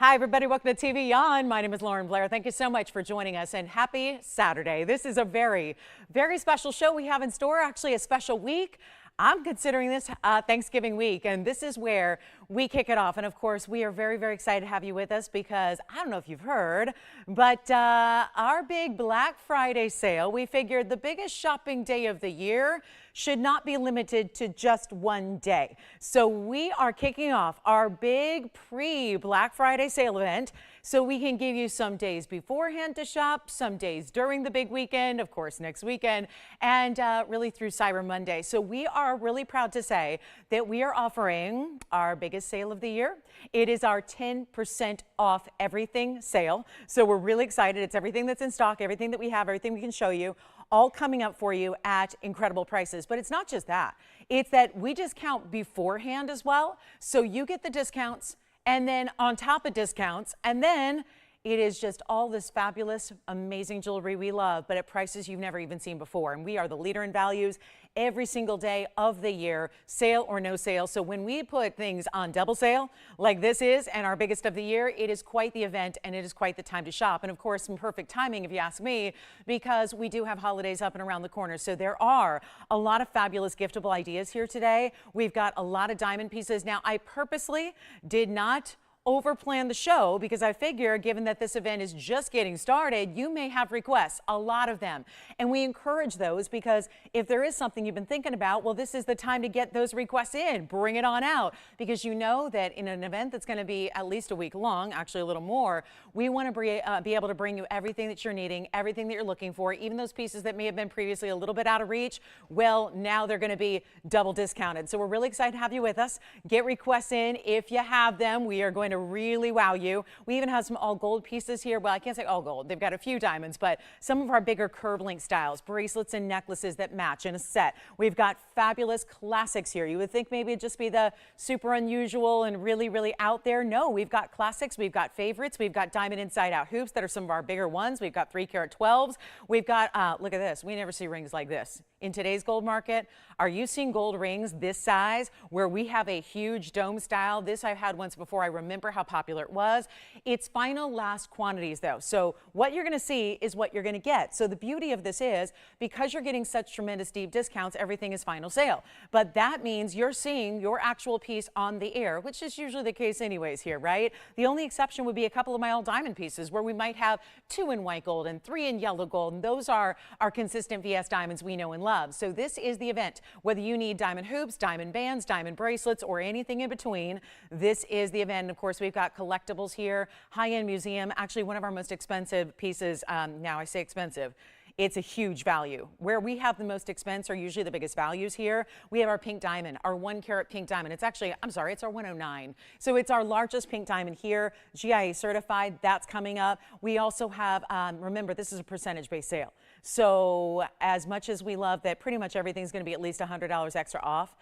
Hi, everybody. Welcome to TVON. My name is Blair. Thank you so much for joining us, and happy Saturday. This is a very, very special show we have in store, actually a special week. I'm considering this Thanksgiving week, and this is where we kick it off. And of course, we are very, very excited to have you with us because I don't know if you've heard, but our big Black Friday sale, we figured the biggest shopping day of the year should not be limited to just one day. So we are kicking off our big pre-Black Friday sale event so we can give you some days beforehand to shop, some days during the big weekend, of course, next weekend, and really through Cyber Monday. So we are really proud to say that we are offering our biggest sale of the year. It is our 10% off everything sale. So we're really excited. It's everything that's in stock, everything that we have, everything we can show you, all coming up for you at incredible prices. But it's not just that. It's that we discount beforehand as well. So you get the discounts and then on top of discounts, and then it is just all this fabulous, amazing jewelry we love, but at prices you've never even seen before. And we are the leader in values every single day of the year, sale or no sale. So when we put things on double sale like this is, and our biggest of the year, it is quite the event and it is quite the time to shop. And of course, some perfect timing if you ask me, because we do have holidays up and around the corner. So there are a lot of fabulous giftable ideas here today. We've got a lot of diamond pieces. Now, I purposely did not overplan the show because I figure, given that this event is just getting started, you may have requests, a lot of them. And we encourage those because if there is something you've been thinking about, well, this is the time to get those requests in. Bring it on out, because you know that in an event that's going to be at least a week long, actually a little more, we want to be able to bring you everything that you're needing, everything that you're looking for, even those pieces that may have been previously a little bit out of reach. Well, now they're going to be double discounted. So we're really excited to have you with us. Get requests in if you have them. We are going to really wow you. We even have some all gold pieces here. Well, I can't say all gold. They've got a few diamonds, but some of our bigger curve link styles, bracelets and necklaces that match in a set. We've got fabulous classics here. You would think maybe it'd just be the super unusual and really, really out there. No, we've got classics. We've got favorites. We've got diamond inside out hoops that are some of our bigger ones. We've got 3-carat 12s. We've got, look at this. We never see rings like this. In today's gold market, are you seeing gold rings this size where we have a huge dome style? This I've had once before. I remember how popular it was. It's final last quantities though. So what you're going to see is what you're going to get. So the beauty of this is because you're getting such tremendous deep discounts, everything is final sale. But that means you're seeing your actual piece on the air, which is usually the case anyways here, right? The only exception would be a couple of my all diamond pieces where we might have 2 in white gold and 3 in yellow gold. And those are our consistent VS diamonds we know and love. So this is the event. Whether you need diamond hoops, diamond bands, diamond bracelets, or anything in between, this is the event. And of course, we've got collectibles here, high-end museum, actually one of our most expensive pieces. Now I say expensive. It's a huge value. Where we have the most expense are usually the biggest values here. We have our pink diamond, our 1-carat pink diamond. It's actually, I'm sorry, it's our 109. So it's our largest pink diamond here, GIA certified. That's coming up. We also have, remember, this is a percentage-based sale. So as much as we love that pretty much everything's going to be at least $100 extra off,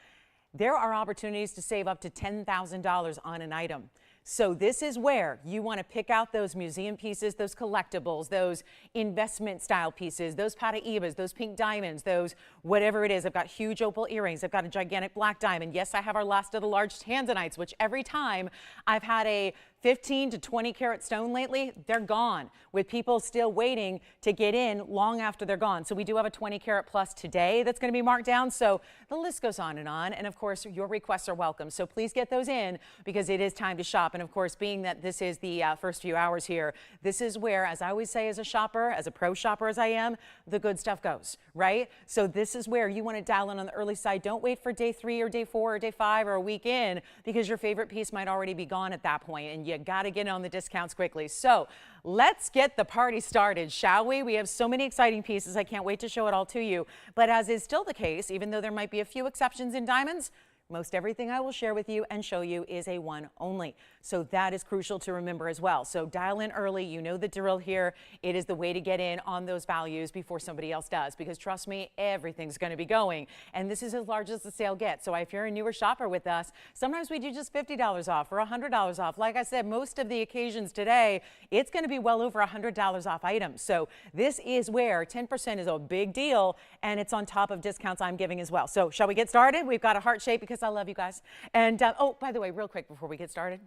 there are opportunities to save up to $10,000 on an item. So this is where you want to pick out those museum pieces, those collectibles, those investment style pieces, those Paraibas, those pink diamonds, those whatever it is. I've got huge opal earrings. I've got a gigantic black diamond. Yes, I have our last of the large tanzanites, which every time I've had a 15 to 20 carat stone lately, they're gone, with people still waiting to get in long after they're gone. So we do have a 20 carat plus today that's going to be marked down. So the list goes on. And of course, your requests are welcome. So please get those in because it is time to shop. And of course, being that this is the first few hours here, this is where, as I always say as a shopper, as a pro shopper as I am, the good stuff goes, right? So this is where you want to dial in on the early side. Don't wait for day 3 or day 4 or day 5 or a week in because your favorite piece might already be gone at that point. And you got to get on the discounts quickly. So let's get the party started, shall we? We have so many exciting pieces. I can't wait to show it all to you. But as is still the case, even though there might be a few exceptions in diamonds, most everything I will share with you and show you is a one only. So that is crucial to remember as well. So dial in early. You know the drill here. It is the way to get in on those values before somebody else does, because trust me, everything's going to be going. And this is as large as the sale gets. So if you're a newer shopper with us, sometimes we do just $50 off or $100 off. Like I said, most of the occasions today, it's going to be well over $100 off items. So this is where 10% is a big deal, and it's on top of discounts I'm giving as well. So shall we get started? We've got a heart shape because because I love you guys. And oh, by the way, real quick before we get started,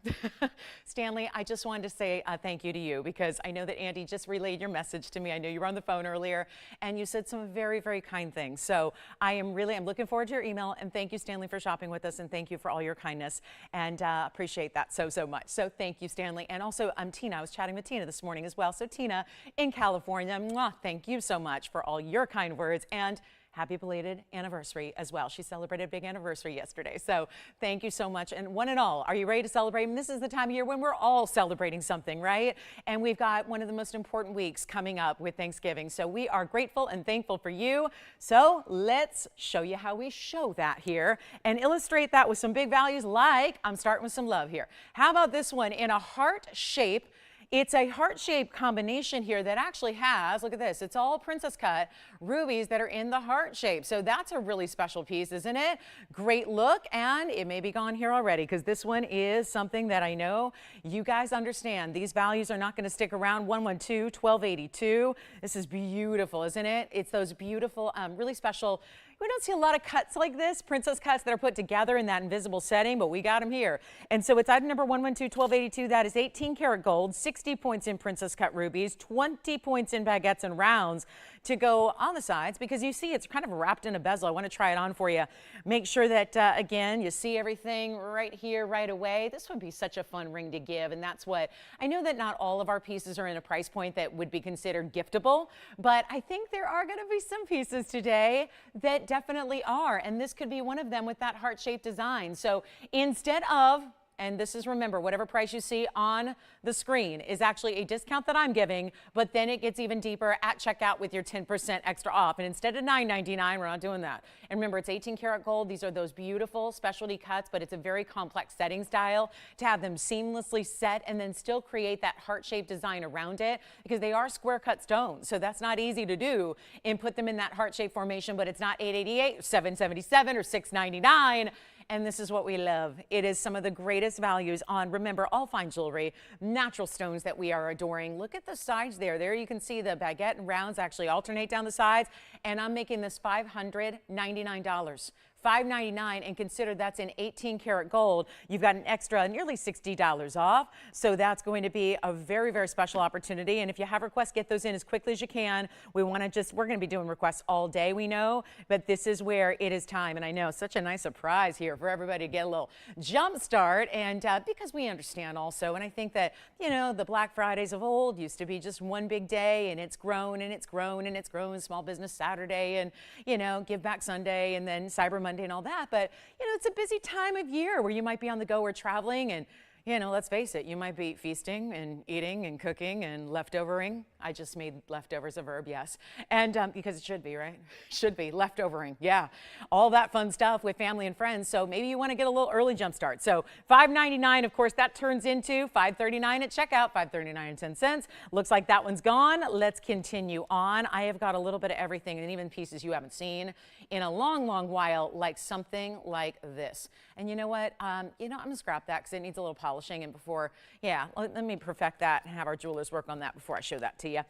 Stanley, I just wanted to say thank you to you because I know that Andy just relayed your message to me. I know you were on the phone earlier and you said some very, very kind things. So I'm looking forward to your email, and thank you, Stanley, for shopping with us, and thank you for all your kindness, and appreciate that so much. So thank you, Stanley. And also Tina, I was chatting with Tina this morning as well. So Tina in California, mwah, thank you so much for all your kind words, and happy belated anniversary as well. She celebrated a big anniversary yesterday. So thank you so much. And one and all, are you ready to celebrate? And this is the time of year when we're all celebrating something, right? And we've got one of the most important weeks coming up with Thanksgiving. So we are grateful and thankful for you. So let's show you how we show that here and illustrate that with some big values, like I'm starting with some love here. How about this one in a heart shape? It's a heart-shaped combination here that actually has, look at this, it's all princess cut rubies that are in the heart shape. So that's a really special piece, isn't it? Great look, and it may be gone here already because this one is something that I know you guys understand. These values are not going to stick around. 112, 1282. This is beautiful, isn't it? It's those beautiful, really special. We don't see a lot of cuts like this, princess cuts that are put together in that invisible setting, but we got them here. And so it's item number 112, 1282. That is 18 karat gold, 60 points in princess cut rubies, 20 points in baguettes and rounds to go on the sides, because you see it's kind of wrapped in a bezel. I want to try it on for you. Make sure that, again, you see everything right here right away. This would be such a fun ring to give, and that's what, I know that not all of our pieces are in a price point that would be considered giftable, but I think there are going to be some pieces today that definitely are, and this could be one of them with that heart-shaped design. So instead of, and this is, remember, whatever price you see on the screen is actually a discount that I'm giving, but then it gets even deeper at checkout with your 10% extra off. And instead of $9.99, we're not doing that. And remember, it's 18 karat gold. These are those beautiful specialty cuts, but it's a very complex setting style to have them seamlessly set and then still create that heart-shaped design around it, because they are square cut stones. So that's not easy to do and put them in that heart-shaped formation, but it's not $888, $777, or $699. And this is what we love. It is some of the greatest values on, remember, all fine jewelry, natural stones that we are adoring. Look at the sides there. There you can see the baguette and rounds actually alternate down the sides. And I'm making this $599. $599, and consider that's in 18 karat gold. You've got an extra nearly $60 off. So that's going to be a very, very special opportunity. And if you have requests, get those in as quickly as you can. We're going to be doing requests all day, we know, but this is where it is time. And I know such a nice surprise here for everybody to get a little jump start. And because we understand also, and I think that, you know, the Black Fridays of old used to be just one big day, and it's grown and it's grown and it's grown. Small Business Saturday and, you know, Give Back Sunday and then Cyber Monday and all that. But, you know, it's a busy time of year where you might be on the go or traveling, and, you know, let's face it, you might be feasting and eating and cooking and leftovering. I just made leftovers a verb, yes. And because it should be, right? Should be, leftovering, yeah. All that fun stuff with family and friends. So maybe you want to get a little early jump start. So $599, of course, that turns into $539 at checkout, $539.10. Looks like that one's gone. Let's continue on. I have got a little bit of everything, and even pieces you haven't seen in a long, long while, like something like this. And you know what? I'm going to scrap that because it needs a little polishing. And before, yeah, let me perfect that and have our jewelers work on that before I show that to you.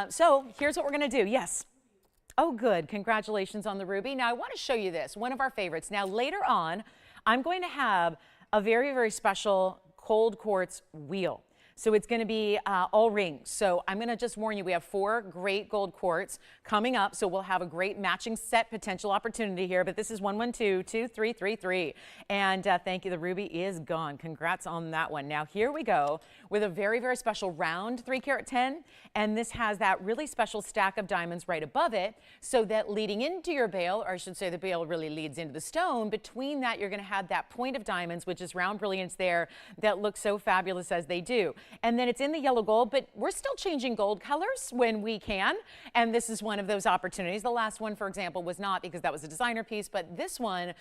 So here's what we're going to do. Yes. Oh, good. Congratulations on the ruby. Now, I want to show you this, one of our favorites. Now, later on, I'm going to have a very, very special cold quartz wheel. So it's going to be all rings. So I'm going to just warn you, we have 4 great gold quartz coming up. So we'll have a great matching set potential opportunity here. But this is 112-2333. And thank you. The ruby is gone. Congrats on that one. Now here we go with a very, very special round 3 carat 10. And this has that really special stack of diamonds right above it, so that leading into your bail, or I should say the bail really leads into the stone, between that you're going to have that point of diamonds, which is round brilliance there, that looks so fabulous as they do. And then it's in the yellow gold, but we're still changing gold colors when we can. And this is one of those opportunities. The last one, for example, was not, because that was a designer piece, but this one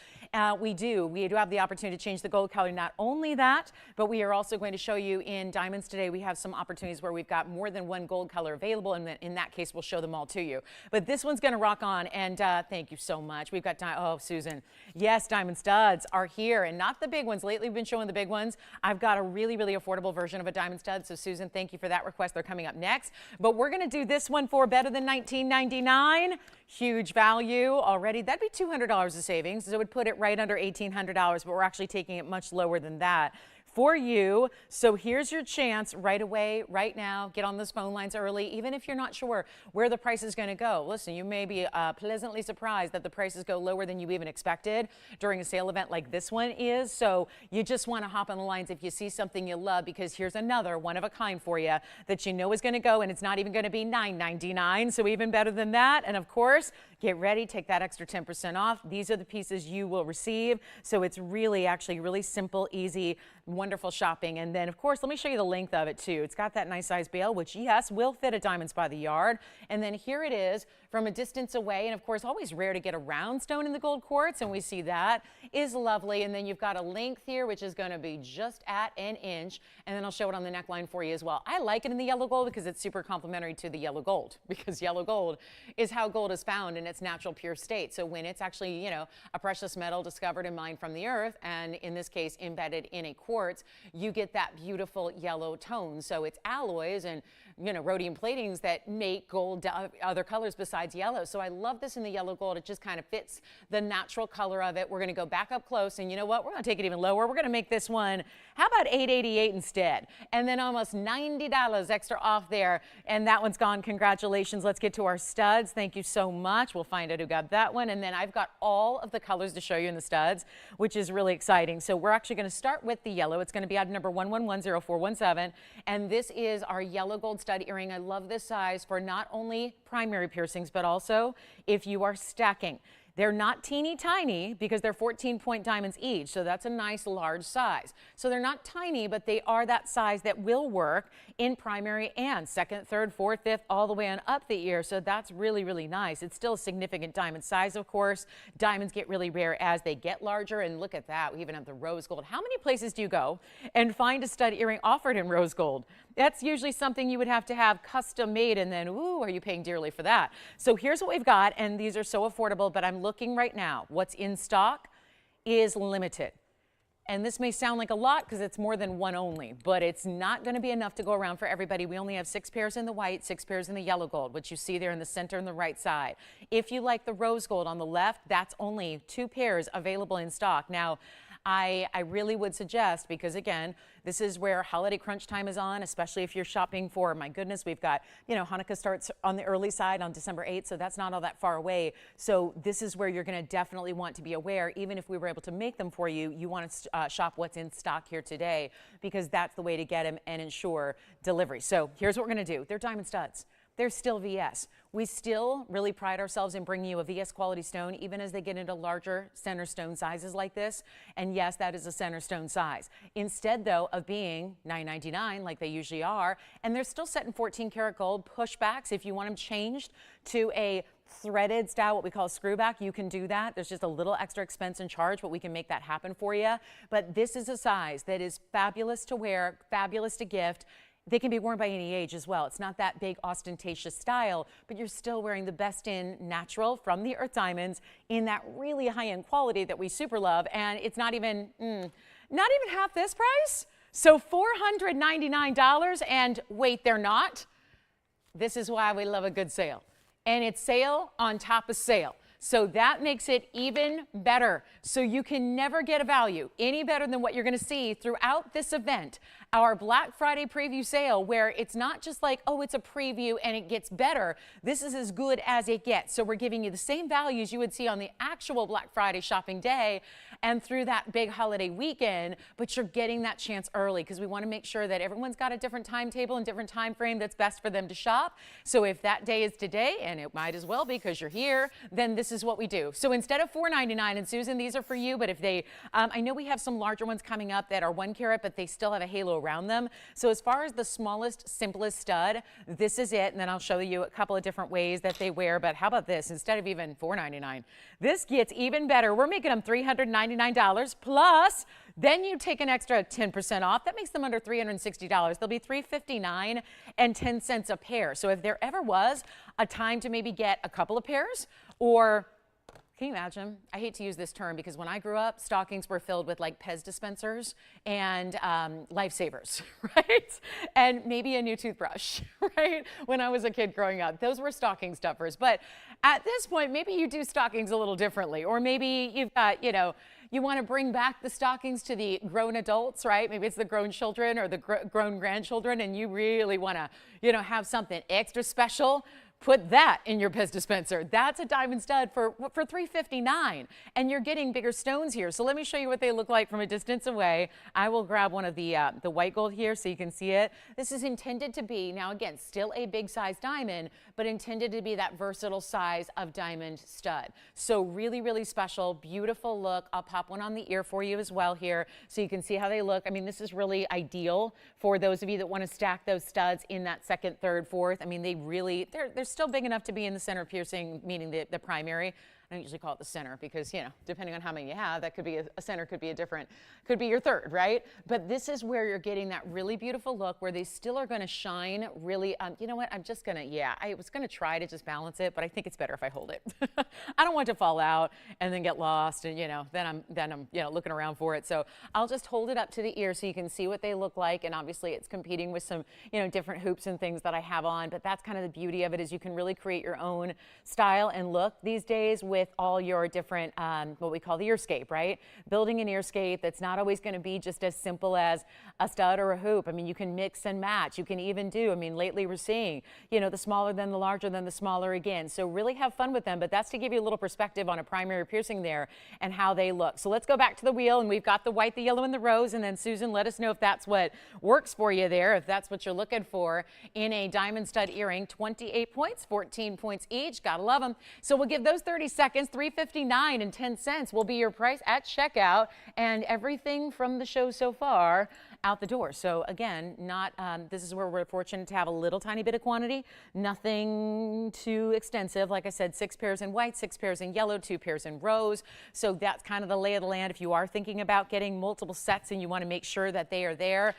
we do have the opportunity to change the gold color. Not only that, but we are also going to show you in diamonds today, we have some opportunities where we've got more than one gold color available. And in that case, we'll show them all to you. But this one's going to rock on. And thank you so much. We've got, oh, Susan. Yes, diamond studs are here, and not the big ones. Lately, we've been showing the big ones. I've got a really, really affordable version of a diamond diamond studs. So Susan, thank you for that request. They're coming up next. But we're going to do this one for better than $19.99. Huge value already. That'd be $200 of savings. So it would put it right under $1,800, but we're actually taking it much lower than that for you. So here's your chance right away, right now. Get on those phone lines early, even if you're not sure where the price is going to go. Listen, you may be pleasantly surprised that the prices go lower than you even expected during a sale event like this one is. So you just want to hop on the lines if you see something you love, because here's another one of a kind for you that you know is going to go, and it's not even going to be $9.99. So even better than that. And of course, get ready, take that extra 10% off. These are the pieces you will receive. So it's really actually really simple, easy, wonderful shopping. And then of course, let me show you the length of it too. It's got that nice size bail, which yes, will fit a Diamonds by the Yard. And then here it is from a distance away. And of course, always rare to get a round stone in the gold quartz. And we see that is lovely. And then you've got a length here, which is going to be just at an inch. And then I'll show it on the neckline for you as well. I like it in the yellow gold because it's super complementary to the yellow gold, because yellow gold is how gold is found in its natural pure state. So when it's actually, you know, a precious metal discovered and mined from the earth, and in this case embedded in a quartz, you get that beautiful yellow tone. So it's alloys and, you know, rhodium platings that make gold other colors besides yellow. So I love this in the yellow gold. It just kind of fits the natural color of it. We're going to go back up close, and you know what? We're going to take it even lower. We're going to make this one, how about $888 instead? And then almost $90 extra off there. And that one's gone. Congratulations. Let's get to our studs. Thank you so much. We'll find out who got that one. And then I've got all of the colors to show you in the studs, which is really exciting. So we're actually going to start with the yellow. It's going to be item number 11100417. And this is our yellow gold stud earring. I love this size for not only primary piercings, but also if you are stacking. They're not teeny tiny because they're 14-point diamonds each, so that's a nice large size. So they're not tiny, but they are that size that will work in primary and second, third, fourth, fifth, all the way on up the ear. So that's really, really nice. It's still a significant diamond size, of course. Diamonds get really rare as they get larger, and look at that. We even have the rose gold. How many places do you go and find a stud earring offered in rose gold? That's usually something you would have to have custom made, and then, ooh, are you paying dearly for that? So here's what we've got, and these are so affordable, but I'm looking right now. What's in stock is limited. And this may sound like a lot because it's more than one only, but it's not going to be enough to go around for everybody. We only have 6 pairs in the white, 6 pairs in the yellow gold, which you see there in the center and the right side. If you like the rose gold on the left, that's only 2 pairs available in stock. Now, I really would suggest, because again, this is where holiday crunch time is on, especially if you're shopping for, my goodness, we've got, you know, Hanukkah starts on the early side on December 8th, so that's not all that far away. So this is where you're going to definitely want to be aware. Even if we were able to make them for you, you want to shop what's in stock here today, because that's the way to get them and ensure delivery. So here's what we're going to do. They're diamond studs. They're still VS. We still really pride ourselves in bringing you a VS quality stone, even as they get into larger center stone sizes like this. And yes, that is a center stone size. Instead, though, of being $9.99 like they usually are, and they're still set in 14 karat gold pushbacks. If you want them changed to a threaded style, what we call a screwback, you can do that. There's just a little extra expense and charge, but we can make that happen for you. But this is a size that is fabulous to wear, fabulous to gift. They can be worn by any age as well. It's not that big ostentatious style, but you're still wearing the best in natural from the Earth Diamonds in that really high-end quality that we super love. And it's not even half this price. So $499, and wait, they're not. This is why we love a good sale. And it's sale on top of sale. So that makes it even better. So you can never get a value any better than what you're going to see throughout this event. Our Black Friday preview sale, where it's not just like, oh, it's a preview and it gets better. This is as good as it gets. So we're giving you the same values you would see on the actual Black Friday shopping day and through that big holiday weekend, but you're getting that chance early because we want to make sure that everyone's got a different timetable and different time frame that's best for them to shop. So if that day is today, and it might as well be because you're here, then this is what we do. So instead of $499, and Susan, these are for you, but if they, I know we have some larger ones coming up that are 1 carat, but they still have a halo around them. So as far as the smallest, simplest stud, this is it. And then I'll show you a couple of different ways that they wear. But how about this? Instead of even $499, this gets even better. We're making them $399 plus. Then you take an extra 10% off. That makes them under $360. They'll be $359 and 10 cents a pair. So if there ever was a time to maybe get a couple of pairs or Can you imagine? I hate to use this term because when I grew up, stockings were filled with like Pez dispensers and lifesavers, right? And maybe a new toothbrush, right? When I was a kid growing up, those were stocking stuffers. But at this point, maybe you do stockings a little differently, or maybe you've got, you know, you want to bring back the stockings to the grown adults, right? Maybe it's the grown children or the grown grandchildren, and you really want to, you know, have something extra special. Put that in your Pez dispenser. That's a diamond stud for $359, and you're getting bigger stones here. So let me show you what they look like from a distance away. I will grab one of the white gold here so you can see it. This is intended to be, now again, still a big size diamond, but intended to be that versatile size of diamond stud. So really, really special, beautiful look. I'll pop one on the ear for you as well here so you can see how they look. I mean, this is really ideal for those of you that want to stack those studs in that second, third, fourth. I mean, they're still big enough to be in the center piercing, meaning the primary. I don't usually call it the center because, you know, depending on how many you have, that could be a center, could be a different, could be your third, right? But this is where you're getting that really beautiful look where they still are going to shine really, you know what, I'm just going to, yeah, I was going to try to just balance it, but I think it's better if I hold it. I don't want it to fall out and then get lost and, you know, then I'm, you know, looking around for it. So I'll just hold it up to the ear so you can see what they look like. And obviously it's competing with some, you know, different hoops and things that I have on, but that's kind of the beauty of it is you can really create your own style and look these days with all your different, what we call the earscape, right? Building an earscape that's not always going to be just as simple as a stud or a hoop. I mean, you can mix and match. You can even do, I mean, lately we're seeing, you know, the smaller than the larger than the smaller again. So really have fun with them, but that's to give you a little perspective on a primary piercing there and how they look. So let's go back to the wheel, and we've got the white, the yellow, and the rose. And then Susan, let us know if that's what works for you there, if that's what you're looking for in a diamond stud earring. 28 points, 14 points each. Gotta love them. So we'll give those 30 seconds. $359.10 will be your price at checkout, and everything from the show so far out the door. So again, not this is where we're fortunate to have a little tiny bit of quantity, nothing too extensive. Like I said, 6 pairs in white, 6 pairs in yellow, 2 pairs in rose. So that's kind of the lay of the land. If you are thinking about getting multiple sets and you want to make sure that they are there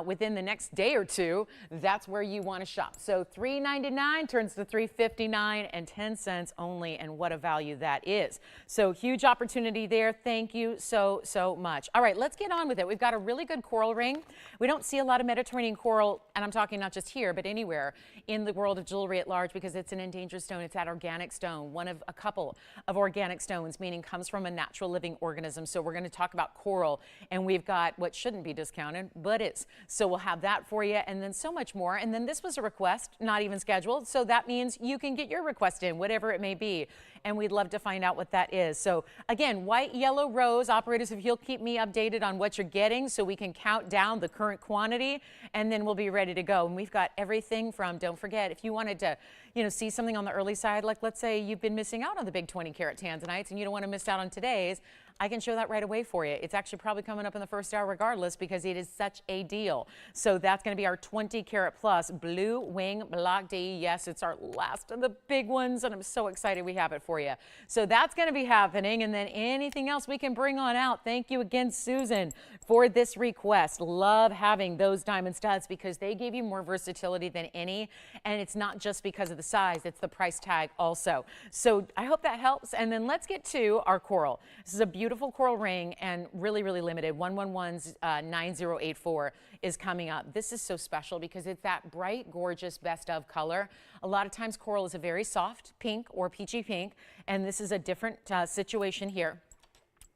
within the next day or two, that's where you want to shop. So $399 turns to $359.10 only, and what a value that is. So huge opportunity there. Thank you so much. All right, let's get on with it. We've got a really good coral ring. We don't see a lot of Mediterranean coral, and I'm talking not just here, but anywhere in the world of jewelry at large, because it's an endangered stone. It's that organic stone, one of a couple of organic stones, meaning comes from a natural living organism. So we're going to talk about coral, and we've got what shouldn't be discounted, but is. So we'll have that for you, and then so much more. And then this was a request, not even scheduled. So that means you can get your request in, whatever it may be. And we'd love to find out what that is. So again, white, yellow, rose. Operators, if you'll keep me updated on what you're getting so we can count down the current quantity, and then we'll be ready to go. And we've got everything from, don't forget, if you wanted to, you know, see something on the early side, like let's say you've been missing out on the big 20 karat tanzanites and you don't want to miss out on today's, I can show that right away for you. It's actually probably coming up in the first hour regardless because it is such a deal. So that's going to be our 20 karat plus blue wing block D. Yes, it's our last of the big ones, and I'm so excited we have it for you. So that's going to be happening, and then anything else we can bring on out. Thank you again, Susan, for this request. Love having those diamond studs because they give you more versatility than any, and it's not just because of the size, it's the price tag also. So I hope that helps, and then let's get to our coral. This is a beautiful coral ring and really, really limited. 111's 9084 is coming up. This is so special because it's that bright, gorgeous best of color. A lot of times coral is a very soft pink or peachy pink, and this is a different situation here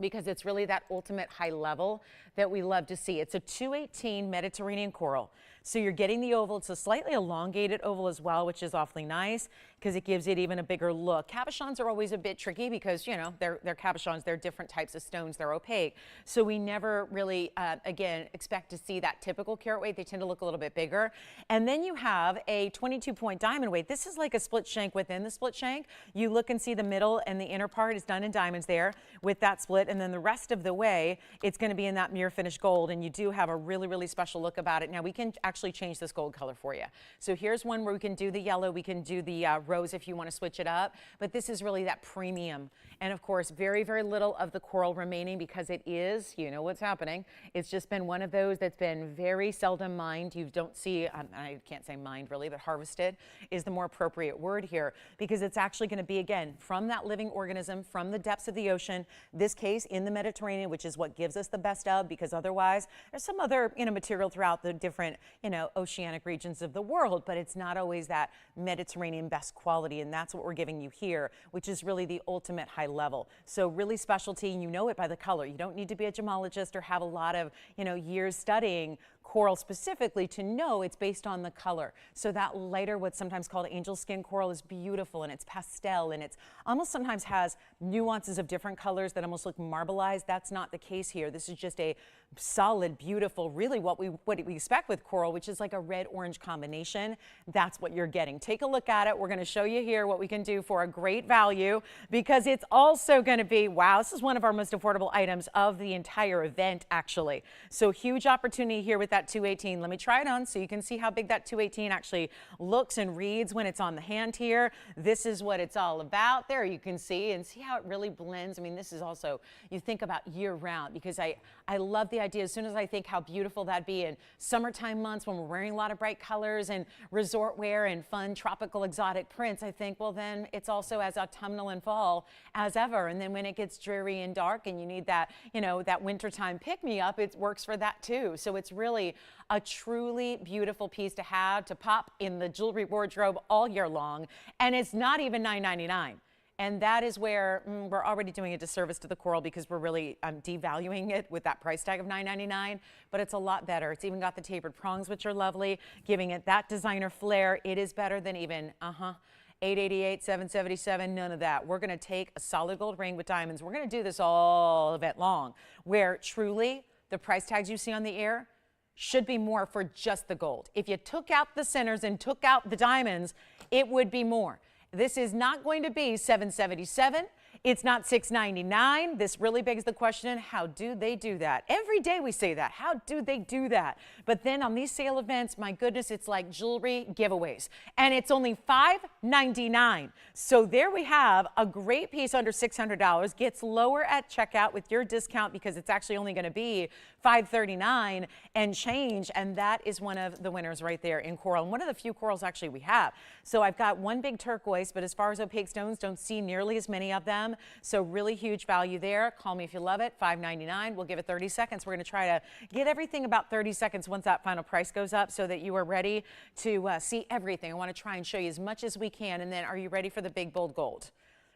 because it's really that ultimate high level that we love to see. It's a 218 Mediterranean coral. So you're getting the oval. It's a slightly elongated oval as well, which is awfully nice because it gives it even a bigger look. Cabochons are always a bit tricky because, you know, they're cabochons. They're different types of stones. They're opaque. So we never really, again, expect to see that typical carat weight. They tend to look a little bit bigger. And then you have a 22-point diamond weight. This is like a split shank within the split shank. You look and see the middle and the inner part is done in diamonds there with that split. And then the rest of the way, it's going to be in that mirror finished gold. And you do have a really, really special look about it. Now, we can actually change this gold color for you. So here's one where we can do the yellow, we can do the rose if you want to switch it up, but this is really that premium. And of course, very, very little of the coral remaining because it is, you know what's happening. It's just been one of those that's been very seldom mined. You don't see, I can't say mined really, but harvested is the more appropriate word here, because it's actually going to be, again, from that living organism, from the depths of the ocean, this case in the Mediterranean, which is what gives us the best of, because otherwise there's some other, you know, material throughout the different, you know, oceanic regions of the world, but it's not always that Mediterranean best quality, and that's what we're giving you here, which is really the ultimate high level. So really specialty, and you know it by the color. You don't need to be a gemologist or have a lot of, you know, years studying coral specifically to know it's based on the color. So that lighter, what's sometimes called angel skin coral, is beautiful, and it's pastel, and it's almost sometimes has nuances of different colors that almost look marbleized. That's not the case here. This is just a solid, beautiful, really what we expect with coral, which is like a red-orange combination. That's what you're getting. Take a look at it. We're going to show you here what we can do for a great value, because it's also going to be, wow, this is one of our most affordable items of the entire event, actually. So huge opportunity here with that 218. Let me try it on so you can see how big that 218 actually looks and reads when it's on the hand here. This is what it's all about. There you can see, and see how it really blends. I mean, this is also, you think about year round, because I love the idea. As soon as I think how beautiful that'd be in summertime months when we're wearing a lot of bright colors and resort wear and fun tropical exotic prints, I think, well, then it's also as autumnal and fall as ever. And then when it gets dreary and dark and you need that, you know, that wintertime pick-me-up, it works for that too. So it's really a truly beautiful piece to have, to pop in the jewelry wardrobe all year long. And it's not even $9.99. And that is where we're already doing a disservice to the coral, because we're really devaluing it with that price tag of $9.99. But it's a lot better. It's even got the tapered prongs, which are lovely, giving it that designer flair. It is better than even, $888, $777, none of that. We're going to take a solid gold ring with diamonds. We're going to do this all event long, where truly the price tags you see on the air should be more for just the gold. If you took out the centers and took out the diamonds, it would be more. This is not going to be $777. It's not $699. This really begs the question, how do they do that? Every day we say that. How do they do that? But then on these sale events, my goodness, it's like jewelry giveaways. And it's only $599. So there we have a great piece under $600. Gets lower at checkout with your discount, because it's actually only going to be $539 and change. And that is one of the winners right there in coral. And one of the few corals actually we have. So I've got one big turquoise, but as far as opaque stones, don't see nearly as many of them. So really huge value there. Call me if you love it. $5.99. We'll give it 30 seconds. We're going to try to get everything about 30 seconds once that final price goes up, so that you are ready to see everything. I want to try and show you as much as we can. And then, are you ready for the big bold gold?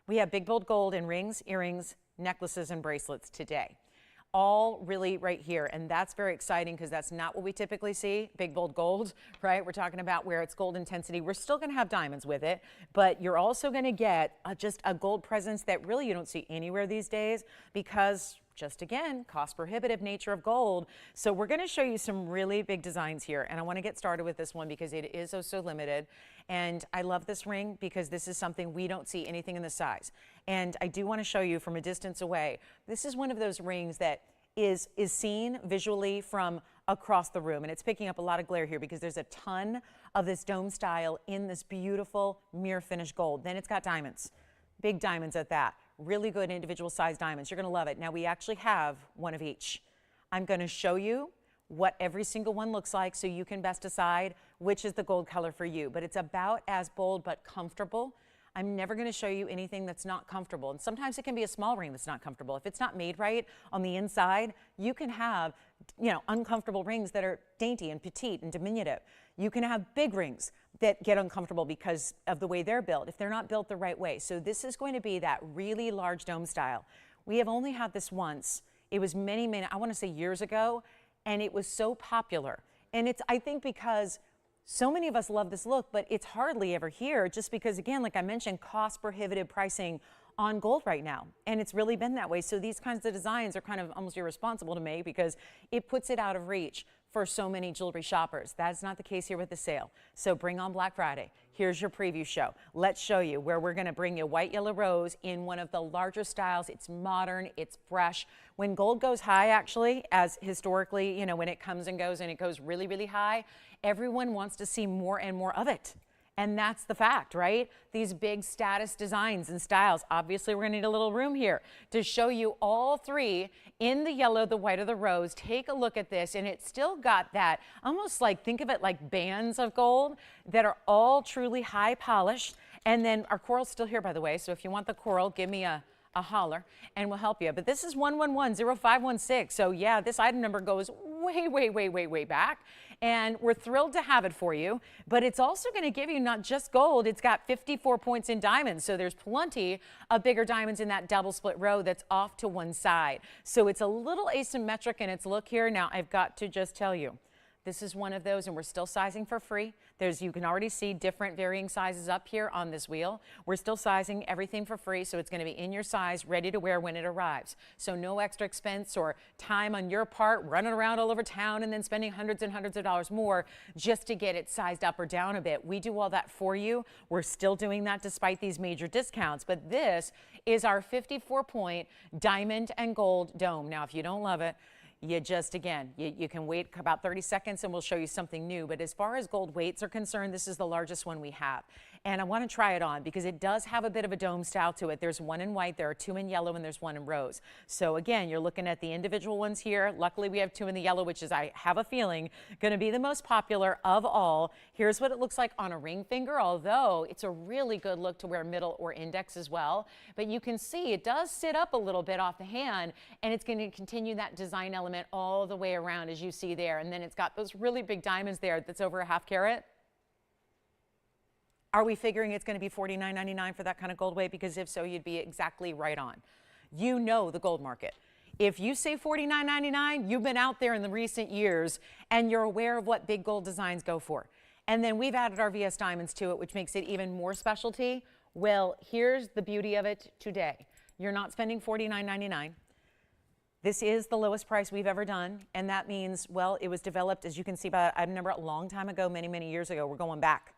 We have big bold gold in rings, earrings, necklaces, and bracelets today. All really right here, and that's very exciting, because that's not what we typically see, big bold gold, right? We're talking about where it's gold intensity. We're still going to have diamonds with it, but you're also going to get just a gold presence that really you don't see anywhere these days, because just again, cost prohibitive nature of gold. So we're going to show you some really big designs here, and I want to get started with this one because it is so limited. And I love this ring because this is something we don't see anything in this size. And I do want to show you from a distance away. This is one of those rings that is seen visually from across the room, and it's picking up a lot of glare here because there's a ton of this dome style in this beautiful mirror finish gold. Then it's got diamonds, big diamonds at that. Really good individual size diamonds. You're going to love it. Now we actually have one of each. I'm going to show you what every single one looks like so you can best decide which is the gold color for you. But it's about as bold but comfortable. I'm never going to show you anything that's not comfortable. And sometimes it can be a small ring that's not comfortable. If it's not made right on the inside, you can have, you know, uncomfortable rings that are dainty and petite and diminutive. You can have big rings that get uncomfortable because of the way they're built, if they're not built the right way. So this is going to be that really large dome style. We have only had this once. It was many, I want to say years ago, and it was so popular. And it's, I think, because so many of us love this look, but it's hardly ever here, just because, again, like I mentioned, cost prohibitive pricing on gold right now, and it's really been that way. So these kinds of designs are kind of almost irresponsible to make because it puts it out of reach for so many jewelry shoppers. That's not the case here with the sale. So bring on Black Friday. Here's your preview show. Let's show you where we're going to bring you white yellow rose in one of the larger styles. It's modern, it's fresh. When gold goes high, actually, as historically, you know, when it comes and goes and it goes really, really high, everyone wants to see more and more of it. And that's the fact, right? These big status designs and styles. Obviously, we're gonna need a little room here to show you all three in the yellow, the white, or the rose. Take a look at this, and it's still got that, almost like, think of it like bands of gold that are all truly high polished. And then our coral's still here, by the way, so if you want the coral, give me a holler and we'll help you. But this is 111-0516. So yeah, this item number goes way back, and we're thrilled to have it for you. But it's also going to give you not just gold, it's got 54 points in diamonds. So there's plenty of bigger diamonds in that double split row that's off to one side. So it's a little asymmetric in its look here. Now I've got to just tell you, this is one of those, and we're still sizing for free. You can already see different varying sizes up here on this wheel. We're still sizing everything for free, so it's going to be in your size, ready to wear when it arrives. So no extra expense or time on your part running around all over town and then spending hundreds and hundreds of dollars more just to get it sized up or down a bit. We do all that for you. We're still doing that despite these major discounts, but this is our 54-point diamond and gold dome. Now, if you don't love it, you just, again, you can wait about 30 seconds and we'll show you something new. But as far as gold weights are concerned, this is the largest one we have. And I want to try it on because it does have a bit of a dome style to it. There's one in white, there are two in yellow, and there's one in rose. So again, you're looking at the individual ones here. Luckily, we have two in the yellow, which is, I have a feeling, going to be the most popular of all. Here's what it looks like on a ring finger, although it's a really good look to wear middle or index as well. But you can see it does sit up a little bit off the hand, and it's going to continue that design element all the way around, as you see there. And then it's got those really big diamonds there that's over a ½ carat. Are we figuring it's going to be $49.99 for that kind of gold weight? Because if so, you'd be exactly right on. You know the gold market. If you say $49.99, you've been out there in the recent years and you're aware of what big gold designs go for. And then we've added our VS diamonds to it, which makes it even more specialty. Well, here's the beauty of it today. You're not spending $49.99. This is the lowest price we've ever done, and that means, well, it was developed, as you can see, I remember a long time ago, many years ago. We're going back.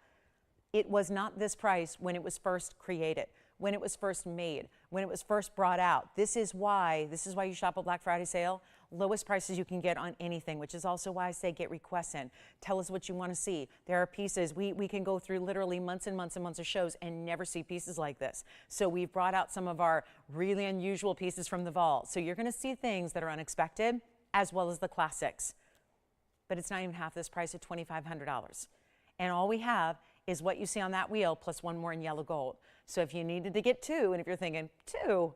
It was not this price when it was first created, when it was first made, when it was first brought out. This is why you shop a Black Friday sale. Lowest prices you can get on anything, which is also why I say get requests in. Tell us what you want to see. There are pieces, we can go through literally months and months and months of shows and never see pieces like this. So we've brought out some of our really unusual pieces from the vault. So you're going to see things that are unexpected as well as the classics. But it's not even half this price at $2,500. And all we have is what you see on that wheel plus one more in yellow gold. So if you needed to get two, and if you're thinking two,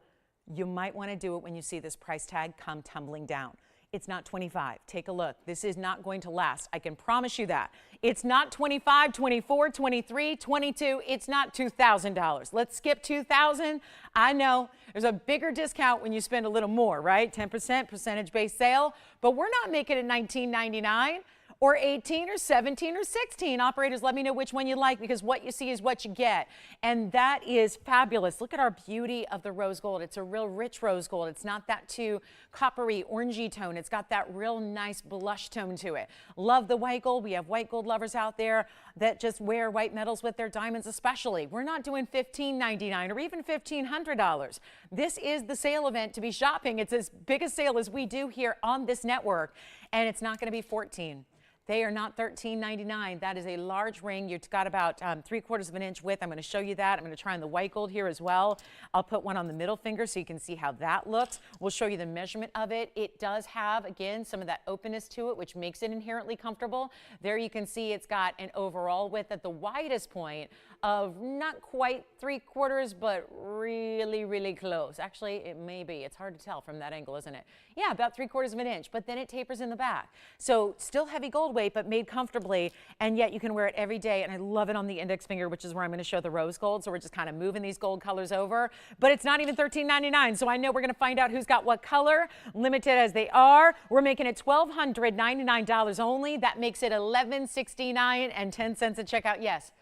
you might want to do it when you see this price tag come tumbling down. It's not 25. Take a look. This is not going to last. I can promise you that. It's not 25, 24, 23, 22. It's not $2,000. Let's skip 2,000. I know there's a bigger discount when you spend a little more, right? 10% percentage-based sale, but we're not making it $19.99. Or 18 or 17 or 16. Operators, let me know which one you like, because what you see is what you get. And that is fabulous. Look at our beauty of the rose gold. It's a real rich rose gold. It's not that too coppery, orangey tone. It's got that real nice blush tone to it. Love the white gold. We have white gold lovers out there that just wear white metals with their diamonds especially. We're not doing $15.99 or even $1,500. This is the sale event to be shopping. It's as big a sale as we do here on this network, and it's not going to be $14. They are not $13.99. That is a large ring. You've got about 3/4 of an inch width. I'm going to show you that. I'm going to try on the white gold here as well. I'll put one on the middle finger so you can see how that looks. We'll show you the measurement of it. It does have, again, some of that openness to it, which makes it inherently comfortable. There you can see it's got an overall width at the widest point of not quite 3/4, but really close. Actually, it may be. It's hard to tell from that angle, isn't it? Yeah, about 3/4 of an inch, but then it tapers in the back. So still heavy gold weight, but made comfortably, and yet you can wear it every day. And I love it on the index finger, which is where I'm going to show the rose gold. So we're just kind of moving these gold colors over, but it's not even $13.99. So I know we're going to find out who's got what color, limited as they are. We're making it $1,299 only. That makes it $1,169 and 10 cents at checkout. Yes.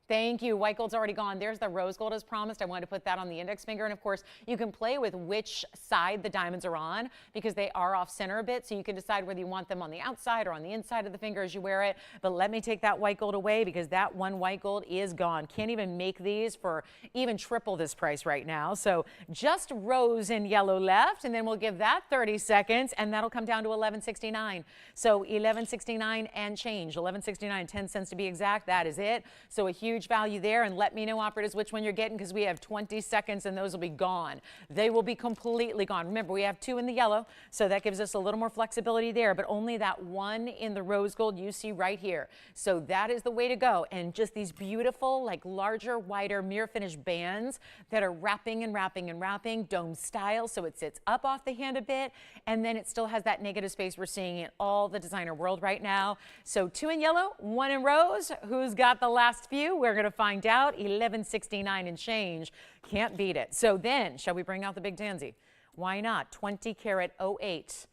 Thank you. White gold's already gone. There's the rose gold as promised. I wanted to put that on the index finger. And of course, you can play with which side the diamonds are on because they are off center a bit. So you can decide whether you want them on the outside or on the inside of the finger as you wear it. But let me take that white gold away because that one white gold is gone. Can't even make these for even triple this price right now. So just rose and yellow left. And then we'll give that 30 seconds and that'll come down to $11.69. So $11.69 and change. $11.69, 10 cents to be exact. That is it. So a huge value there, and let me know, operators, which one you're getting because we have 20 seconds and those will be gone. They will be completely gone. Remember, we have 2 in the yellow, so that gives us a little more flexibility there, but only that 1 in the rose gold you see right here. So that is the way to go, and just these beautiful, like larger, wider mirror finish bands that are wrapping and wrapping and wrapping, dome style, so it sits up off the hand a bit, and then it still has that negative space we're seeing in all the designer world right now. So 2 in yellow, 1 in rose. Who's got the last few? We're going to find out. $11.69 and change. Can't beat it. So then, shall we bring out the big tansy? Why not? 20 karat 08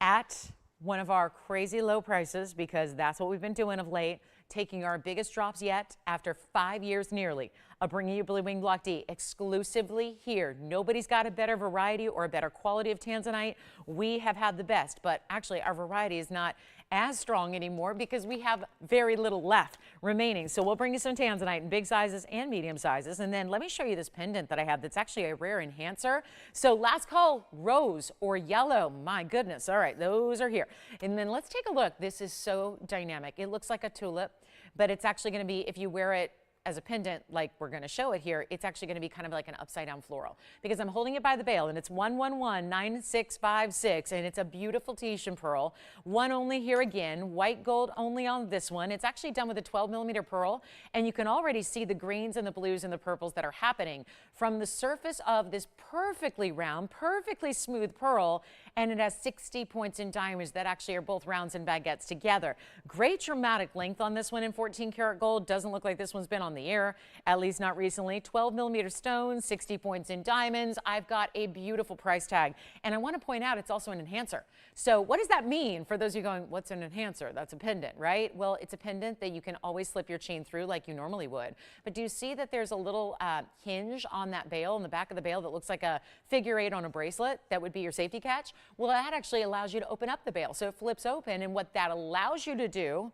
at one of our crazy low prices because that's what we've been doing of late. Taking our biggest drops yet after 5 years nearly of bringing you Blue Wing Block D exclusively here. Nobody's got a better variety or a better quality of tanzanite. We have had the best, but actually our variety is not as strong anymore because we have very little left remaining. So we'll bring you some tanzanite in big sizes and medium sizes. And then let me show you this pendant that I have that's actually a rare enhancer. So last call, rose or yellow. My goodness. All right, those are here. And then let's take a look. This is so dynamic. It looks like a tulip, but it's actually going to be, if you wear it as a pendant, like we're going to show it here, it's actually going to be kind of like an upside down floral because I'm holding it by the bail and it's 1119656 and it's a beautiful Tahitian pearl. One only here again, white gold only on this one. It's actually done with a 12mm pearl and you can already see the greens and the blues and the purples that are happening from the surface of this perfectly round, perfectly smooth pearl, and it has 60 points in diamonds that actually are both rounds and baguettes together. Great dramatic length on this one in 14 karat gold. Doesn't look like this one's been on the air, at least not recently. 12mm stones, 60 points in diamonds. I've got a beautiful price tag. And I want to point out it's also an enhancer. So what does that mean for those of you going, what's an enhancer? That's a pendant, right? Well, it's a pendant that you can always slip your chain through like you normally would. But do you see that there's a little hinge on that bail, in the back of the bail, that looks like a figure 8 on a bracelet? That would be your safety catch. Well, that actually allows you to open up the bail. So it flips open, and what that allows you to do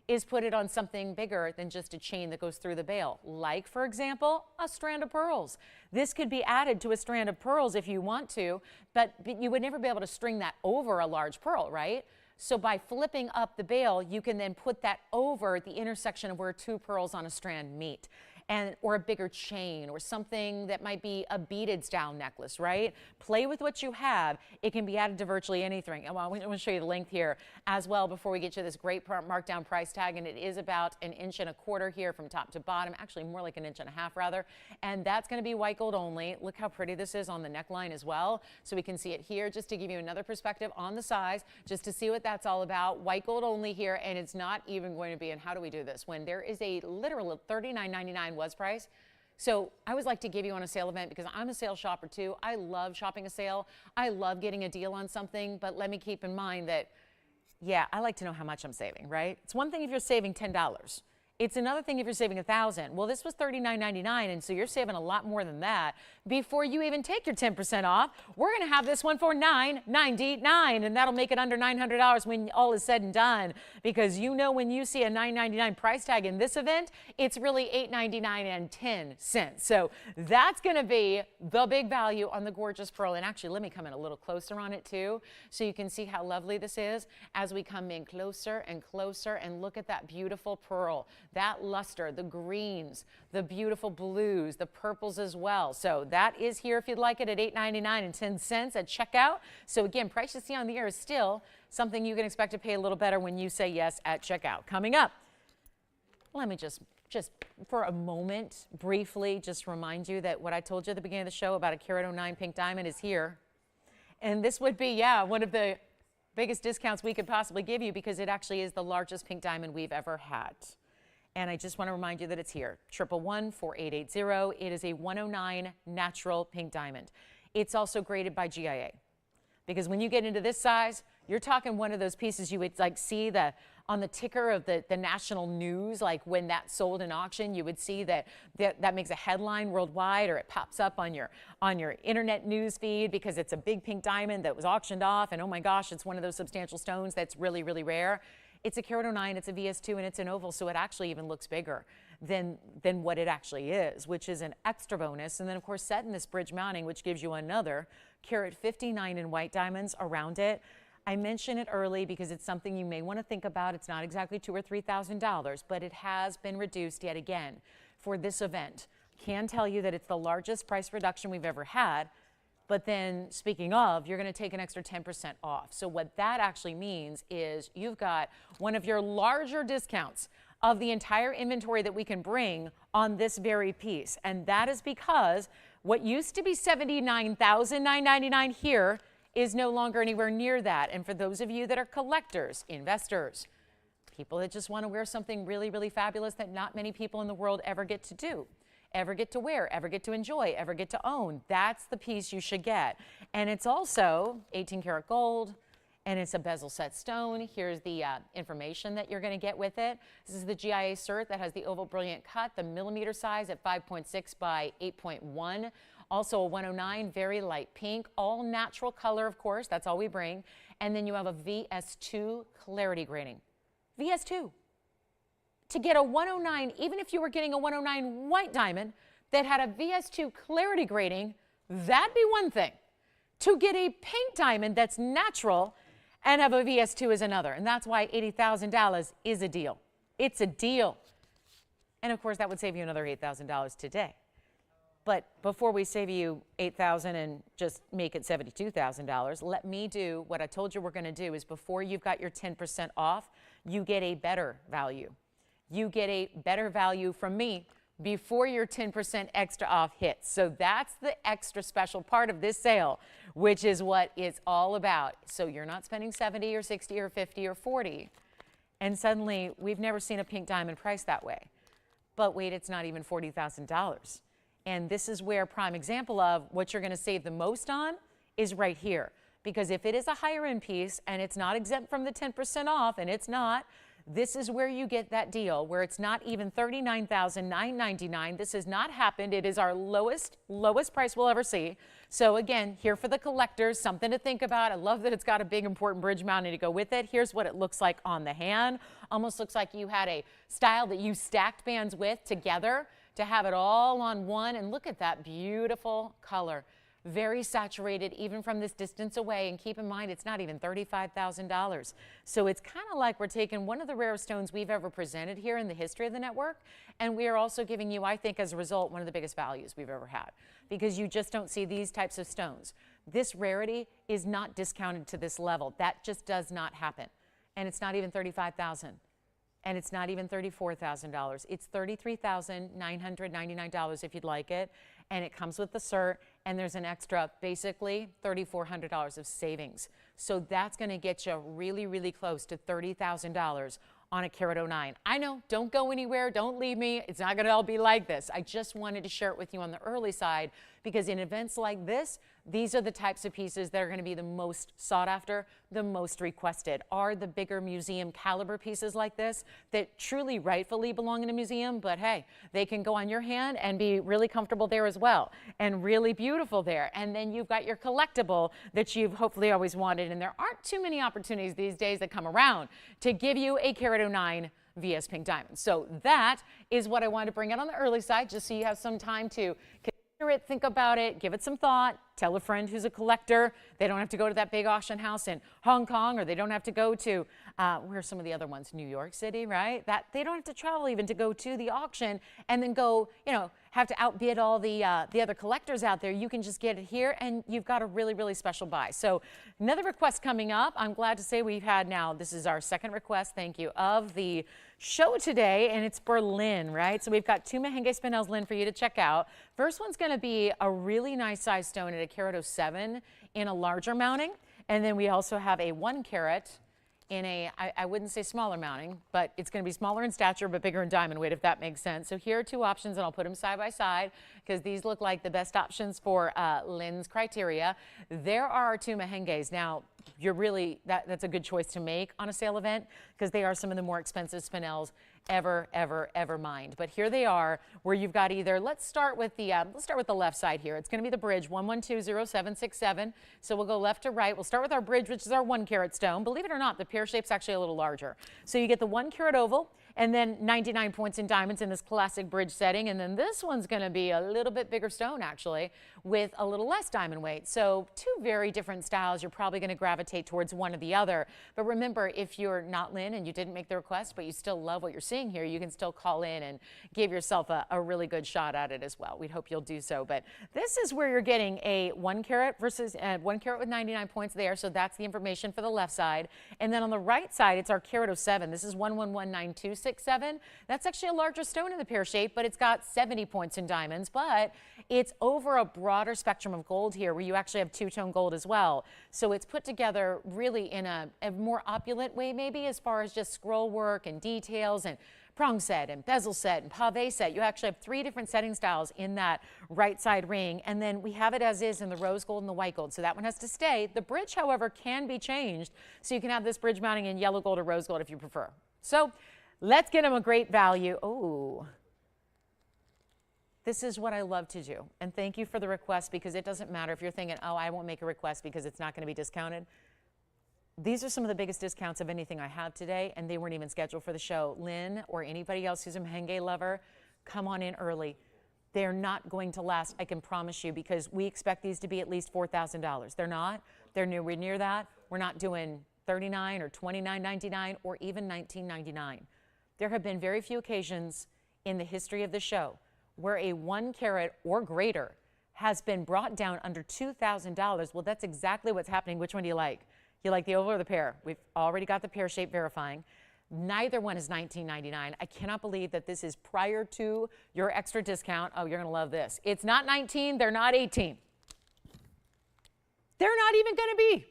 is put it on something bigger than just a chain that goes through the bail, like, for example, a strand of pearls. This could be added to a strand of pearls if you want to, but you would never be able to string that over a large pearl, right? So by flipping up the bail, you can then put that over the intersection of where 2 pearls on a strand meet. Or a bigger chain or something that might be a beaded style necklace, right? Play with what you have. It can be added to virtually anything. Well, I'm going to show you the length here as well before we get you this great markdown price tag. And it is about 1.25 inches here from top to bottom, actually more like 1.5 inches rather. And that's going to be white gold only. Look how pretty this is on the neckline as well. So we can see it here just to give you another perspective on the size, just to see what that's all about. White gold only here, and it's not even going to be, and how do we do this? When there is a literal $39.99 was price. So I always like to give you on a sale event because I'm a sale shopper too. I love shopping a sale. I love getting a deal on something, but let me keep in mind that, yeah, I like to know how much I'm saving, right? It's one thing if you're saving $10. It's another thing if you're saving $1,000. Well, this was $39.99, and so you're saving a lot more than that. Before you even take your 10% off, we're going to have this one for $9.99, and that'll make it under $900 when all is said and done. Because you know when you see a $9.99 price tag in this event, it's really $8.99.10. So that's going to be the big value on the gorgeous pearl. And actually, let me come in a little closer on it too, so you can see how lovely this is as we come in closer and closer and look at that beautiful pearl. That luster, the greens, the beautiful blues, the purples as well. So that is here if you'd like it at $8.99.10 at checkout. So again, price you see on the air is still something you can expect to pay a little better when you say yes at checkout. Coming up, let me just for a moment, briefly, just remind you that what I told you at the beginning of the show about a carat 09 pink diamond is here. And this would be, yeah, one of the biggest discounts we could possibly give you because it actually is the largest pink diamond we've ever had. And I just want to remind you that it's here. 111-4880. It is a 109 natural pink diamond. It's also graded by GIA. Because when you get into this size, you're talking one of those pieces you would like see the on the ticker of the national news, like when that sold in auction, you would see that makes a headline worldwide, or it pops up on your internet news feed because it's a big pink diamond that was auctioned off, and oh my gosh, it's one of those substantial stones that's really, really rare. It's a carat 09, it's a VS2, and it's an oval, so it actually even looks bigger than what it actually is, which is an extra bonus. And then of course set in this bridge mounting, which gives you another carat 59 in white diamonds around it. I mention it early because it's something you may want to think about. It's not exactly $2,000 or $3,000, but it has been reduced yet again for this event. Can tell you that it's the largest price reduction we've ever had. But then, speaking of, you're going to take an extra 10% off. So what that actually means is you've got one of your larger discounts of the entire inventory that we can bring on this very piece. And that is because what used to be $79,999 here is no longer anywhere near that. And for those of you that are collectors, investors, people that just want to wear something really, really fabulous that not many people in the world ever get to do, ever get to wear, ever get to enjoy, ever get to own, that's the piece you should get. And it's also 18 karat gold, and it's a bezel set stone. Here's the information that you're going to get with it. This is the GIA cert that has the oval brilliant cut, the millimeter size at 5.6 by 8.1. Also a 109, very light pink, all natural color, of course, that's all we bring. And then you have a VS2 clarity grading. VS2. To get a 109, even if you were getting a 109 white diamond that had a VS2 clarity grading, that'd be one thing. To get a pink diamond that's natural and have a VS2 is another. And that's why $80,000 is a deal. It's a deal. And of course, that would save you another $8,000 today. But before we save you $8,000 and just make it $72,000, let me do what I told you we're going to do is before you've got your 10% off, you get a better value. You get a better value from me before your 10% extra off hits. So that's the extra special part of this sale, which is what it's all about. So you're not spending 70 or 60 or 50 or 40. And suddenly we've never seen a pink diamond priced that way. But wait, it's not even $40,000. And this is where prime example of what you're going to save the most on is right here. Because if it is a higher end piece and it's not exempt from the 10% off, and it's not, this is where you get that deal where it's not even $39,999. This has not happened. It is our lowest price we'll ever see. So again, here for the collectors, something to think about. I love that it's got a big important bridge mounting to go with it. Here's what it looks like on the hand. Almost looks like you had a style that you stacked bands with together to have it all on one. And look at that beautiful color. Very saturated even from this distance away, and keep in mind it's not even $35,000. So it's kind of like we're taking one of the rarest stones we've ever presented here in the history of the network, and we are also giving you, I think as a result, one of the biggest values we've ever had, because you just don't see these types of stones. This rarity is not discounted to this level. That just does not happen. And it's not even $35,000. And it's not even $34,000. It's $33,999 if you'd like it. And it comes with the cert, and there's an extra, basically, $3,400 of savings. So that's going to get you really, really close to $30,000 on a carat 09. I know, don't go anywhere, don't leave me. It's not going to all be like this. I just wanted to share it with you on the early side, because in events like this, these are the types of pieces that are going to be the most sought after, the most requested, are the bigger museum caliber pieces like this that truly rightfully belong in a museum, but hey, they can go on your hand and be really comfortable there as well, and really beautiful there. And then you've got your collectible that you've hopefully always wanted, and there aren't too many opportunities these days that come around to give you a carat 09 VS Pink Diamond. So that is what I wanted to bring out on the early side, just so you have some time to consider it, think about it, give it some thought, tell a friend who's a collector. They don't have to go to that big auction house in Hong Kong, or they don't have to go to, where are some of the other ones? New York City, right? That they don't have to travel even to go to the auction and then go, you know, have to outbid all the other collectors out there. You can just get it here, and you've got a really, really special buy. So another request coming up. I'm glad to say we've had now, this is our second request, thank you, of the show today, and it's for Lynn, right? So we've got two Mahenge spinels, Lynn, for you to check out. First one's going to be a really nice size stone at a carat 07 in a larger mounting, and then we also have a 1 carat in I wouldn't say smaller mounting, but it's going to be smaller in stature but bigger in diamond weight, if that makes sense. So here are two options, and I'll put them side by side because these look like the best options for Lynn's criteria. There are our two Mahenges. Now, you're really, that's a good choice to make on a sale event because they are some of the more expensive spinels ever mined. But here they are, where you've got either, let's start with the left side here. It's going to be the bridge 1120767. So we'll go left to right. We'll start with our bridge, which is our 1 carat stone. Believe it or not, the pear shape's actually a little larger. So you get the 1 carat oval, and then 99 points in diamonds in this classic bridge setting. And then this one's going to be a little bit bigger stone, actually, with a little less diamond weight. So two very different styles. You're probably going to gravitate towards one or the other. But remember, if you're not Lynn and you didn't make the request, but you still love what you're seeing here, you can still call in and give yourself a really good shot at it as well. We'd hope you'll do so. But this is where you're getting a 1 carat versus 1 carat with 99 points there. So that's the information for the left side. And then on the right side, it's our carat 07. This is 1119267. That's actually a larger stone in the pear shape, but it's got 70 points in diamonds. But it's over a broader spectrum of gold here, where you actually have two-tone gold as well. So it's put together really in a more opulent way, maybe, as far as just scroll work and details and prong set and bezel set and pave set. You actually have 3 different setting styles in that right side ring. And then we have it as is in the rose gold and the white gold. So that one has to stay. The bridge, however, can be changed. So you can have this bridge mounting in yellow gold or rose gold if you prefer. So let's get them a great value. Oh, this is what I love to do. And thank you for the request, because it doesn't matter if you're thinking, oh, I won't make a request because it's not going to be discounted. These are some of the biggest discounts of anything I have today, and they weren't even scheduled for the show. Lynn or anybody else who's a Mahenge lover, come on in early. They're not going to last, I can promise you, because we expect these to be at least $4,000. They're not. They're nowhere near that. We're not doing $39 or $29.99 or even $19.99. There have been very few occasions in the history of the show where a 1 carat or greater has been brought down under $2,000. Well, that's exactly what's happening. Which one do you like? You like the oval or the pear? We've already got the pear shape verifying. Neither one is $19.99. I cannot believe that this is prior to your extra discount. Oh, you're going to love this. It's not 19. They're not 18. They're not even going to be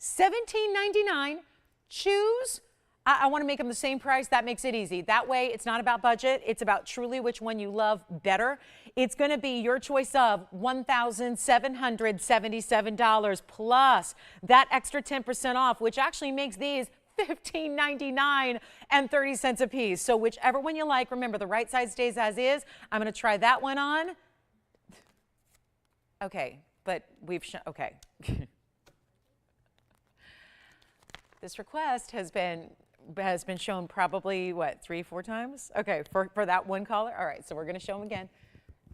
$17.99. Choose. I want to make them the same price. That makes it easy. That way, it's not about budget. It's about truly which one you love better. It's going to be your choice of $1,777 plus that extra 10% off, which actually makes these $15.99 and 30 cents a piece. So whichever one you like, remember the right side stays as is. I'm going to try that one on. Okay, but we've okay. This request has been shown probably, what, 3-4 times? Okay, for that one caller. All right, so we're going to show them again.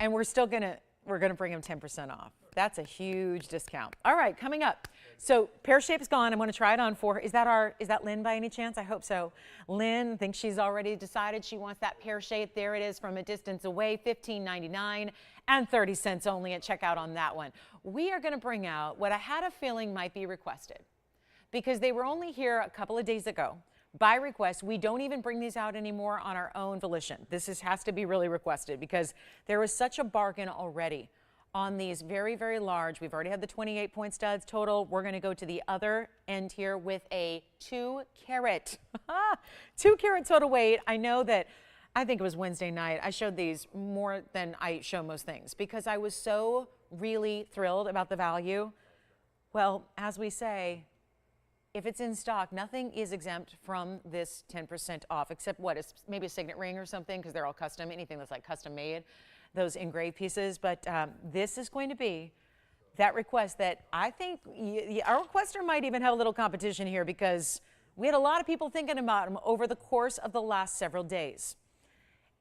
And we're still going to bring them 10% off. That's a huge discount. All right, coming up. So pear shape's gone. I'm going to try it on for her. Is that Lynn by any chance? I hope so. Lynn thinks she's already decided she wants that pear shape. There it is from a distance away, $15.99 and 30 cents only at checkout on that one. We are going to bring out what I had a feeling might be requested, because they were only here a couple of days ago. By request, we don't even bring these out anymore on our own volition. This has to be really requested, because there is such a bargain already on these very, very large. We've already had the 28 point studs total. We're going to go to the other end here with a 2 carat, 2 carat total weight. I know that, I think it was Wednesday night, I showed these more than I show most things, because I was so really thrilled about the value. Well, as we say, if it's in stock, nothing is exempt from this 10% off, except what? It's maybe a signet ring or something, because they're all custom, anything that's like custom made, those engraved pieces. But this is going to be that request that I think our requester might even have a little competition here, because we had a lot of people thinking about them over the course of the last several days.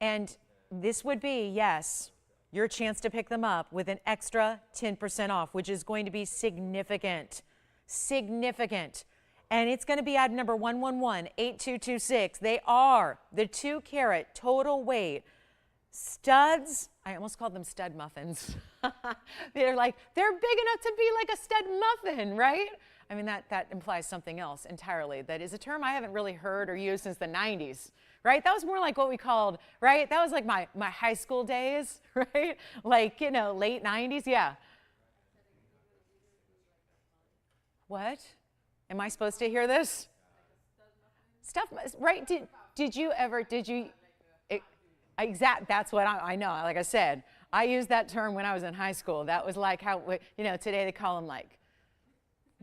And this would be, yes, your chance to pick them up with an extra 10% off, which is going to be significant. Significant. And it's going to be item number 1118226. They are the 2 carat total weight studs. I almost called them stud muffins. They're big enough to be like a stud muffin, right? I mean, that implies something else entirely. That is a term I haven't really heard or used since the 90s, right? That was more like what we called, right? That was like my high school days, right? Like, you know, late 90s, yeah. What? Am I supposed to hear this? Stuff, right? Did you ever, that's what I know. Like I said, I used that term when I was in high school. That was like how, you know, today they call them like,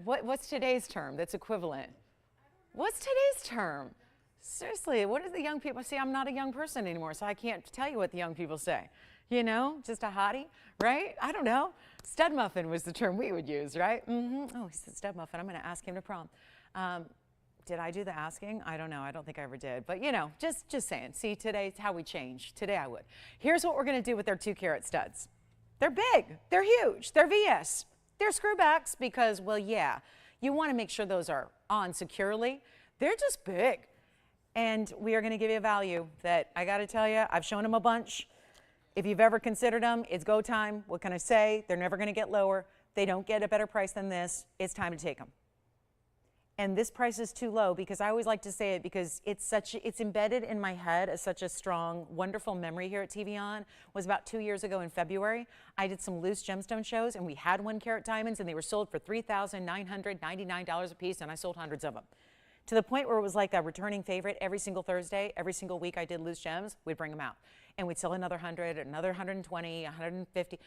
what's today's term that's equivalent? What's today's term? Seriously, what do the young people see? I'm not a young person anymore, so I can't tell you what the young people say. You know, just a hottie, right? I don't know. Stud muffin was the term we would use, right? Mm-hmm. Oh, he said stud muffin. I'm going to ask him to prom. Did I do the asking? I don't know. I don't think I ever did. But, you know, just saying. See, today's how we change. Today I would. Here's what we're going to do with their 2-carat studs. They're big. They're huge. They're VS. They're screwbacks because, well, yeah, you want to make sure those are on securely. They're just big. And we are going to give you a value that I got to tell you, I've shown them a bunch. If you've ever considered them, it's go time. What can I say? They're never going to get lower. They don't get a better price than this. It's time to take them. And this price is too low because I always like to say it because it's embedded in my head as such a strong, wonderful memory here at TVON. It was about 2 years ago in February. I did some loose gemstone shows and we had 1-carat diamonds and they were sold for $3,999 a piece and I sold hundreds of them. To the point where it was like a returning favorite every single Thursday, every single week I did loose gems, we'd bring them out. And we'd sell another 100, another 120, 150.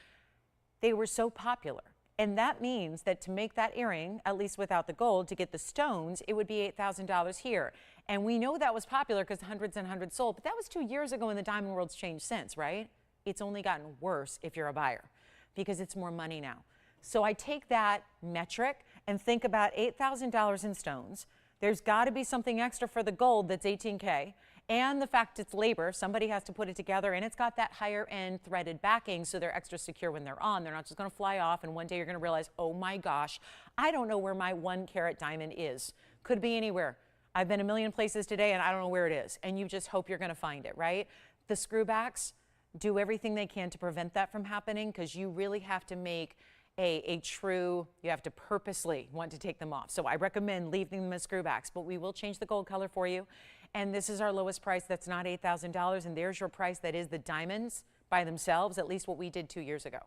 They were so popular. And that means that to make that earring, at least without the gold, to get the stones, it would be $8,000 here. And we know that was popular because hundreds and hundreds sold, but that was 2 years ago and the diamond world's changed since, right? It's only gotten worse if you're a buyer because it's more money now. So I take that metric and think about $8,000 in stones. There's got to be something extra for the gold that's 18K. And the fact it's labor, somebody has to put it together, and it's got that higher end threaded backing so they're extra secure when they're on. They're not just going to fly off, and one day you're going to realize, oh my gosh, I don't know where my 1-carat diamond is. Could be anywhere. I've been a million places today, and I don't know where it is. And you just hope you're going to find it, right? The screwbacks do everything they can to prevent that from happening because you really have to make a true, you have to purposely want to take them off. So I recommend leaving them as screwbacks, but we will change the gold color for you. And this is our lowest price. That's not $8,000. And there's your price. That is the diamonds by themselves, at least what we did 2 years ago.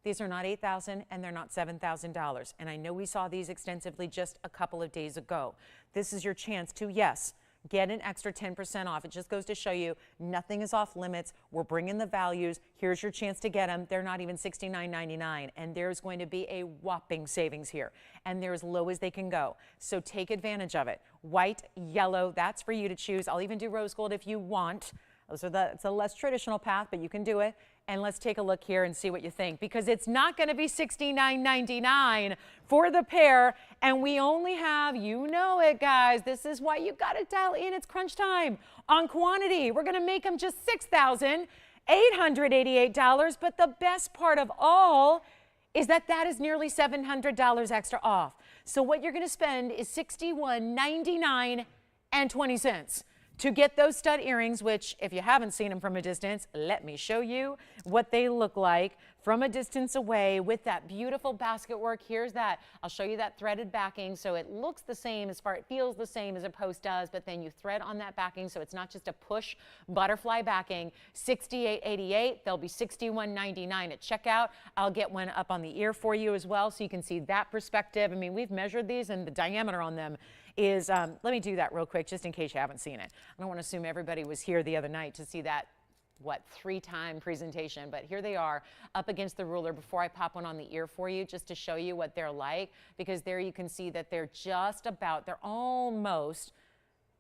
These are not $8,000 and they're not $7,000. And I know we saw these extensively just a couple of days ago. This is your chance to, yes, get an extra 10% off. It just goes to show you nothing is off limits. We're bringing the values. Here's your chance to get them. They're not even $69.99. And there's going to be a whopping savings here. And they're as low as they can go. So take advantage of it. White, yellow, that's for you to choose. I'll even do rose gold if you want. It's a less traditional path, but you can do it. And let's take a look here and see what you think, because it's not going to be $69.99 for the pair. And we only have, you know it, guys. This is why you got to dial in. It's crunch time on quantity. We're going to make them just $6,888. But the best part of all is that is nearly $700 extra off. So what you're going to spend is $61.99 to get those stud earrings, which if you haven't seen them from a distance, let me show you what they look like from a distance away with that beautiful basket work. Here's that. I'll show you that threaded backing so it looks the same as far, it feels the same as a post does, but then you thread on that backing so it's not just a push butterfly backing. $68.88. They'll be $61.99 at checkout. I'll get one up on the ear for you as well so you can see that perspective. I mean, we've measured these and the diameter on them is, let me do that real quick just in case you haven't seen it. I don't want to assume everybody was here the other night to see that, what, 3-time presentation, but here they are up against the ruler before I pop one on the ear for you just to show you what they're like, because there you can see that they're just about, they're almost,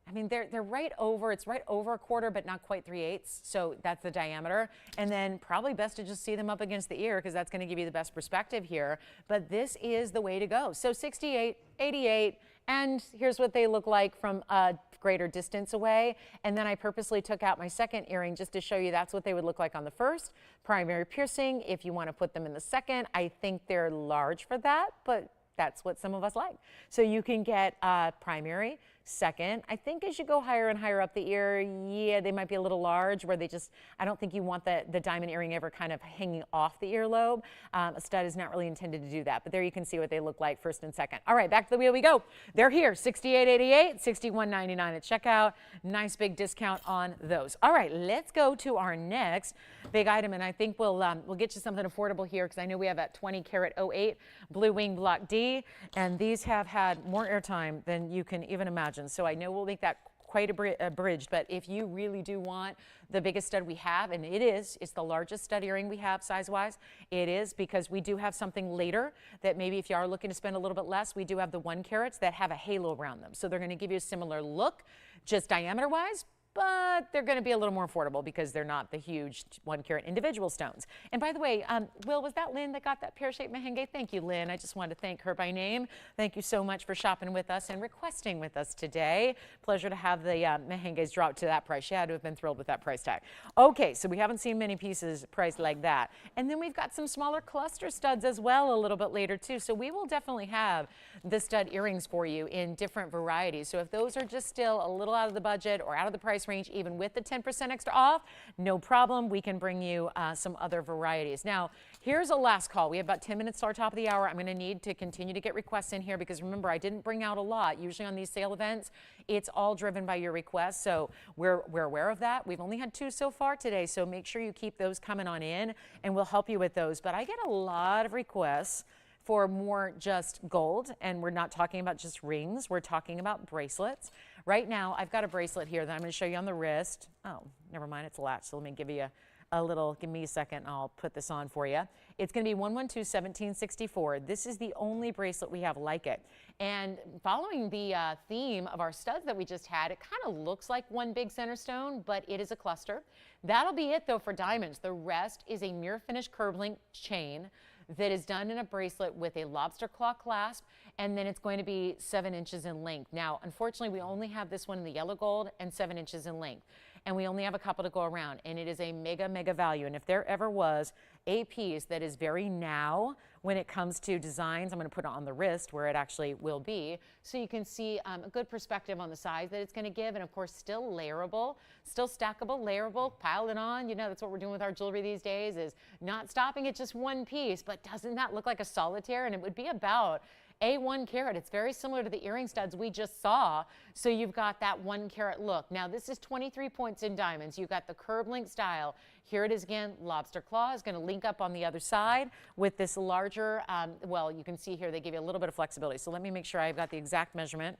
I mean, they're right over, it's right over a quarter, but not quite 3/8. So that's the diameter. And then probably best to just see them up against the ear because that's going to give you the best perspective here. But this is the way to go. So $68.88. And here's what they look like from a greater distance away. And then I purposely took out my second earring just to show you that's what they would look like on the first. Primary piercing, if you want to put them in the second, I think they're large for that, but that's what some of us like. So you can get primary, second. I think as you go higher and higher up the ear, yeah, they might be a little large where they just, I don't think you want the diamond earring ever kind of hanging off the earlobe. A stud is not really intended to do that, but there you can see what they look like first and second. All right, back to the wheel we go. They're here, $68.88, $61.99 at checkout. Nice big discount on those. All right, let's go to our next big item, and I think we'll get you something affordable here because I know we have that 20-carat 08 Blue Wing Block D, and these have had more airtime than you can even imagine. So I know we'll make that quite abridged, but if you really do want the biggest stud we have, and it's the largest stud earring we have size-wise, it is, because we do have something later that maybe if you are looking to spend a little bit less, we do have the 1 carats that have a halo around them. So they're going to give you a similar look, just diameter-wise, but they're going to be a little more affordable because they're not the huge 1 carat individual stones. And by the way, Will, was that Lynn that got that pear-shaped Mahenge? Thank you, Lynn. I just wanted to thank her by name. Thank you so much for shopping with us and requesting with us today. Pleasure to have the Mahenges dropped to that price. She had to have been thrilled with that price tag. Okay, so we haven't seen many pieces priced like that. And then we've got some smaller cluster studs as well a little bit later too. So we will definitely have the stud earrings for you in different varieties. So if those are just still a little out of the budget or out of the price range, even with the 10% extra off, no problem. We can bring you some other varieties. Now, here's a last call. We have about 10 minutes to our top of the hour. I'm going to need to continue to get requests in here because remember, I didn't bring out a lot. Usually on these sale events, it's all driven by your requests. So we're aware of that. We've only had 2 so far today, so make sure you keep those coming on in and we'll help you with those. But I get a lot of requests for more just gold, and we're not talking about just rings, we're talking about bracelets. Right now, I've got a bracelet here that I'm going to show you on the wrist. Oh, never mind, it's latched, so let me give you a little, give me a second, and I'll put this on for you. It's going to be 112-1764. This is the only bracelet we have like it. And following the theme of our studs that we just had, it kind of looks like one big center stone, but it is a cluster. That'll be it, though, for diamonds. The rest is a mirror finish curve link chain that is done in a bracelet with a lobster claw clasp, and then it's going to be 7 inches in length. Now, unfortunately, we only have this one in the yellow gold and 7 inches in length, and we only have a couple to go around, and it is a mega, mega value. And if there ever was a piece that is very now when it comes to designs, I'm going to put it on the wrist where it actually will be, so you can see a good perspective on the size that it's going to give, and of course, still layerable, still stackable, layerable, pile it on. You know, that's what we're doing with our jewelry these days, is not stopping at just one piece, but doesn't that look like a solitaire? And it would be about a 1 carat. It's very similar to the earring studs we just saw. So you've got that 1 carat look. Now this is 23 points in diamonds. You've got the curb link style. Here it is again. Lobster claw is going to link up on the other side with this larger, well, you can see here they give you a little bit of flexibility. So let me make sure I've got the exact measurement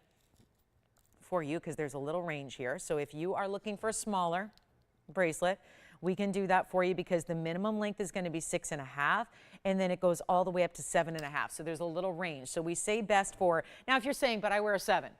for you because there's a little range here. So if you are looking for a smaller bracelet, we can do that for you because the minimum length is going to be 6.5, and then it goes all the way up to 7.5. So there's a little range. So we say best for, now if you're saying, but I wear a 7,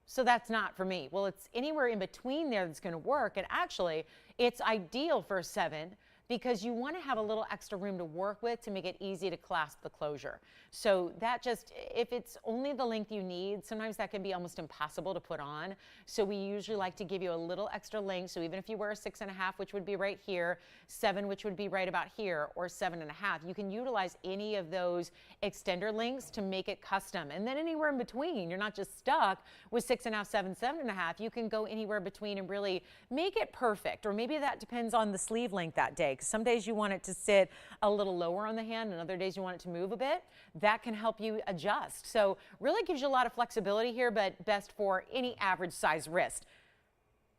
so that's not for me. Well, it's anywhere in between there that's going to work, and actually it's ideal for a 7 because you want to have a little extra room to work with to make it easy to clasp the closure. So that just, if it's only the length you need, sometimes that can be almost impossible to put on. So we usually like to give you a little extra length. So even if you wear a 6.5, which would be right here, 7, which would be right about here, or 7.5, you can utilize any of those extender lengths to make it custom. And then anywhere in between, you're not just stuck with 6.5, 7, 7.5. You can go anywhere between and really make it perfect. Or maybe that depends on the sleeve length that day. Some days you want it to sit a little lower on the hand, and other days you want it to move a bit. That can help you adjust. So really gives you a lot of flexibility here, but best for any average size wrist.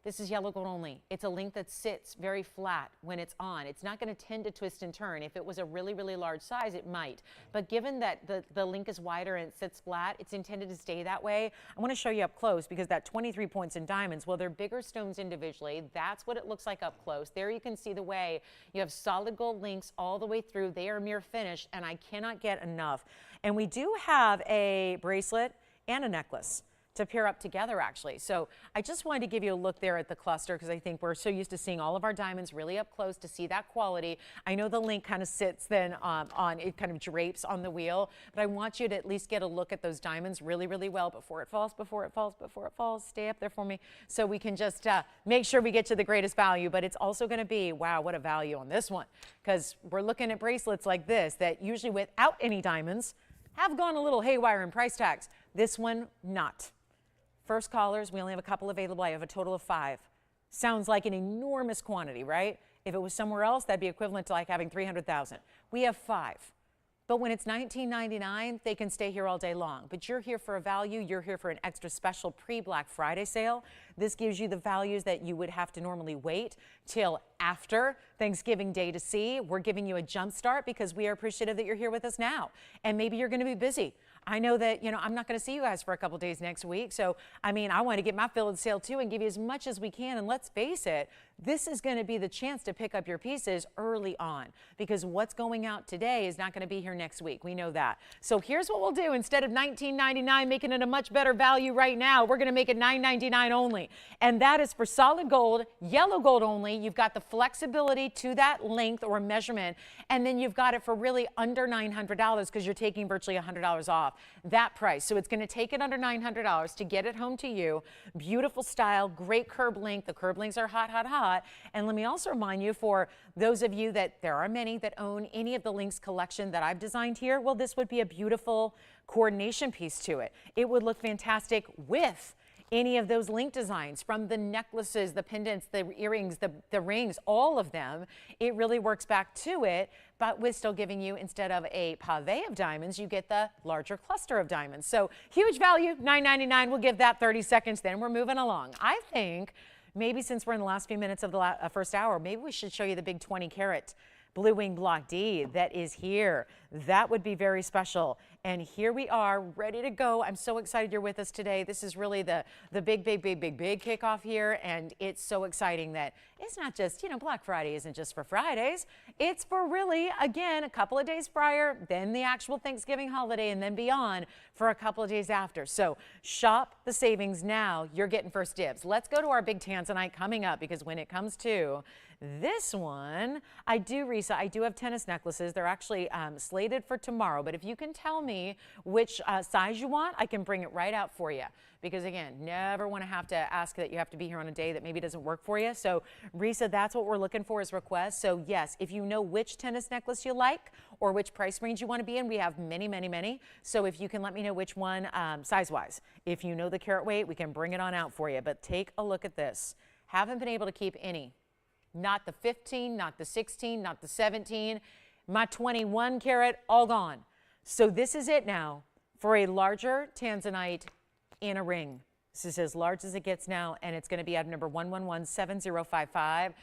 This is yellow gold only. It's a link that sits very flat when it's on. It's not going to tend to twist and turn. If it was a really, really large size, it might. But given that the link is wider and it sits flat, it's intended to stay that way. I want to show you up close because that 23 points in diamonds, well, they're bigger stones individually. That's what it looks like up close. There you can see the way you have solid gold links all the way through. They are mirror finish, and I cannot get enough. And we do have a bracelet and a necklace to pair up together, actually. So I just wanted to give you a look there at the cluster because I think we're so used to seeing all of our diamonds really up close to see that quality. I know the link kind of sits then on, it kind of drapes on the wheel, but I want you to at least get a look at those diamonds really, really well before it falls, before it falls, before it falls. Stay up there for me so we can just make sure we get to the greatest value, but it's also gonna be, wow, what a value on this one, because we're looking at bracelets like this that usually without any diamonds have gone a little haywire in price tags. This one, not. First callers, we only have a couple available. I have a total of 5. Sounds like an enormous quantity, right? If it was somewhere else, that'd be equivalent to like having 300,000. We have 5. But when it's $19.99, they can stay here all day long. But you're here for a value. You're here for an extra special pre-Black Friday sale. This gives you the values that you would have to normally wait till after Thanksgiving Day to see. We're giving you a jump start because we are appreciative that you're here with us now. And maybe you're going to be busy. I know that, I'm not going to see you guys for a couple days next week. So, I mean, I want to get my fill and sale too and give you as much as we can. And let's face it, this is going to be the chance to pick up your pieces early on, because what's going out today is not going to be here next week. We know that. So here's what we'll do. Instead of $19.99, making it a much better value right now, we're going to make it $9.99 only. And that is for solid gold, yellow gold only. You've got the flexibility to that length or measurement. And then you've got it for really under $900 because you're taking virtually $100 off that price. So it's going to take it under $900 to get it home to you. Beautiful style, great curb length. The curb lengths are hot, hot, hot. And let me also remind you, for those of you that there are many that own any of the links collection that I've designed here, well, this would be a beautiful coordination piece to it. It would look fantastic with any of those link designs, from the necklaces, the pendants, the earrings, the rings, all of them. It really works back to it, but with still giving you, instead of a pave of diamonds, you get the larger cluster of diamonds. So huge value, $9.99. We'll give that 30 seconds, then we're moving along. I think maybe since we're in the last few minutes of the first hour, maybe we should show you the big 20 carat Blue Wing Block D that is here. That would be very special. And here we are, ready to go. I'm so excited you're with us today. This is really the big kickoff here. And it's so exciting that it's not just, Black Friday isn't just for Fridays. It's for really, again, a couple of days prior, then the actual Thanksgiving holiday, and then beyond for a couple of days after. So shop the savings now. You're getting first dibs. Let's go to our big tanzanite coming up, because when it comes to this one, Risa, I do have tennis necklaces. They're actually slated for tomorrow, but if you can tell me which size you want, I can bring it right out for you. Because again, never want to have to ask that you have to be here on a day that maybe doesn't work for you. So Risa, that's what we're looking for, is requests. So yes, if you know which tennis necklace you like or which price range you want to be in, we have many, many, many. So if you can let me know which one size-wise. If you know the carat weight, we can bring it on out for you. But take a look at this. Haven't been able to keep any. Not the 15, not the 16, not the 17. My 21 carat, all gone. So this is it now for a larger tanzanite in a ring. This is as large as it gets now, and it's going to be item number 1117055.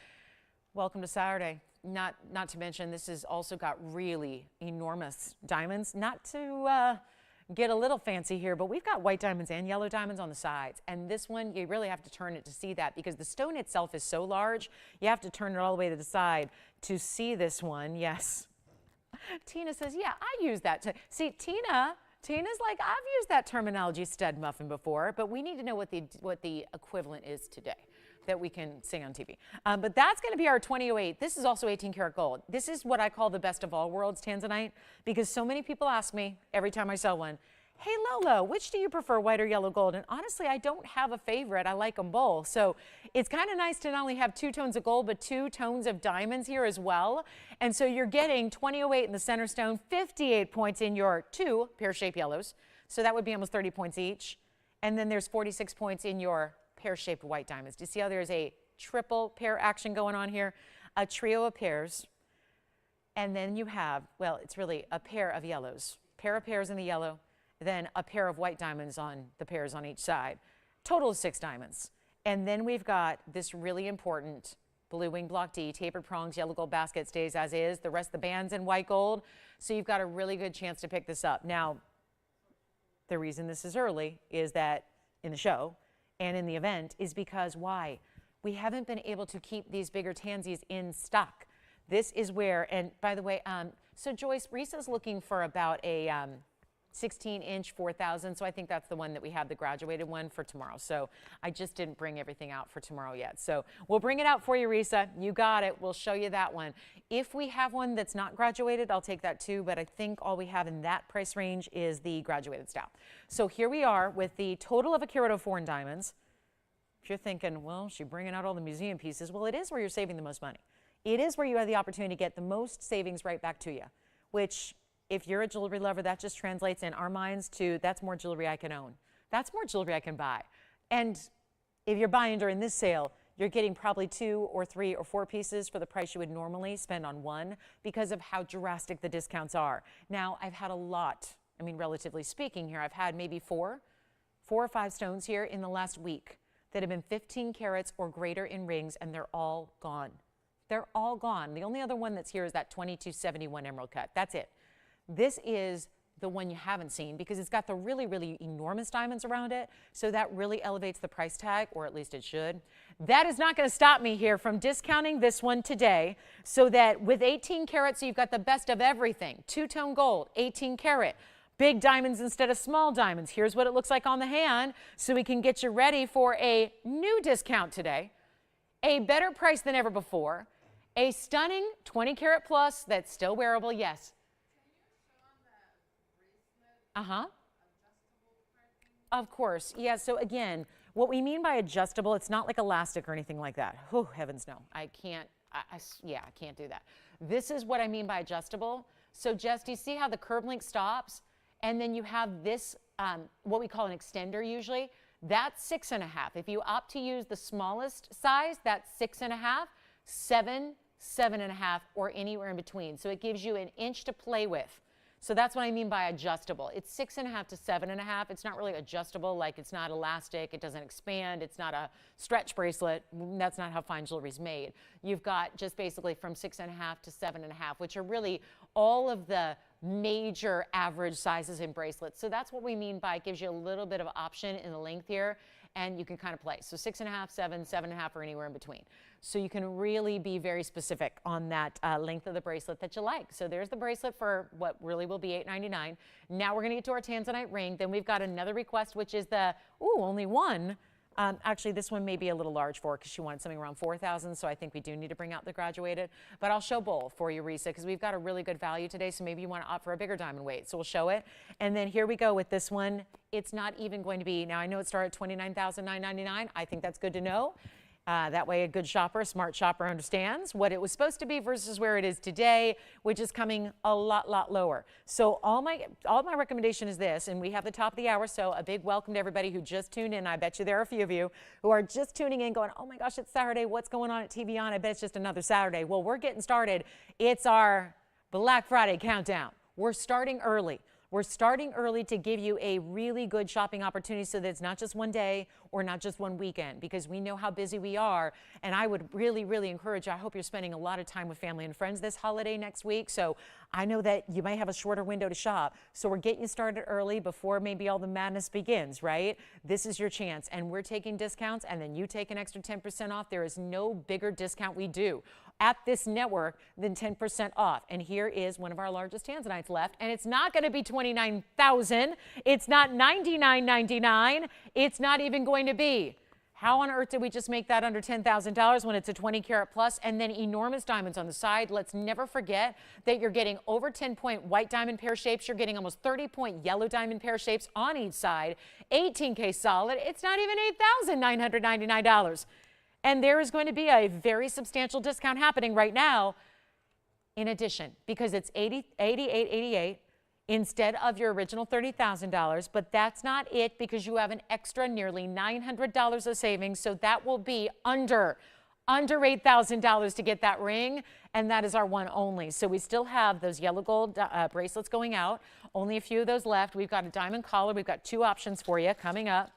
Welcome to Saturday. Not to mention, this has also got really enormous diamonds. Not to get a little fancy here, but we've got white diamonds and yellow diamonds on the sides. And this one, you really have to turn it to see that, because the stone itself is so large, you have to turn it all the way to the side to see this one. Yes. Tina says, yeah, I use that. See, Tina's like, I've used that terminology, stud muffin, before, but we need to know what the equivalent is today that we can say on TV. But that's going to be our 2008. This is also 18 karat gold. This is what I call the best of all worlds tanzanite, because so many people ask me every time I sell one, hey Lolo, which do you prefer, white or yellow gold? And honestly, I don't have a favorite. I like them both. So it's kind of nice to not only have 2 tones of gold, but 2 tones of diamonds here as well. And so you're getting 2008 in the center stone, 58 points in your 2 pear-shaped yellows. So that would be almost 30 points each. And then there's 46 points in your pear-shaped white diamonds. Do you see how there's a triple pair action going on here? A trio of pairs. And then you have, well, it's really a pair of yellows. Pair of pairs in the yellow, then a pair of white diamonds on the pairs on each side. Total of 6 diamonds. And then we've got this really important Blue Wing Block D, tapered prongs, yellow gold basket stays as is. The rest of the band's in white gold. So you've got a really good chance to pick this up. Now, the reason this is early is that in the show and in the event is because why? We haven't been able to keep these bigger tansies in stock. This is where, and by the way, so Joyce, Risa's looking for about a 16-inch 4,000, so I think that's the one that we have, the graduated one, for tomorrow. So I just didn't bring everything out for tomorrow yet. So we'll bring it out for you, Risa. You got it. We'll show you that one. If we have one that's not graduated, I'll take that too, but I think all we have in that price range is the graduated style. So here we are with the total of a carat of foreign diamonds. If you're thinking, well, she's bringing out all the museum pieces, well, it is where you're saving the most money. It is where you have the opportunity to get the most savings right back to you, which, if you're a jewelry lover, that just translates in our minds to, that's more jewelry I can own. That's more jewelry I can buy. And if you're buying during this sale, you're getting probably 2 or 3 or 4 pieces for the price you would normally spend on one, because of how drastic the discounts are. Now, I've had a lot, I mean, relatively speaking here, I've had maybe 4 or 5 stones here in the last week that have been 15 carats or greater in rings, and they're all gone. They're all gone. The only other one that's here is that 2271 emerald cut. That's it. This is the one you haven't seen because it's got the really, really enormous diamonds around it. So that really elevates the price tag, or at least it should. That is not going to stop me here from discounting this one today, so that with 18 carats, so you've got the best of everything. Two-tone gold, 18 karat. Big diamonds instead of small diamonds. Here's what it looks like on the hand, so we can get you ready for a new discount today. A better price than ever before. A stunning 20 karat plus that's still wearable, yes. Of course. Yeah, so again, what we mean by adjustable, it's not like elastic or anything like that. Oh, heavens no. I can't do that. This is what I mean by adjustable. So Jess, do you see how the curb link stops? And then you have this, what we call an extender usually. That's 6.5. If you opt to use the smallest size, that's 6.5, 7, 7.5, or anywhere in between. So it gives you an inch to play with. So that's what I mean by adjustable. It's 6.5 to 7.5. It's not really adjustable, like it's not elastic, it doesn't expand, it's not a stretch bracelet. That's not how fine jewelry is made. You've got just basically from 6.5 to 7.5, which are really all of the major average sizes in bracelets. So that's what we mean by it gives you a little bit of option in the length here, and you can kind of play. So 6.5, 7, 7.5, or anywhere in between. So you can really be very specific on that length of the bracelet that you like. So there's the bracelet for what really will be $8.99. Now we're going to get to our tanzanite ring. Then we've got another request, which is the, only one. Actually, this one may be a little large for her because she wanted something around 4,000, so I think we do need to bring out the graduated. But I'll show both for you, Risa, because we've got a really good value today, so maybe you want to opt for a bigger diamond weight. So we'll show it. And then here we go with this one. It's not even going to be, now I know it started at $29,999. I think that's good to know. That way a good shopper, a smart shopper understands what it was supposed to be versus where it is today, which is coming a lot lower. So all my recommendation is this, and we have the top of the hour, so a big welcome to everybody who just tuned in. I bet you there are a few of you who are just tuning in going, oh my gosh, it's Saturday. What's going on at TVON? I bet it's just another Saturday. Well, we're getting started. It's our Black Friday countdown. We're starting early. We're starting early to give you a really good shopping opportunity so that it's not just one day or not just one weekend, because we know how busy we are. And I would really encourage you. I hope you're spending a lot of time with family and friends this holiday next week. So I know that you may have a shorter window to shop. So we're getting you started early before maybe all the madness begins, right? This is your chance. And we're taking discounts, and then you take an extra 10% off. There is no bigger discount we do at this network than 10% off. And here is one of our largest tanzanites left. And it's not going to be $29,000. It's not $99.99. It's not even going to be. How on earth did we just make that under $10,000 when it's a 20 karat plus, and then enormous diamonds on the side? Let's never forget that you're getting over 10-point white diamond pear shapes. You're getting almost 30-point yellow diamond pear shapes on each side. 18K solid. It's not even $8,999. And there is going to be a very substantial discount happening right now in addition, because it's $88.88 instead of your original $30,000. But that's not it, because you have an extra nearly $900 of savings. So that will be under $8,000 to get that ring, and that is our one only. So we still have those yellow gold bracelets going out. Only a few of those left. We've got a diamond collar. We've got 2 options for you coming up.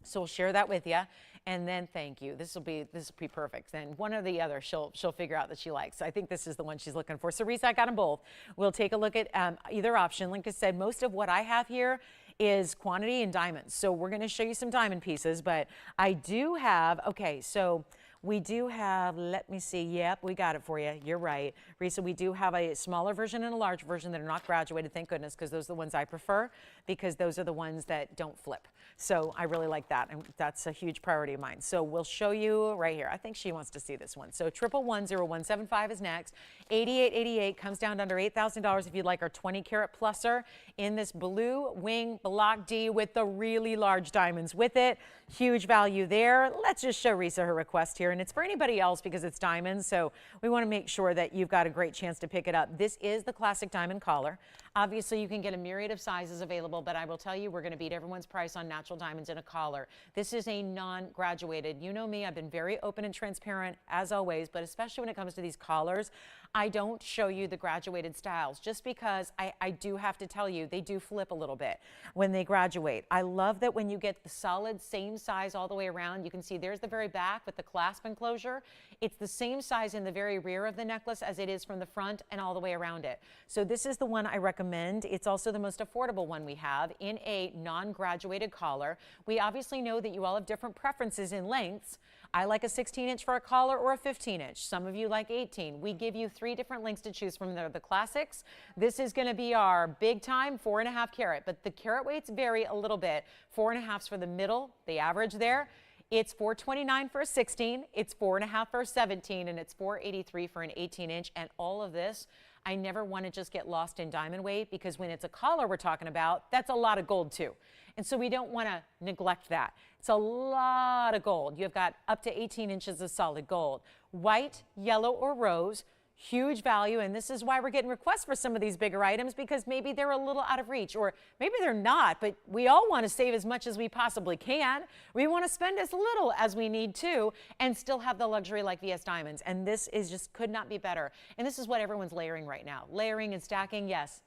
So we'll share that with you. And then thank you. This will be perfect. Then one or the other, she'll figure out that she likes. I think this is the one she's looking for. So Risa, I got them both. We'll take a look at either option. Like I said, most of what I have here is quantity in diamonds. So we're going to show you some diamond pieces, but I do have, okay, so we do have, let me see, yep, we got it for you. You're right. Risa, we do have a smaller version and a large version that are not graduated, thank goodness, because those are the ones I prefer, because those are the ones that don't flip. So I really like that, and that's a huge priority of mine. So we'll show you right here. I think she wants to see this one. So 1110175 is next. $88.88 comes down to under $8,000 if you'd like our 20 karat pluser in this blue wing block D with the really large diamonds with it. Huge value there. Let's just show Risa her request here, and it's for anybody else because it's diamonds, so we want to make sure that you've got a great chance to pick it up. This is the classic diamond collar. Obviously, you can get a myriad of sizes available, but I will tell you, we're going to beat everyone's price on natural diamonds in a collar. This is a non-graduated. You know me, I've been very open and transparent as always, but especially when it comes to these collars, I don't show you the graduated styles just because I do have to tell you, they do flip a little bit when they graduate. I love that when you get the solid same size all the way around, you can see there's the very back with the clasp enclosure. It's the same size in the very rear of the necklace as it is from the front and all the way around it. So this is the one I recommend. It's also the most affordable one we have in a non-graduated collar. We obviously know that you all have different preferences in lengths. I like a 16-inch for a collar or a 15-inch. Some of you like 18. We give you 3 different lengths to choose from. They're the classics. This is going to be our big time 4.5 carat, but the carat weights vary a little bit. 4.5s for the middle, the average there. It's $429 for a 16, it's $4.5 for a 17, and it's $483 for an 18-inch. And all of this, I never want to just get lost in diamond weight, because when it's a collar we're talking about, that's a lot of gold too. And so we don't want to neglect that. It's a lot of gold. You've got up to 18 inches of solid gold. White, yellow, or rose. Huge value, and this is why we're getting requests for some of these bigger items, because maybe they're a little out of reach, or maybe they're not, but we all want to save as much as we possibly can. We want to spend as little as we need to and still have the luxury like VS Diamonds, and this is just could not be better. And this is what everyone's layering right now. Layering and stacking, yes.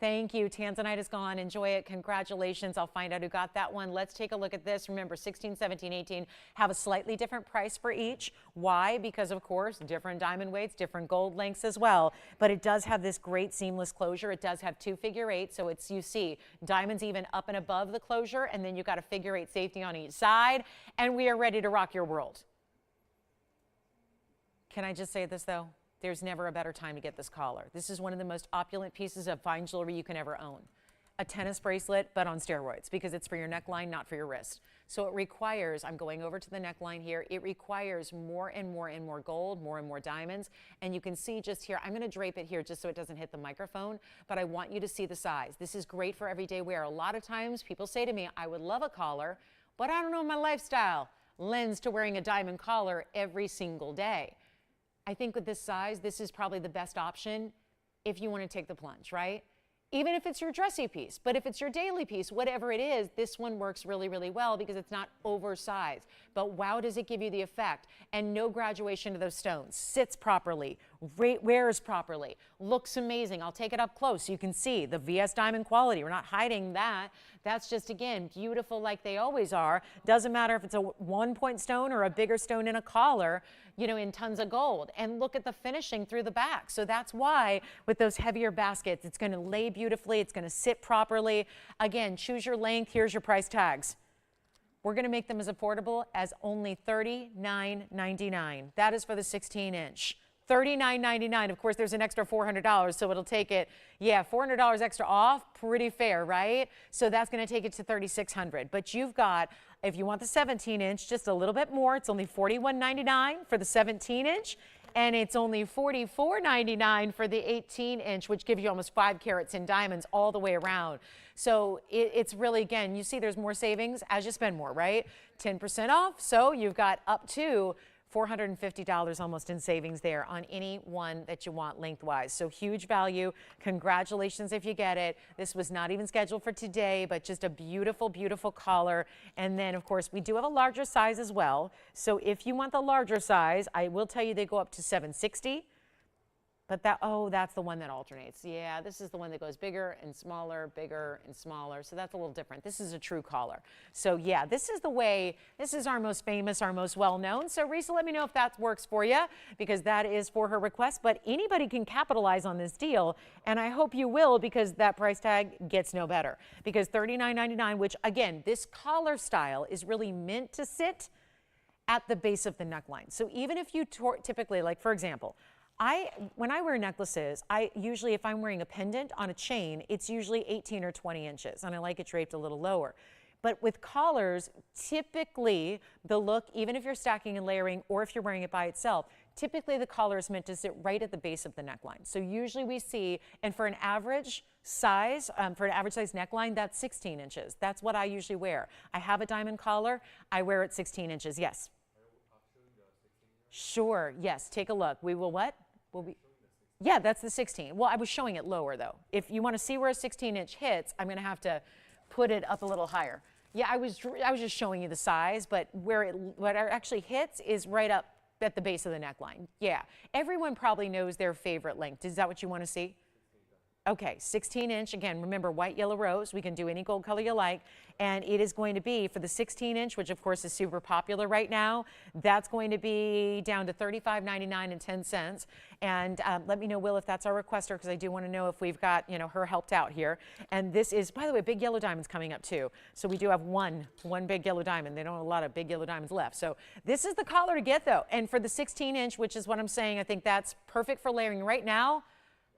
Thank you. Tanzanite is gone. Enjoy it. Congratulations. I'll find out who got that one. Let's take a look at this. Remember, 16, 17, 18 have a slightly different price for each. Why? Because, of course, different diamond weights, different gold lengths as well. But it does have this great seamless closure. It does have 2 figure 8. So it's, you see, diamonds even up and above the closure. And then you've got a figure 8 safety on each side. And we are ready to rock your world. Can I just say this, though? There's never a better time to get this collar. This is one of the most opulent pieces of fine jewelry you can ever own. A tennis bracelet, but on steroids, because it's for your neckline, not for your wrist. So it requires, I'm going over to the neckline here, it requires more and more and more gold, more and more diamonds. And you can see just here, I'm going to drape it here just so it doesn't hit the microphone, but I want you to see the size. This is great for everyday wear. A lot of times people say to me, I would love a collar, but I don't know my lifestyle lends to wearing a diamond collar every single day. I think with this size, this is probably the best option if you want to take the plunge, right? Even if it's your dressy piece, but if it's your daily piece, whatever it is, this one works really, really well because it's not oversized. But wow, does it give you the effect? And no graduation to those stones. Sits properly, wears properly, looks amazing. I'll take it up close so you can see the VS Diamond quality. We're not hiding that. That's just, again, beautiful like they always are. Doesn't matter if it's a 1-point stone or a bigger stone in a collar, you know, in tons of gold. And look at the finishing through the back. So that's why with those heavier baskets, it's going to lay beautifully. It's going to sit properly. Again, choose your length. Here's your price tags. We're going to make them as affordable as only $39.99. That is for the 16-inch. $39.99. Of course, there's an extra $400, so it'll take it, yeah, $400 extra off. Pretty fair, right? So that's going to take it to $3,600. But you've got, if you want the 17-inch, just a little bit more. It's only $41.99 for the 17-inch, and it's only $44.99 for the 18-inch, which gives you almost 5 carats in diamonds all the way around. So it's really, again, you see there's more savings as you spend more, right? 10% off, so you've got up to $450 almost in savings there on any one that you want lengthwise. So huge value. Congratulations if you get it. This was not even scheduled for today, but just a beautiful, beautiful collar. And then, of course, we do have a larger size as well. So if you want the larger size, I will tell you they go up to 760. But that, oh, that's the one that alternates. Yeah, this is the one that goes bigger and smaller, bigger and smaller. So that's a little different. This is a true collar. So yeah, this is the way, this is our most famous, our most well-known. So Risa, let me know if that works for you, because that is for her request. But anybody can capitalize on this deal, and I hope you will, because that price tag gets no better. Because $39.99, which again, this collar style is really meant to sit at the base of the neckline. So even if you typically, like for example, when I wear necklaces, I usually, if I'm wearing a pendant on a chain, it's usually 18 or 20 inches, and I like it draped a little lower. But with collars, typically the look, even if you're stacking and layering, or if you're wearing it by itself, typically the collar is meant to sit right at the base of the neckline. So usually we see, and for an average size, for an average size neckline, that's 16 inches. That's what I usually wear. I have a diamond collar. I wear it 16 inches. Yes. Sure. Yes. Take a look. We will what? Yeah, that's the 16. Well, I was showing it lower though. If you want to see where a 16-inch hits, I'm going to have to put it up a little higher. Yeah, I was just showing you the size, but what it actually hits is right up at the base of the neckline. Yeah. Everyone probably knows their favorite length. Is that what you want to see? Okay, 16-inch. Again, remember, white, yellow, rose. We can do any gold color you like. And it is going to be for the 16-inch, which of course is super popular right now. That's going to be down to $35.99 and 10 cents. And let me know, Will, if that's our requester, because I do want to know if we've got, you know, her helped out here. And this is, by the way, big yellow diamond's coming up too. So we do have one big yellow diamond. They don't have a lot of big yellow diamonds left. So this is the collar to get though. And for the 16-inch, which is what I'm saying, I think that's perfect for layering right now.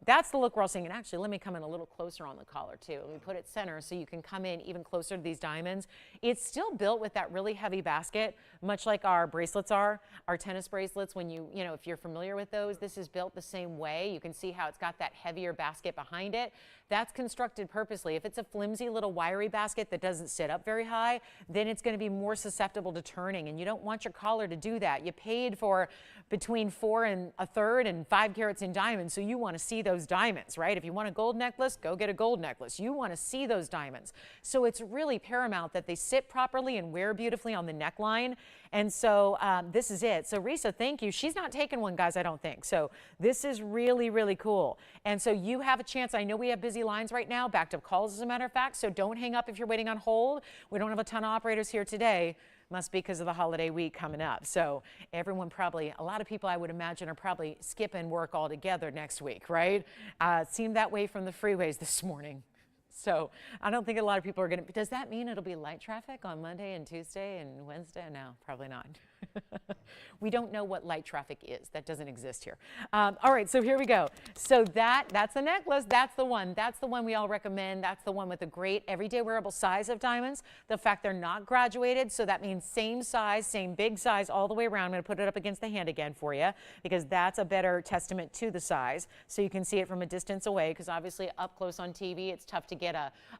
That's the look we're all seeing. And actually, let me come in a little closer on the collar too. Let me put it center so you can come in even closer to these diamonds. It's still built with that really heavy basket, much like our bracelets are, our tennis bracelets. When you know, if you're familiar with those, this is built the same way. You can see how it's got that heavier basket behind it. That's constructed purposely. If it's a flimsy little wiry basket that doesn't sit up very high, then it's going to be more susceptible to turning, and you don't want your collar to do that. You paid for between 4 1/3 and 5 carats in diamonds, so you want to see those diamonds, right? If you want a gold necklace, go get a gold necklace. You want to see those diamonds. So it's really paramount that they sit properly and wear beautifully on the neckline. And so this is it. So Risa, thank you. She's not taking one, guys, I don't think. So this is really, really cool. And so you have a chance. I know we have busy lines right now, backed up calls, as a matter of fact. So don't hang up if you're waiting on hold. We don't have a ton of operators here today. Must be because of the holiday week coming up. So everyone probably, a lot of people I would imagine are probably skipping work altogether next week, right? It seemed that way from the freeways this morning. So I don't think a lot of people are going to, does that mean it'll be light traffic on Monday and Tuesday and Wednesday? No, probably not. We don't know what light traffic is. That doesn't exist here. All right, so here we go. So that's the necklace. That's the one. That's the one we all recommend. That's the one with a great everyday wearable size of diamonds. The fact they're not graduated, so that means same size, same big size all the way around. I'm going to put it up against the hand again for you because that's a better testament to the size. So you can see it from a distance away, because obviously up close on TV, it's tough to get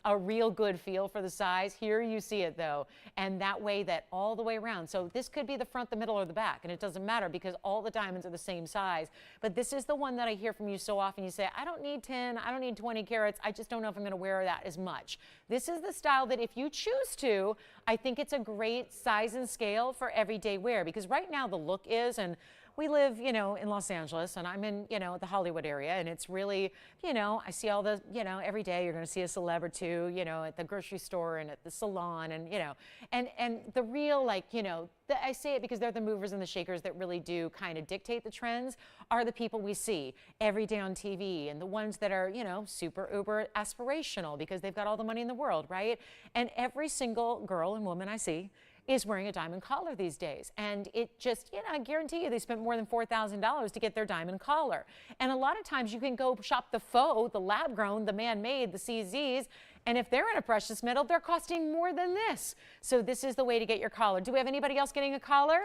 a real good feel for the size. Here you see it though, and that way that all the way around. So this could be the front, the middle, or the back, and it doesn't matter because all the diamonds are the same size. But this is the one that I hear from you so often. You say, I don't need 10, I don't need 20 carats. I just don't know if I'm going to wear that as much. This is the style that if you choose to, I think it's a great size and scale for everyday wear, because right now the look is, and we live, you know, in Los Angeles, and I'm in, you know, the Hollywood area, and it's really, you know, I see all the, you know, every day you're going to see a celeb or two, you know, at the grocery store and at the salon, and, you know, and the real, like, you know, I say it because they're the movers and the shakers that really do kind of dictate the trends, are the people we see every day on TV, and the ones that are, you know, super uber aspirational because they've got all the money in the world, right? And every single girl and woman I see is wearing a diamond collar these days. And it just, you know, I guarantee you they spent more than $4,000 to get their diamond collar. And a lot of times you can go shop the faux, the lab grown, the man-made, the CZs, and if they're in a precious metal, they're costing more than this. So this is the way to get your collar. Do we have anybody else getting a collar?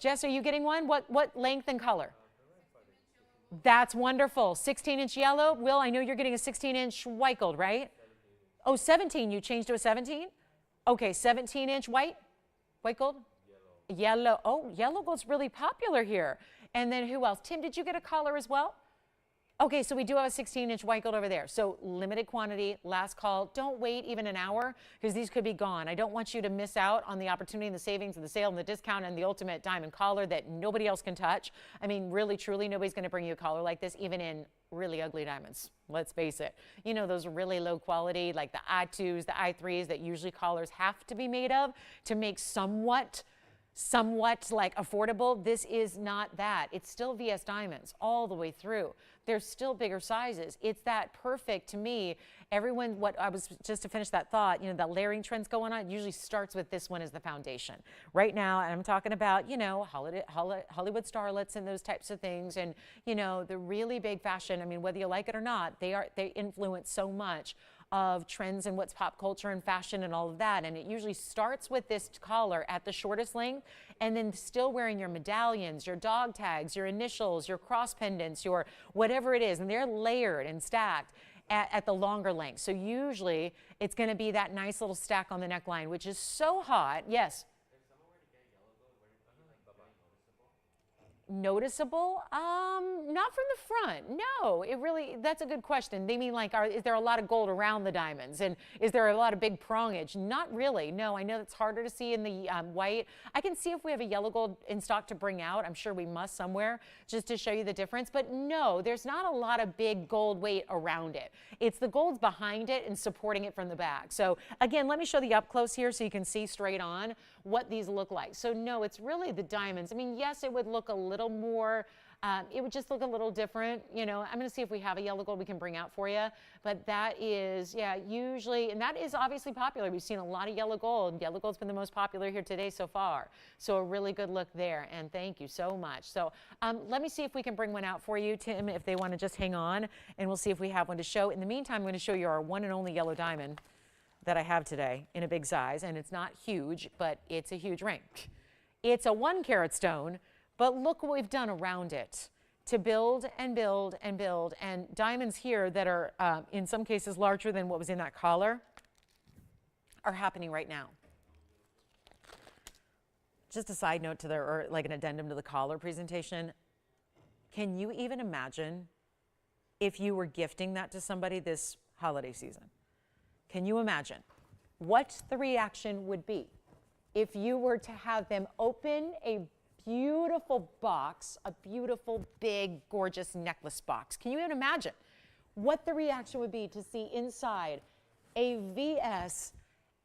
Jess, are you getting one? What length and color? That's wonderful. 16-inch yellow. Will, I know you're getting a 16-inch white gold, right? Oh, 17. You changed to a 17? Okay, 17-inch white? White gold? Yellow. Oh, yellow gold's really popular here. And then who else? Tim, did you get a collar as well? Okay, so we do have a 16-inch white gold over there. So limited quantity, last call. Don't wait even an hour because these could be gone. I don't want you to miss out on the opportunity and the savings and the sale and the discount and the ultimate diamond collar that nobody else can touch. I mean, really, truly, nobody's going to bring you a collar like this, even in really ugly diamonds. Let's face it. You know, those really low quality, like the I2s, the I3s that usually collars have to be made of to make somewhat like affordable. This is not that. It's still VS diamonds all the way through. There's still bigger sizes. It's that perfect to me. Everyone, what I was just to finish that thought, you know, that layering trend's going on, it usually starts with this one as the foundation. Right now, and I'm talking about, you know, Hollywood starlets and those types of things, and, you know, the really big fashion. I mean, whether you like it or not, they influence so much of trends and what's pop culture and fashion and all of that. And it usually starts with this collar at the shortest length, and then still wearing your medallions, your dog tags, your initials, your cross pendants, your whatever it is, and they're layered and stacked at the longer length. So usually it's going to be that nice little stack on the neckline, which is so hot. Yes? noticeable? Not from the front. No, that's a good question. They mean like, is there a lot of gold around the diamonds? And is there a lot of big prongage? Not really. No, I know that's harder to see in the white. I can see if we have a yellow gold in stock to bring out. I'm sure we must somewhere just to show you the difference. But no, there's not a lot of big gold weight around it. It's the gold's behind it and supporting it from the back. So again, let me show the up close here so you can see straight on what these look like. So no, it's really the diamonds. I mean, yes, it would look a little more, it would just look a little different. You know, I'm going to see if we have a yellow gold we can bring out for you. But that is, yeah, usually, and that is obviously popular. We've seen a lot of yellow gold. Yellow gold's been the most popular here today so far. So a really good look there. And thank you so much. So let me see if we can bring one out for you, Tim, if they want to just hang on. And we'll see if we have one to show. In the meantime, I'm going to show you our one and only yellow diamond that I have today in a big size. And it's not huge, but it's a huge ring. It's a 1 carat stone. But look what we've done around it to build and build and build. And diamonds here that are in some cases larger than what was in that collar are happening right now. Just a side note to the, or like an addendum to the collar presentation. Can you even imagine if you were gifting that to somebody this holiday season? Can you imagine what the reaction would be if you were to have them open a beautiful box, a beautiful, big, gorgeous necklace box? Can you even imagine what the reaction would be to see inside a VS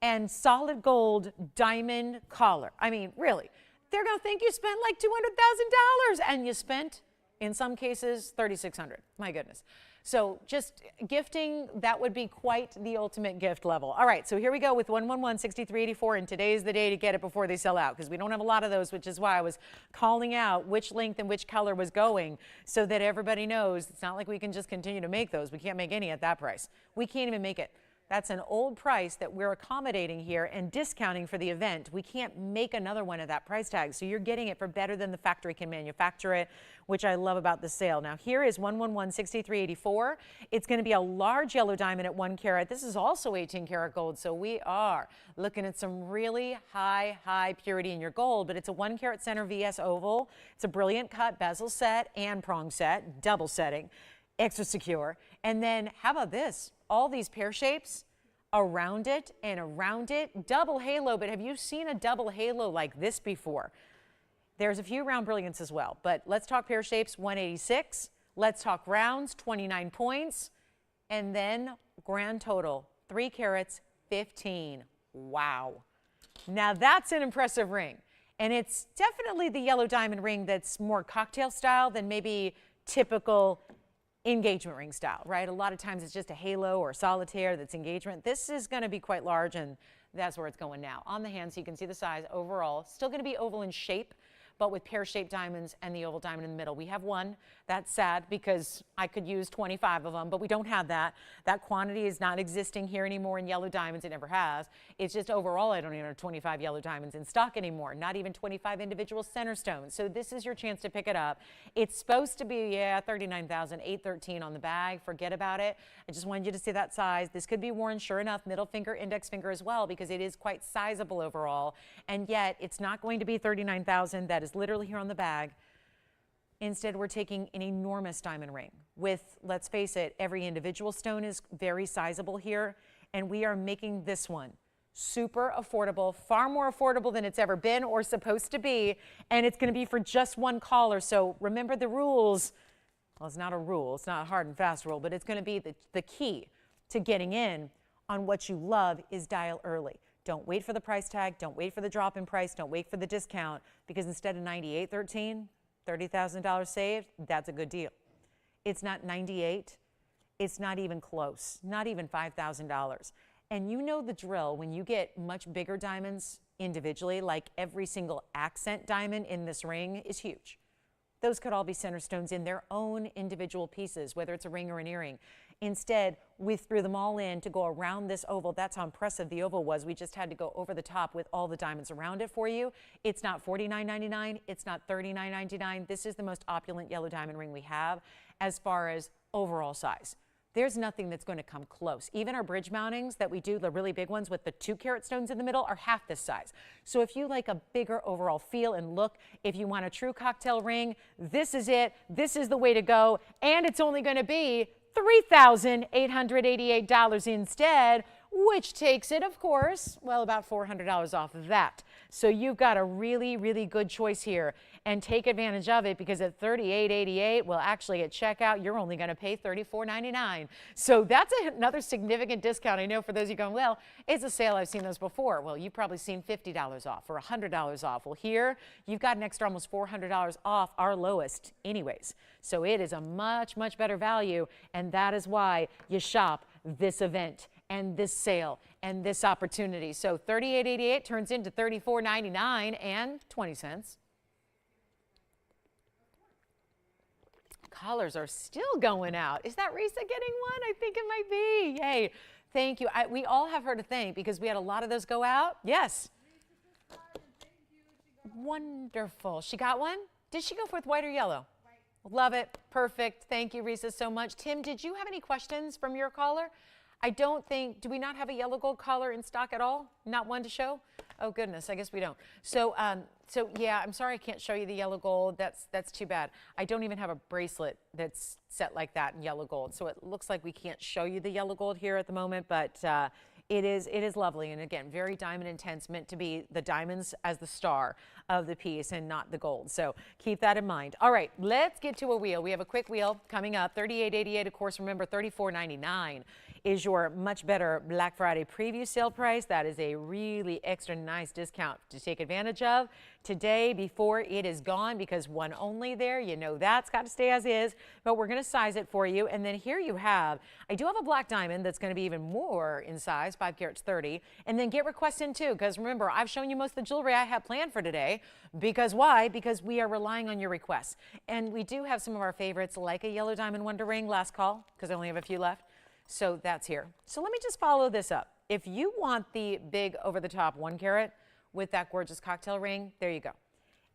and solid gold diamond collar? I mean, really, they're going to think you spent like $200,000, and you spent, in some cases, $3,600. My goodness. So just gifting, that would be quite the ultimate gift level. All right, so here we go with 111-6384, and today's the day to get it before they sell out, because we don't have a lot of those, which is why I was calling out which length and which color was going so that everybody knows. It's not like we can just continue to make those. We can't make any at that price. We can't even make it. That's an old price that we're accommodating here and discounting for the event. We can't make another one at that price tag. So you're getting it for better than the factory can manufacture it, which I love about the sale. Now here is 111-6384. It's going to be a large yellow diamond at 1 carat. This is also 18 karat gold. So we are looking at some really high purity in your gold, but it's a 1 carat center VS oval. It's a brilliant cut bezel set and prong set, double setting, extra secure. And then how about this? All these pear shapes around it and around it, double halo. But have you seen a double halo like this before? There's a few round brilliants as well, but let's talk pear shapes, 186. Let's talk rounds, 29 points. And then grand total, 3 carats, 15. Wow. Now that's an impressive ring. And it's definitely the yellow diamond ring that's more cocktail style than maybe typical engagement ring style, right? A lot of times it's just a halo or a solitaire that's engagement. This is going to be quite large, and that's where it's going now. On the hand, so you can see the size overall. Still going to be oval in shape, but with pear-shaped diamonds and the oval diamond in the middle. We have one. That's sad because I could use 25 of them, but we don't have that. That quantity is not existing here anymore in yellow diamonds. It never has. It's just overall I don't even have 25 yellow diamonds in stock anymore, not even 25 individual center stones. So this is your chance to pick it up. It's supposed to be, yeah, $39,813 on the bag. Forget about it. I just wanted you to see that size. This could be worn, sure enough, middle finger, index finger as well, because it is quite sizable overall. And yet it's not going to be $39,000. That is literally here on the bag. Instead, we're taking an enormous diamond ring with, let's face it, every individual stone is very sizable here, and we are making this one super affordable, far more affordable than it's ever been or supposed to be, and it's going to be for just one caller. So remember the rules. Well, it's not a rule. It's not a hard and fast rule, but it's going to be the key to getting in on what you love is dial early. Don't wait for the price tag. Don't wait for the drop in price. Don't wait for the discount, because instead of $98.13, $30,000 saved, that's a good deal. It's not $98. It's not even close, not even $5,000. And you know the drill when you get much bigger diamonds individually, like every single accent diamond in this ring is huge. Those could all be center stones in their own individual pieces, whether it's a ring or an earring. Instead, we threw them all in to go around this oval. That's how impressive the oval was. We just had to go over the top with all the diamonds around it for you. It's not $49.99. It's not $39.99. This is the most opulent yellow diamond ring we have as far as overall size. There's nothing that's going to come close. Even our bridge mountings that we do, the really big ones with the 2 carat stones in the middle, are half this size. So if you like a bigger overall feel and look, if you want a true cocktail ring, this is it. This is the way to go. And it's only going to be $3,888 instead, which takes it, of course, well, about $400 off of that. So you've got a really, really good choice here, and take advantage of it, because at $38.88, well, actually at checkout, you're only going to pay $34.99. So that's another significant discount. I know for those of you going, well, it's a sale, I've seen those before. Well, you've probably seen $50 off or $100 off. Well, here you've got an extra almost $400 off our lowest anyways. So it is a much, much better value, and that is why you shop this event and this sale and this opportunity. So $38.88 turns into $34.99 and 20 cents. Colors are still going out. Is that Risa getting one? I think it might be. Yay. Thank you. We all have her to thank, because we had a lot of those go out. Yes. Wonderful. She got one? Did she go with white or yellow? White. Love it. Perfect. Thank you, Risa, so much. Tim, did you have any questions from your caller? I don't think, do we not have a yellow gold collar in stock at all? Not one to show? Oh goodness, I guess we don't. So yeah, I'm sorry I can't show you the yellow gold. That's too bad. I don't even have a bracelet that's set like that in yellow gold. So it looks like we can't show you the yellow gold here at the moment, but it is lovely. And again, very diamond intense, meant to be the diamonds as the star of the piece and not the gold. So keep that in mind. All right, let's get to a wheel. We have a quick wheel coming up. $38.88, of course, remember $34.99 is your much better Black Friday preview sale price. That is a really extra nice discount to take advantage of today before it is gone, because one only there. You know that's got to stay as is, but we're going to size it for you. And then here you have, I do have a black diamond that's going to be even more in size, 5 carats 30. And then get requests in too, because remember, I've shown you most of the jewelry I have planned for today. Because why? Because we are relying on your requests. And we do have some of our favorites, like a yellow diamond wonder ring, last call, because I only have a few left. So that's here. So let me just follow this up. If you want the big over-the-top 1 carat with that gorgeous cocktail ring, there you go.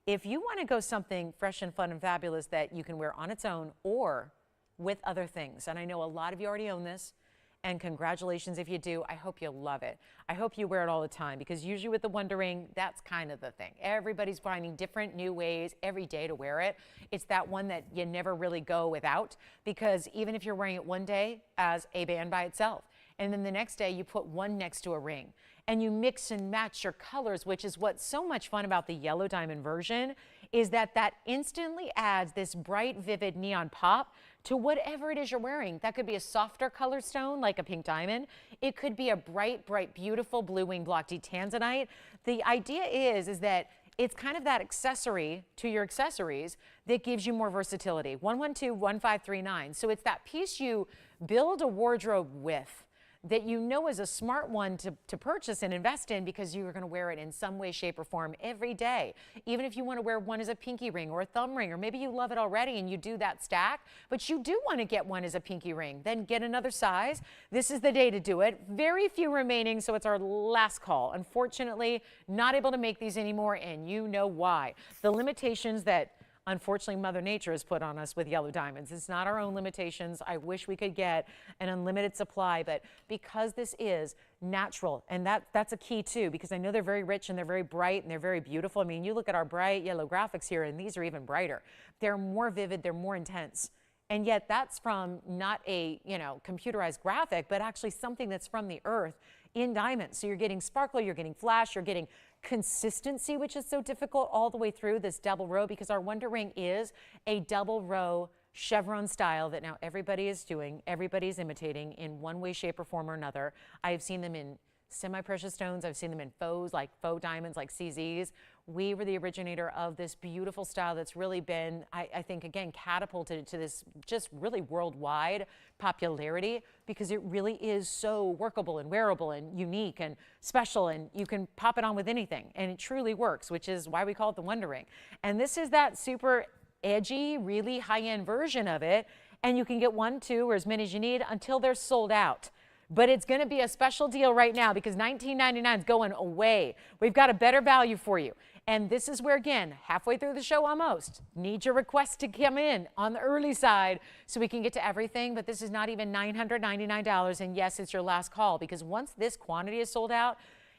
If you want to go something fresh and fun and fabulous that you can wear on its own or with other things, and I know a lot of you already own this, and congratulations if you do. I hope you'll love it. I hope you wear it all the time, because usually with the Wonder Ring, that's kind of the thing. Everybody's finding different new ways every day to wear it. It's that one that you never really go without, because even if you're wearing it one day as a band by itself, and then the next day you put one next to a ring, and you mix and match your colors, which is what's so much fun about the yellow diamond version, is that instantly adds this bright, vivid neon pop to whatever it is you're wearing. That could be a softer color stone like a pink diamond. It could be a bright, bright, beautiful blue wing block D tanzanite. The idea is that it's kind of that accessory to your accessories that gives you more versatility. 112-1539. So it's that piece you build a wardrobe with, that you know is a smart one to purchase and invest in, because you're going to wear it in some way, shape, or form every day. Even if you want to wear one as a pinky ring or a thumb ring, or maybe you love it already and you do that stack, but you do want to get one as a pinky ring, then get another size. This is the day to do it. Very few remaining, so it's our last call. Unfortunately, not able to make these anymore, and you know why. The limitations that unfortunately Mother Nature has put on us with yellow diamonds. It's not our own limitations. I wish we could get an unlimited supply, but because this is natural, and that's a key too, because I know they're very rich and they're very bright and they're very beautiful. I mean, you look at our bright yellow graphics here, and these are even brighter. They're more vivid, they're more intense. And yet that's from not a, computerized graphic, but actually something that's from the earth in diamonds. So you're getting sparkle, you're getting flash, you're getting consistency, which is so difficult all the way through this double row, because our Wonder Ring is a double row chevron style that now everybody is doing, everybody's imitating in one way, shape, or form or another. I've seen them in semi-precious stones. I've seen them in faux, like faux diamonds, like CZs. We were the originator of this beautiful style that's really been, I think, again, catapulted to this just really worldwide popularity, because it really is so workable and wearable and unique and special, and you can pop it on with anything, and it truly works, which is why we call it the Wonder Ring. And this is that super edgy, really high-end version of it, and you can get 1, 2, or as many as you need until they're sold out. but it's going to be a special deal right now because $19.99 is going away. We've got a better value for you. And this is where, again, halfway through the show almost, need your request to come in on the early side so we can get to everything. But this is not even $999. And yes, it's your last call because once this quantity is sold out,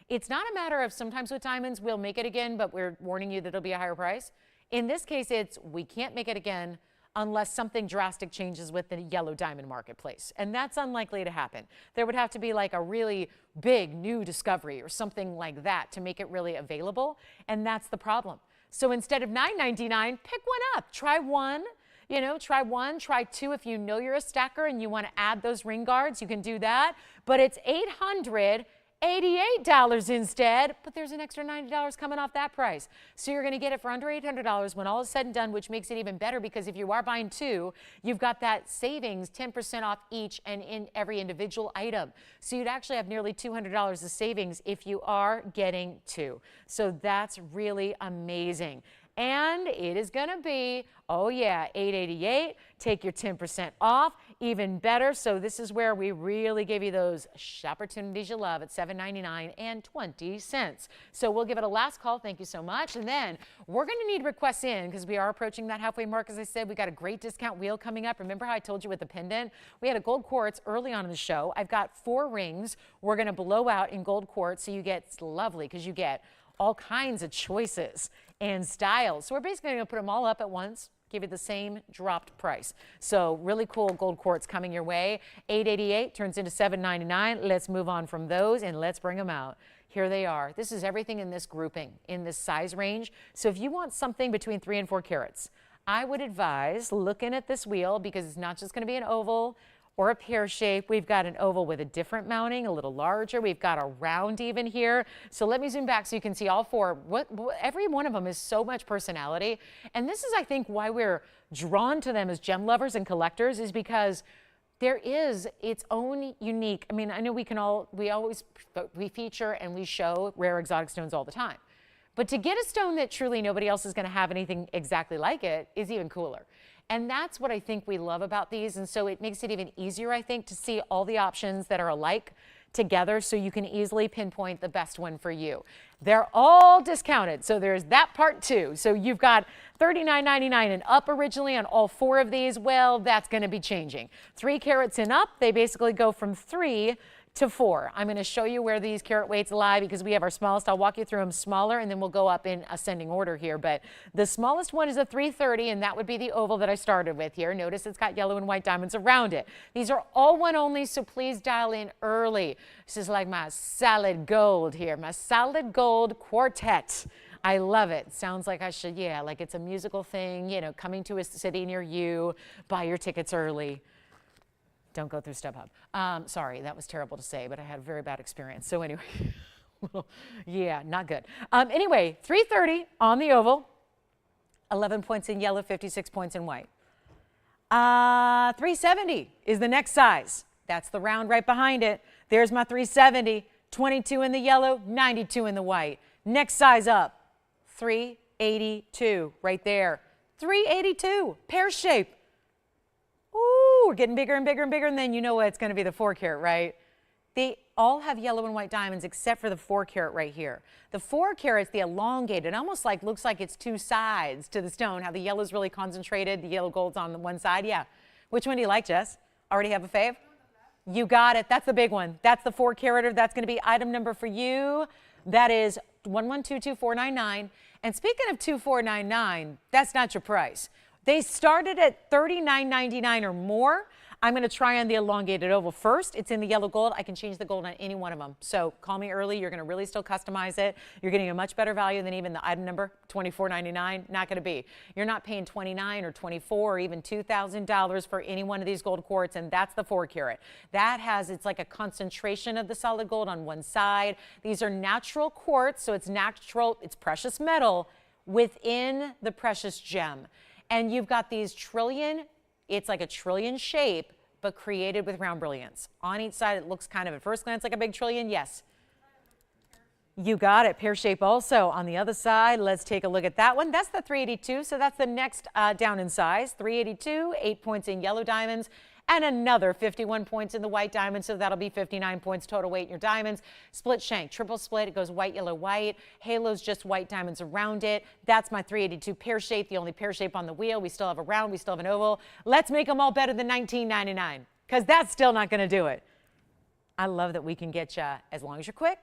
it's not a matter of sometimes with diamonds, we'll make it again, but we're warning you that it'll be a higher price. In this case, it's we can't make it again unless something drastic changes with the yellow diamond marketplace. And that's unlikely to happen. There would have to be like a really big new discovery or something like that to make it really available. And that's the problem. So instead of $9.99, pick one up. Try one. Try one, try two. If you know you're a stacker and you want to add those ring guards, you can do that. But it's $888 instead, but there's an extra $90 coming off that price. So you're going to get it for under $800 when all is said and done, which makes it even better because if you are buying two, you've got that savings, 10% off each and in every individual item. So you'd actually have nearly $200 of savings if you are getting two. So that's really amazing. And it is going to be, oh yeah, $888. Take your 10% off, even better. So this is where we really give you those opportunities you love at $7.99.20. So we'll give it a last call. Thank you so much. And then we're going to need requests in because we are approaching that halfway mark. As I said, we got a great discount wheel coming up. Remember how I told you with the pendant? We had a gold quartz early on in the show. I've got 4 rings we're going to blow out in gold quartz. So you get, it's lovely because you get all kinds of choices and styles. So we're basically going to put them all up at once, give you the same dropped price. So really cool gold quartz coming your way. $888 turns into $799. Let's move on from those and let's bring them out. Here they are. This is everything in this grouping, in this size range. So if you want something between 3 and 4 carats, I would advise looking at this wheel because it's not just going to be an oval or a pear shape. We've got an oval with a different mounting, a little larger. We've got a round even here. So let me zoom back so you can see all 4. Every one of them is so much personality. And this is, I think, why we're drawn to them as gem lovers and collectors is because there is its own unique, I mean, I know we feature and we show rare exotic stones all the time. But to get a stone that truly nobody else is going to have anything exactly like it is even cooler. And that's what I think we love about these. And so it makes it even easier, I think, to see all the options that are alike together so you can easily pinpoint the best one for you. They're all discounted. So there's that part too. So you've got $39.99 and up originally on all 4 of these. Well, that's going to be changing. 3 carats and up, they basically go from 3 to 4. I'm going to show you where these carat weights lie because we have our smallest. I'll walk you through them smaller and then we'll go up in ascending order here. But the smallest one is a 330 and that would be the oval that I started with here. Notice it's got yellow and white diamonds around it. These are all one only, so please dial in early. This is like my solid gold here, my solid gold quartet. I love it. Sounds like I should, yeah, like it's a musical thing, coming to a city near you, buy your tickets early. Don't go through StubHub. Sorry, that was terrible to say, but I had a very bad experience. So anyway, yeah, not good. Anyway, 330 on the oval, 11 points in yellow, 56 points in white. 370 is the next size. That's the round right behind it. There's my 370, 22 in the yellow, 92 in the white. Next size up, 382 right there. 382, pear shape. Ooh, we're getting bigger and bigger and bigger, and then you know what? It's going to be the 4 carat, right? They all have yellow and white diamonds except for the 4 carat right here. The 4 carat's the elongated, almost like looks like it's 2 sides to the stone, how the yellow's really concentrated, the yellow gold's on the one side. Yeah. Which one do you like, Jess? Already have a fave? You got it. That's the big one. That's the 4 carat. That's going to be item number for you. That is 1122-2499. And speaking of 2499, that's not your price. They started at $39.99 or more. I'm going to try on the elongated oval first. It's in the yellow gold. I can change the gold on any one of them. So call me early. You're going to really still customize it. You're getting a much better value than even the item number, $24.99. Not going to be. You're not paying $29 or $24 or even $2,000 for any one of these gold quartz, and that's the 4 carat. That has, it's like a concentration of the solid gold on one side. These are natural quartz, so it's natural, it's precious metal within the precious gem. And you've got these trillion, it's like a trillion shape, but created with round brilliance. On each side, it looks kind of at first glance like a big trillion. Yes. You got it. Pear shape also. On the other side, let's take a look at that one. That's the 382, so that's the next down in size. 382, 8 points in yellow diamonds. and another 51 points in the white diamond. So that'll be 59 points total weight in your diamonds. Split shank, triple split. It goes white, yellow, white. Halo's just white diamonds around it. That's my 382 pear shape, the only pear shape on the wheel. We still have a round, we still have an oval. Let's make them all better than $19.99 because that's still not going to do it. I love that we can get you, as long as you're quick,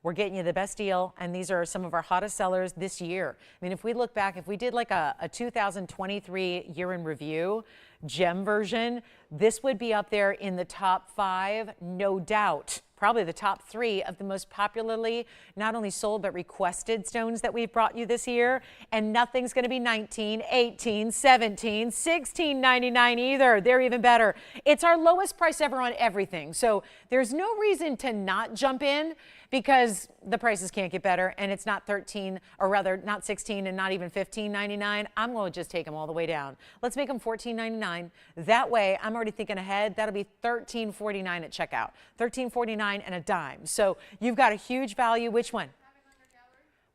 we're getting you the best deal, and these are some of our hottest sellers this year. I mean, if we look back, if we did like a 2023 year in review gem version, this would be up there in the top 5, no doubt. Probably the top 3 of the most popularly not only sold but requested stones that we've brought you this year. And nothing's going to be $19, $18, $17, $16.99 either. They're even better. It's our lowest price ever on everything. So there's no reason to not jump in because the prices can't get better, and it's not 13, or rather not 16 and not even $15.99. I'm going to just take them all the way down. Let's make them $14.99. That way, I'm already thinking ahead. That'll be $13.49 at checkout. $13.49 and a dime. So you've got a huge value. Which one?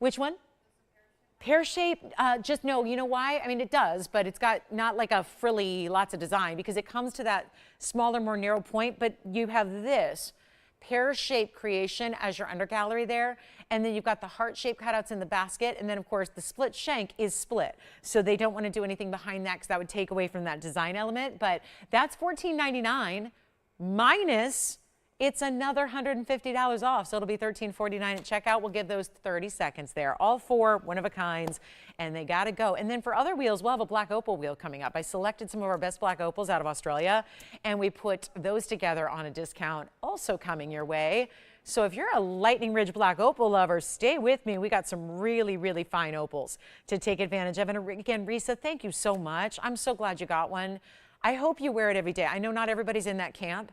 Which one? Pear shape, just no, you know why? I mean, it does, but it's got not like a frilly, lots of design because it comes to that smaller, more narrow point, but you have this pear-shaped creation as your undergallery there, and then you've got the heart-shaped cutouts in the basket, and then of course the split shank is split, so they don't want to do anything behind that because that would take away from that design element. But that's $14.99 minus it's another $150 off, so it'll be $13.49 at checkout. We'll give those 30 seconds there. All 4 one-of-a-kinds, and they got to go. And then for other wheels, we'll have a black opal wheel coming up. I selected some of our best black opals out of Australia, and we put those together on a discount, also coming your way. So if you're a Lightning Ridge black opal lover, stay with me. We got some really, really fine opals to take advantage of. And again, Risa, thank you so much. I'm so glad you got one. I hope you wear it every day. I know not everybody's in that camp.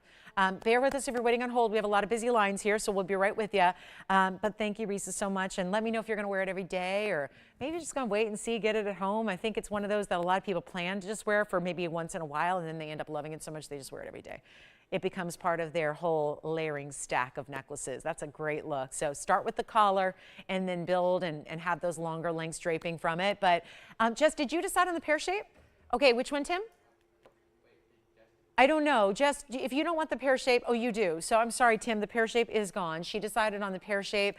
Bear with us if you're waiting on hold. We have a lot of busy lines here, so we'll be right with you. But thank you, Risa, so much. And let me know if you're going to wear it every day, or maybe you're just going to wait and see, get it at home. I think it's one of those that a lot of people plan to just wear for maybe once in a while, and then they end up loving it so much they just wear it every day. It becomes part of their whole layering stack of necklaces. That's a great look. So start with the collar and then build and have those longer lengths draping from it. But Jess, did you decide on the pear shape? Okay, which one, Tim? I don't know. Just if you don't want the pear shape, oh, you do. So I'm sorry, Tim, the pear shape is gone. She decided on the pear shape.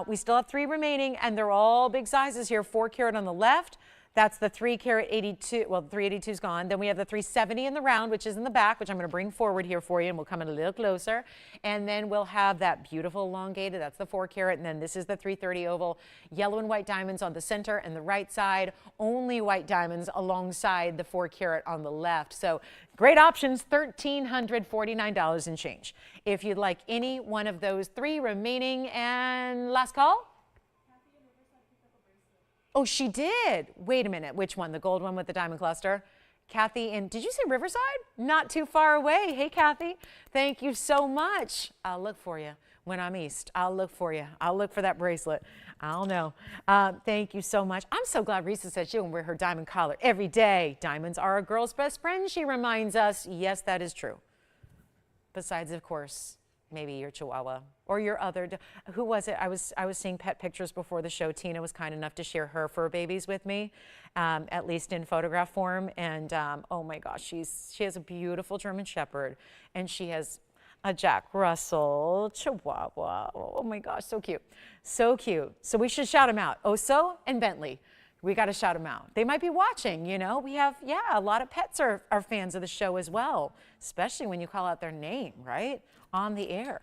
We still have 3 remaining, and they're all big sizes here. 4 carat on the left. That's the 3 carat 82. Well, the 382 is gone. Then we have the 370 in the round, which is in the back, which I'm going to bring forward here for you, and we'll come in a little closer. And then we'll have that beautiful elongated. That's the 4 carat. And then this is the 330 oval. Yellow and white diamonds on the center and the right side. Only white diamonds alongside the 4 carat on the left. So great options, $1,349 and change. If you'd like any one of those 3 remaining, and last call. Oh, she did. Wait a minute. Which one? The gold one with the diamond cluster? Kathy, and did you say Riverside? Not too far away. Hey, Kathy. Thank you so much. I'll look for you when I'm east. I'll look for you. I'll look for that bracelet. I'll know. Thank you so much. I'm so glad Risa said she will wear her diamond collar every day. Diamonds are a girl's best friend, she reminds us. Yes, that is true. Besides, of course, maybe your Chihuahua or your other, who was it? I was seeing pet pictures before the show. Tina was kind enough to share her fur babies with me, at least in photograph form. And oh my gosh, she has a beautiful German Shepherd, and she has a Jack Russell Chihuahua. Oh my gosh, so cute. So cute. So we should shout them out. Oso and Bentley. We got to shout them out. They might be watching, you know. We have, yeah, a lot of pets are fans of the show as well, especially when you call out their name, right? On the air.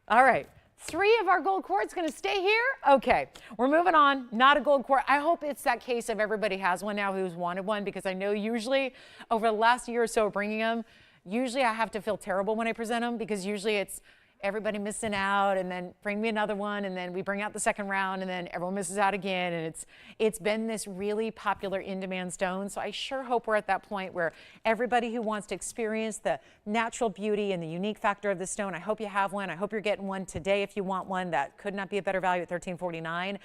All right. 3 of our gold quartz going to stay here. Okay, we're moving on. Not a gold quartz. I hope it's that case of everybody has one now who's wanted one, because I know usually over the last year or so bringing them, usually I have to feel terrible when I present them, because usually it's everybody missing out, and then bring me another one, and then we bring out the second round, and then everyone misses out again, and it's been this really popular in-demand stone. So I sure hope we're at that point where everybody who wants to experience the natural beauty and the unique factor of the stone, I hope you have one. I hope you're getting one today if you want one. That could not be a better value at $13.49.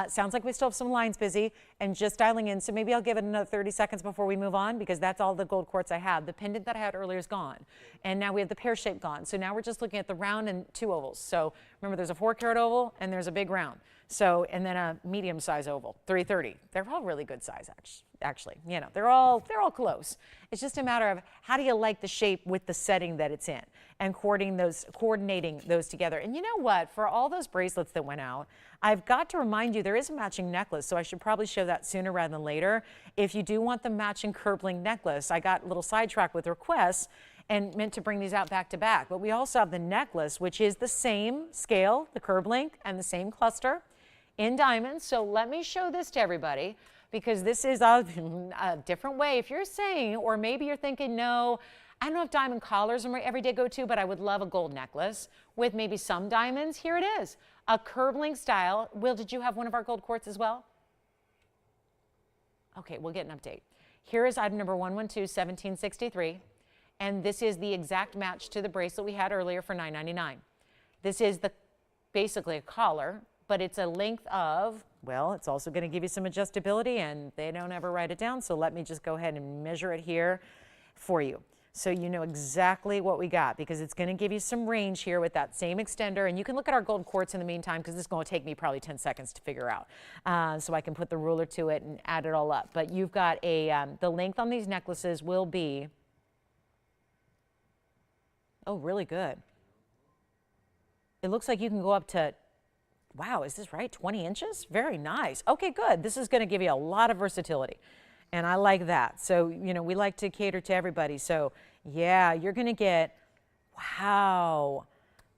Sounds like we still have some lines busy and just dialing in, so maybe I'll give it another 30 seconds before we move on, because that's all the gold quartz I have. The pendant that I had earlier is gone, and now we have the pear shape gone. So now we're just looking at the round and 2 ovals. So remember, there's a 4 carat oval and there's a big round. So, and then a medium size oval, 330. They're all really good size, actually. actually, you know, they're all close. It's just a matter of how do you like the shape with the setting that it's in and coordinating those together. And you know what? For all those bracelets that went out, I've got to remind you there is a matching necklace, so I should probably show that sooner rather than later. If you do want the matching curb link necklace, I got a little sidetracked with requests and meant to bring these out back to back. But we also have the necklace, which is the same scale, the curb link, and the same cluster in diamonds. So let me show this to everybody, because this is a different way. If you're saying, or maybe you're thinking, no, I don't have diamond collars in my everyday go-to, but I would love a gold necklace with maybe some diamonds. Here it is, a curb link style. Will, did you have one of our gold quartz as well? Okay, we'll get an update. Here is item number 112-1763, and this is the exact match to the bracelet we had earlier for $9.99. This is basically a collar, but it's a length of, well, it's also going to give you some adjustability, and they don't ever write it down, so let me just go ahead and measure it here for you, so you know exactly what we got, because it's going to give you some range here with that same extender. And you can look at our gold quartz in the meantime, because this is going to take me probably 10 seconds to figure out, so I can put the ruler to it and add it all up. But you've got a the length on these necklaces will be, oh, really good. It looks like you can go up to, wow, is this right, 20 inches? Very nice. Okay, good. This is going to give you a lot of versatility, and I like that. So, you know, we like to cater to everybody. So, yeah, you're going to get, wow,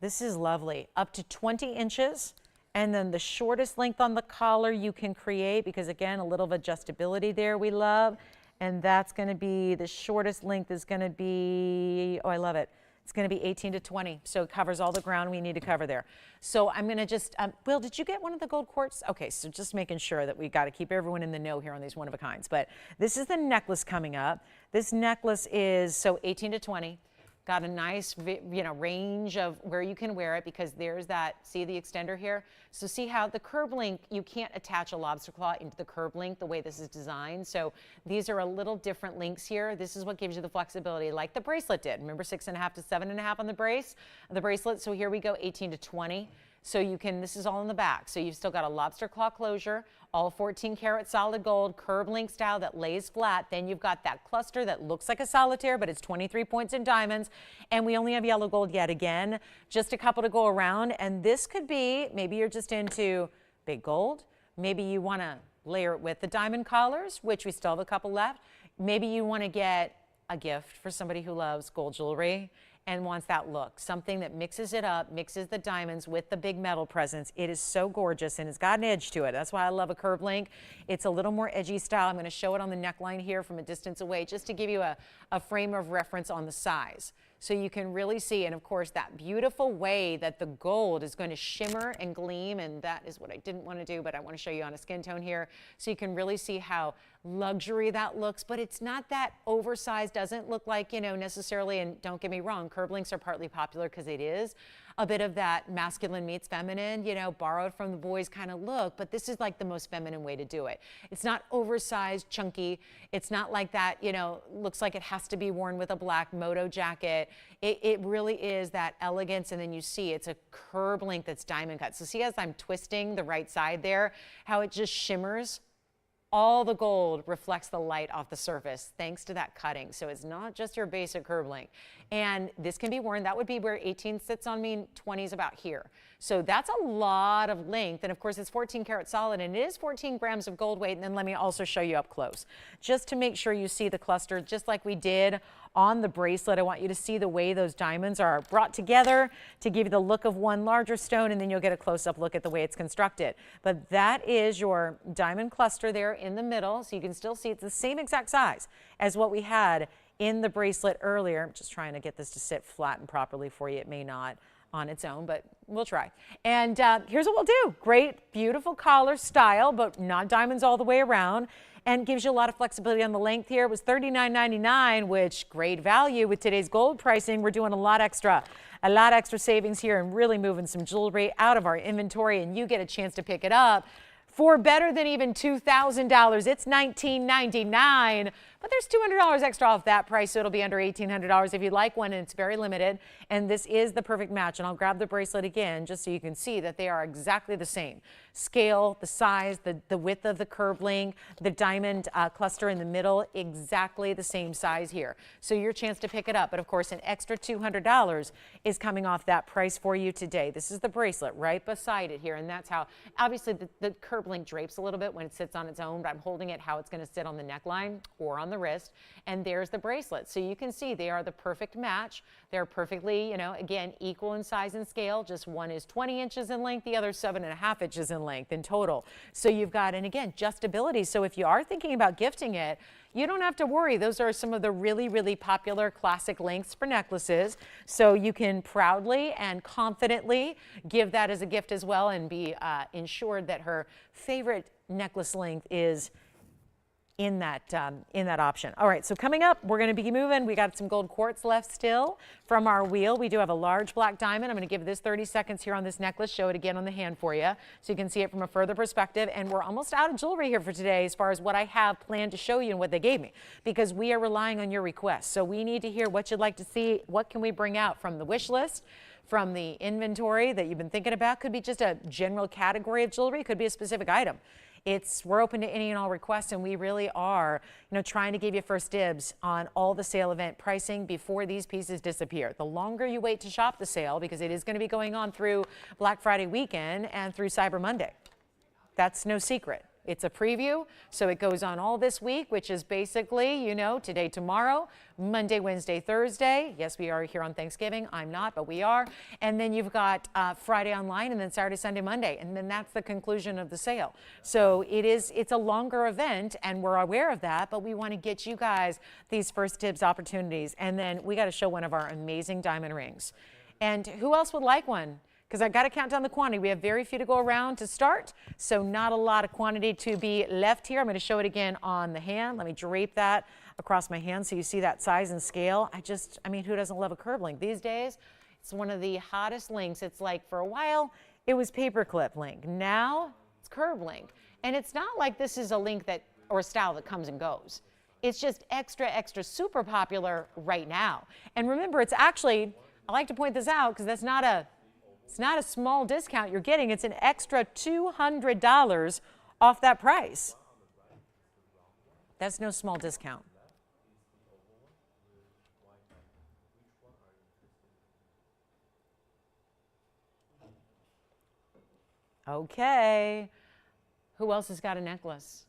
this is lovely, up to 20 inches. And then the shortest length on the collar you can create, because, again, a little of adjustability there we love. And that's going to be, the shortest length is going to be, oh, I love it. It's going to be 18 to 20, so it covers all the ground we need to cover there. So I'm going to just, Will, did you get one of the gold quartz? Okay, so just making sure that we got to keep everyone in the know here on these one-of-a-kinds. But this is the necklace coming up. This necklace is, so 18 to 20. Got a nice, you know, range of where you can wear it, because there's that, see the extender here? So see how the curb link, you can't attach a lobster claw into the curb link the way this is designed. So these are a little different links here. This is what gives you the flexibility, like the bracelet did. Remember 6.5 to 7.5 on the bracelet. So here we go, 18 to 20. So you can, this is all in the back. So you've still got a lobster claw closure, all 14 karat solid gold, curb link style that lays flat. Then you've got that cluster that looks like a solitaire, but it's 23 points in diamonds. And we only have yellow gold yet again, just a couple to go around. And this could be, maybe you're just into big gold. Maybe you want to layer it with the diamond collars, which we still have a couple left. Maybe you want to get a gift for somebody who loves gold jewelry and wants that look, something that mixes it up, mixes the diamonds with the big metal presence. It is so gorgeous, and it's got an edge to it. That's why I love a curb link. It's a little more edgy style. I'm going to show it on the neckline here from a distance away, just to give you a frame of reference on the size. So you can really see, and of course, that beautiful way that the gold is going to shimmer and gleam, and that is what I didn't want to do, but I want to show you on a skin tone here, so you can really see how luxury that looks. But it's not that oversized, doesn't look like, you know, necessarily, and don't get me wrong, curb links are partly popular because it is a bit of that masculine meets feminine, you know, borrowed from the boys kind of look, but this is like the most feminine way to do it. It's not oversized, chunky. It's not like that, you know, looks like it has to be worn with a black moto jacket. It really is that elegance, and then you see it's a curb link that's diamond cut. So see, as I'm twisting the right side there, how it just shimmers. All the gold reflects the light off the surface thanks to that cutting. So it's not just your basic curb link. And this can be worn, that would be where 18 sits on me, 20 is about here. So that's a lot of length. And of course it's 14 karat solid, and it is 14 grams of gold weight. And then let me also show you up close, just to make sure you see the cluster, just like we did on the bracelet. I want you to see the way those diamonds are brought together to give you the look of one larger stone, and then you'll get a close-up look at the way it's constructed. But that is your diamond cluster there in the middle, so you can still see it's the same exact size as what we had in the bracelet earlier. I'm just trying to get this to sit flat and properly for you. It may not on its own, but we'll try. And here's what we'll do. Great, beautiful collar style, but not diamonds all the way around, and gives you a lot of flexibility on the length here. It was $39.99, which great value with today's gold pricing. We're doing a lot extra savings here, and really moving some jewelry out of our inventory, and you get a chance to pick it up for better than even $2,000. It's $19.99. but there's $200 extra off that price, so it'll be under $1,800 if you'd like one, and it's very limited. And this is the perfect match. And I'll grab the bracelet again just so you can see that they are exactly the same. Scale, the size, the width of the curve link, the diamond cluster in the middle, exactly the same size here. So your chance to pick it up, but of course an extra $200 is coming off that price for you today. This is the bracelet right beside it here, and that's how, obviously the curve link drapes a little bit when it sits on its own, but I'm holding it how it's going to sit on the neckline or on the wrist, and there's the bracelet. So you can see they are the perfect match. They're perfectly, you know, again, equal in size and scale. Just one is 20 inches in length, the other 7.5 inches in length in total. So you've got, and again, adjustability. So if you are thinking about gifting it, you don't have to worry. Those are some of the really, really popular classic lengths for necklaces. So you can proudly and confidently give that as a gift as well, and be ensured that her favorite necklace length is in that option. All right, so coming up, we're going to be moving. We got some gold quartz left still from our wheel. We do have a large black diamond. I'm going to give this 30 seconds here on this necklace, show it again on the hand for you so you can see it from a further perspective. And we're almost out of jewelry here for today as far as what I have planned to show you and what they gave me, because we are relying on your requests. So we need to hear what you'd like to see. What can we bring out from the wish list, from the inventory that you've been thinking about? Could be just a general category of jewelry, could be a specific item. We're open to any and all requests, and we really are, you know, trying to give you first dibs on all the sale event pricing before these pieces disappear. The longer you wait to shop the sale, because it is going to be going on through Black Friday weekend and through Cyber Monday. That's no secret. It's a preview, so it goes on all this week, which is basically, you know, today, tomorrow, Monday, Wednesday, Thursday. Yes, we are here on Thanksgiving. I'm not, but we are. And then you've got Friday online, and then Saturday, Sunday, Monday. And then that's the conclusion of the sale. So it's a longer event, and we're aware of that, but we want to get you guys these first dibs opportunities. And then we got to show one of our amazing diamond rings. And who else would like one? Because I got to count down the quantity. We have very few to go around to start, so not a lot of quantity to be left here. I'm going to show it again on the hand. Let me drape that across my hand so you see that size and scale. I mean, who doesn't love a curve link these days? It's one of the hottest links. It's like, for a while, it was paperclip link. Now it's curve link. And it's not like this is a link that, or a style that comes and goes. It's just extra, extra super popular right now. And remember, it's actually, I like to point this out because it's not a small discount you're getting. It's an extra $200 off that price. That's no small discount. Okay. Who else has got a necklace?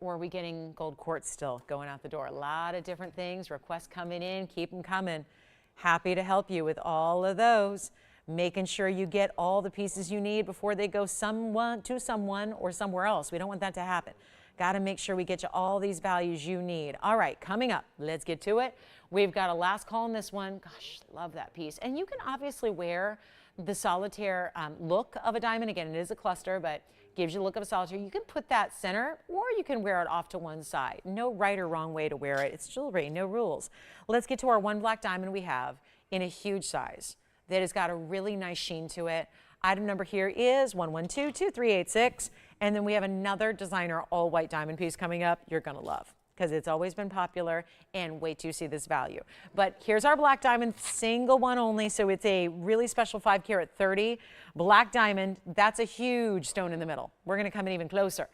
Or are we getting gold quartz still going out the door? A lot of different things, requests coming in, keep them coming. Happy to help you with all of those, making sure you get all the pieces you need before they go to someone or somewhere else. We don't want that to happen. Got to make sure we get you all these values you need. All right, coming up, let's get to it. We've got a last call on this one. Gosh, love that piece. And you can obviously wear the solitaire look of a diamond. Again, it is a cluster, but gives you the look of a solitaire. You can put that center, or you can wear it off to one side. No right or wrong way to wear it. It's jewelry, no rules. Let's get to our one black diamond we have in a huge size that has got a really nice sheen to it. Item number here is 1122386, and then we have another designer all white diamond piece coming up you're gonna love, because it's always been popular, and wait till you see this value. But here's our black diamond, single one only, so it's a really special 5 carat 30 black diamond. That's a huge stone in the middle. We're gonna come in even closer.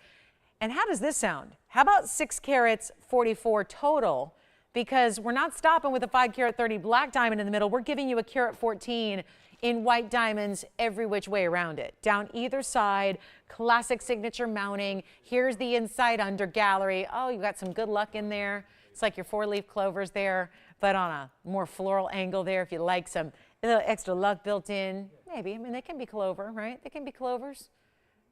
And how does this sound? How about 6 carats 44 total? Because we're not stopping with a 5 carat 30 black diamond in the middle. We're giving you a carat 14 in white diamonds every which way around it. Down either side, classic signature mounting. Here's the inside under gallery. Oh, you got some good luck in there. It's like your 4-leaf clovers there, but on a more floral angle there if you like some a little extra luck built in. Maybe, I mean, they can be clover, right? They can be clovers.